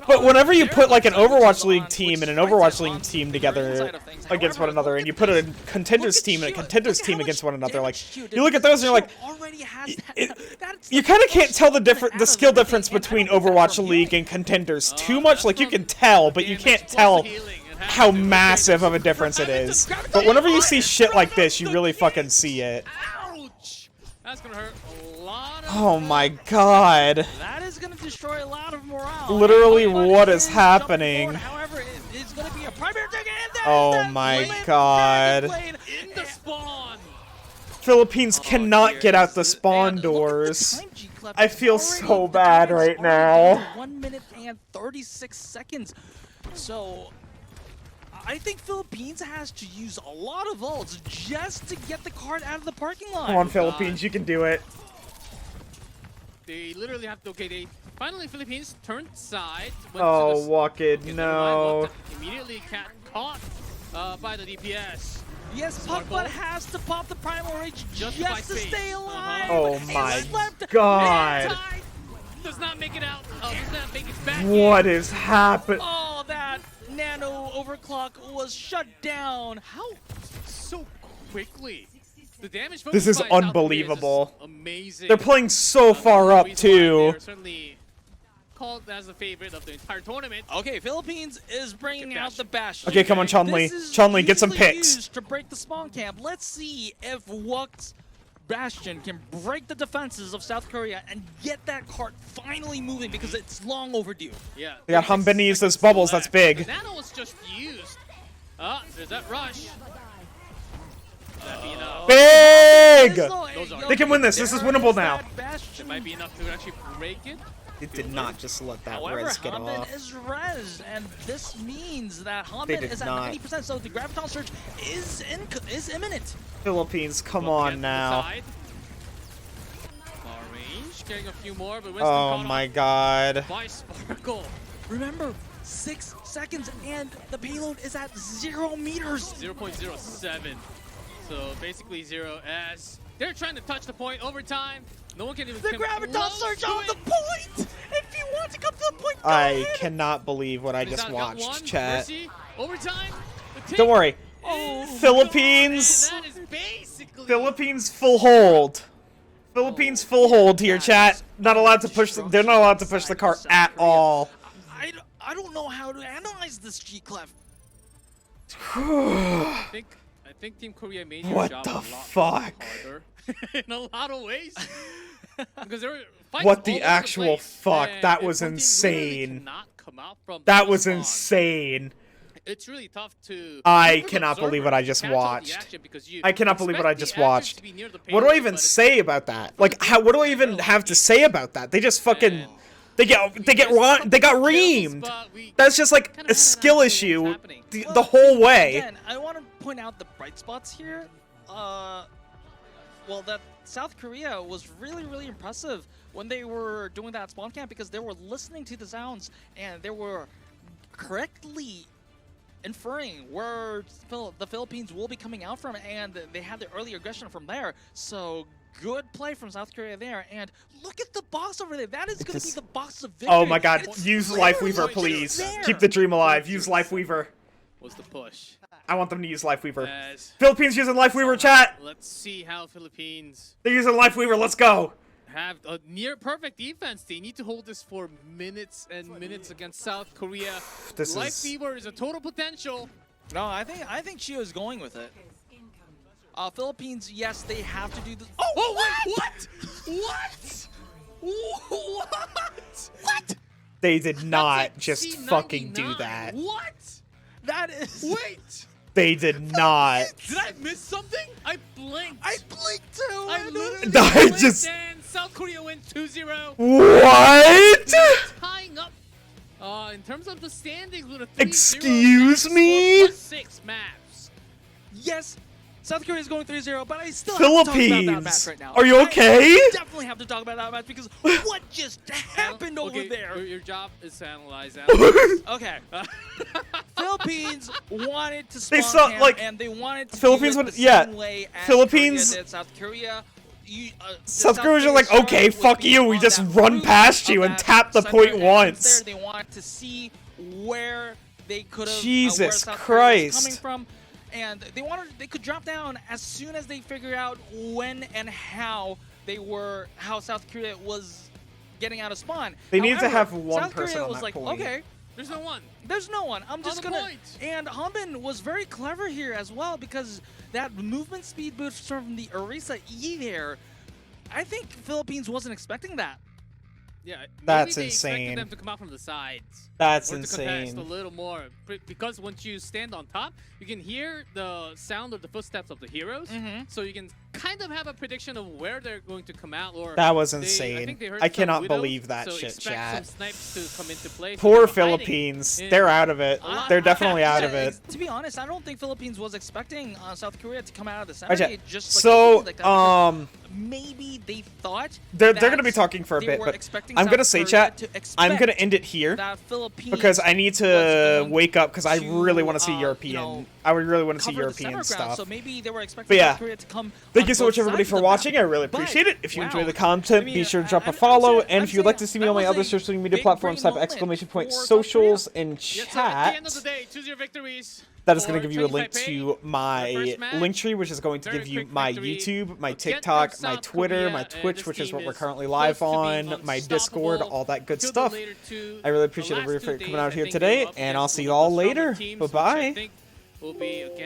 But whenever you put like an Overwatch League team and an Overwatch League team together against one another, and you put a contenders team and a contenders team against one another, like you look at those and you're like, you kind of can't tell the skill difference between Overwatch League and contenders too much. Like you can tell, but you can't tell how massive of a difference it is. But whenever you see shit like this, you really fucking see it. Ouch! That's gonna hurt a lot of Oh my god. That is going to destroy a lot of morale. Literally, Everybody what is jumping forward. happening? However, it is going to be a primary target. And that Oh is that my limit god. played. in the spawn. Philippines cannot dear. get out the spawn And look at the doors. time, G-Clef. I feel Already so the bad time's right already now. down to 1 minute and 36 seconds. So I think Philippines has to use a lot of ults just to get the cart out of the parking lot. Come on, Philippines, you can do it. They literally have to. Okay, they finally Philippines turned side. Oh, walk it, no. Immediately caught by the DPS. Yes, Smart Puckbutt ball. has to pop the Primal Rage just Justified to fate. stay alive. Oh He my slept. god. Anti does not make it out. Does not make it back. What is happening? Oh, that nano overclock was shut down. How so quickly? The damage. This is focused by South Korea unbelievable. just amazing. They're playing so far up, Reason why too. they're certainly called as the favorite of the entire tournament. Okay, Philippines is bringing out the Bastion. Okay, come on, Chun-Li. This is Chun-Li, get some usually picks. used to break the spawn camp. Let's see if Wuk's Bastion can break the defenses of South Korea and get that cart finally moving because it's long overdue. Yeah. They got Humbin to use those bubbles, that's big. The nano was just used. There's that rush. That'd be enough. Big! They can win this. This is winnable now. It might be enough to actually break it. It did not just let that However, res get Humbin off. is res, and this means that They Humbin did is at not. 90%, so the Graviton Surge is imminent. Philippines, come Looking on at the now. side. Far range, getting a few more, but Winston Oh caught my off god. by Sparkle. Remember, 6 seconds, and the payload is at 0 meters. 0.07. So basically 0 as they're trying to touch the point overtime. No one can even The come Graviton close Surge to on it. the point! If you want to come to the point, go I ahead. cannot believe what I He's just got one. watched, chat. Mercy, overtime. The take Don't worry. is Philippines. gone, and that is basically Philippines full hold. Philippines full hold here, chat. Not allowed to push. They're not allowed to push the cart at all. I don't know how to analyze this, G-Clef. I think Team Korea made your What job the a lot fuck? harder in a lot of ways. Because there were fights What all the over actual place, fuck? and That was if one team literally insane. cannot come out from That the was spawn, insane. It's really tough to. I even for the cannot believe what I just observer, catch all the watched. action because you I cannot believe what I expect just the action watched. to be near the What do I payload, even but it's say about that? Like, how? What do I even have to say about that? They just fucking. They got reamed. That's just like a skill issue the whole way. Again, I want to point out the bright spots here. Well, that South Korea was really impressive when they were doing that spawn camp because they were listening to the sounds and they were correctly inferring where the Philippines will be coming out from, and they had the early aggression from there. So good play from South Korea there, and look at the box over there. That is going to be the box of victory. Oh my god, And it's use literally Lifeweaver, please. there. Keep the dream alive. Use Lifeweaver. Was the push. I want them to use Lifeweaver. As Philippines using Lifeweaver, chat. let's see how Philippines They're using Lifeweaver. Let's go. have a near perfect defense. They need to hold this for minutes and minutes against South Korea. This Life is- Fever is a total potential. No, I think Chio is going with it. Philippines, yes, they have to do this. Oh, wait, what? What? They did not like just C99. fucking do that. What? that is. Wait. They did not. Did I miss something? I blinked. I blinked too. I literally I blinked just- and South Korea went 2-0. What? Tying up. In terms of the standings with a 3-0 Excuse score me? plus 6 maps. Yes, South Korea is going 3-0, but I still have to talk about that match Philippines. right now. Are you okay? I definitely have to talk about that match because what just happened over Okay, there? Your job is to analyze that. Okay. Philippines wanted to They spawn saw, camp, like, and they wanted to Philippines do it would- the yeah, same way as Philippines- Korea did. South Korea. South Korea's are like, okay, fuck you, we just run past you and tap the point once. They wanted to see where they could have Jesus South Korea was Christ. coming from, and they could drop down as soon as they figure out when and how South Korea was getting out of spawn. They needed to However, have one South person Korea on was that like, point. okay, There's no one. There's no one. I'm just the gonna. point. And Hanbin was very clever here as well because that movement speed boost from the Orisa E there, I think Philippines wasn't expecting that. Yeah, maybe That's they insane. expected them to come out from the sides. That's or to contest insane. a little more, because once you stand on top, you can hear the sound of the footsteps of the heroes, so you can kind of have a prediction of where they're going to come out. Or That was I insane. think they heard I some cannot widows, believe that so shit, expect chat. some snipes to come into play. So Poor they were hiding Philippines. in- They're out of it. They're definitely out of Yeah, it. To be honest, I don't think Philippines was expecting South Korea to come out of the center. Alright, It just like, so, like that because maybe they thought they're gonna be that talking for a they bit, were but expecting I'm South gonna say, Korea chat, to I'm gonna expect end it here that Philippines because I need was to going wake up because I to, really want to see you European. know, I would really want to see cover the center European ground, stuff. So maybe they were expecting But yeah, South Korea to come. thank on you so both much, everybody, sides for of the watching. map. I really But, appreciate it. If you enjoy wow, the content, I mean, be sure to drop I a follow. would say- And if you'd like to see me that on my was other a social media big platforms, brain type exclamation point moment for South Korea. socials in Yes, sir. At the chat. end of the day, choose your victories. That is going for to give you a link Chinese to Taipei. my first match, link tree, which is going to very give you quick my victory YouTube, my against TikTok, my South Twitter, Korea, my and Twitch, this which is team what we're is currently close live to being on, my Discord, unstoppable all that good till the stuff. later two- I really the appreciate last everybody two for days, coming out I here think they were today, up and I'll against see one you of all the stronger later. teams, which I Bye-bye. think will be against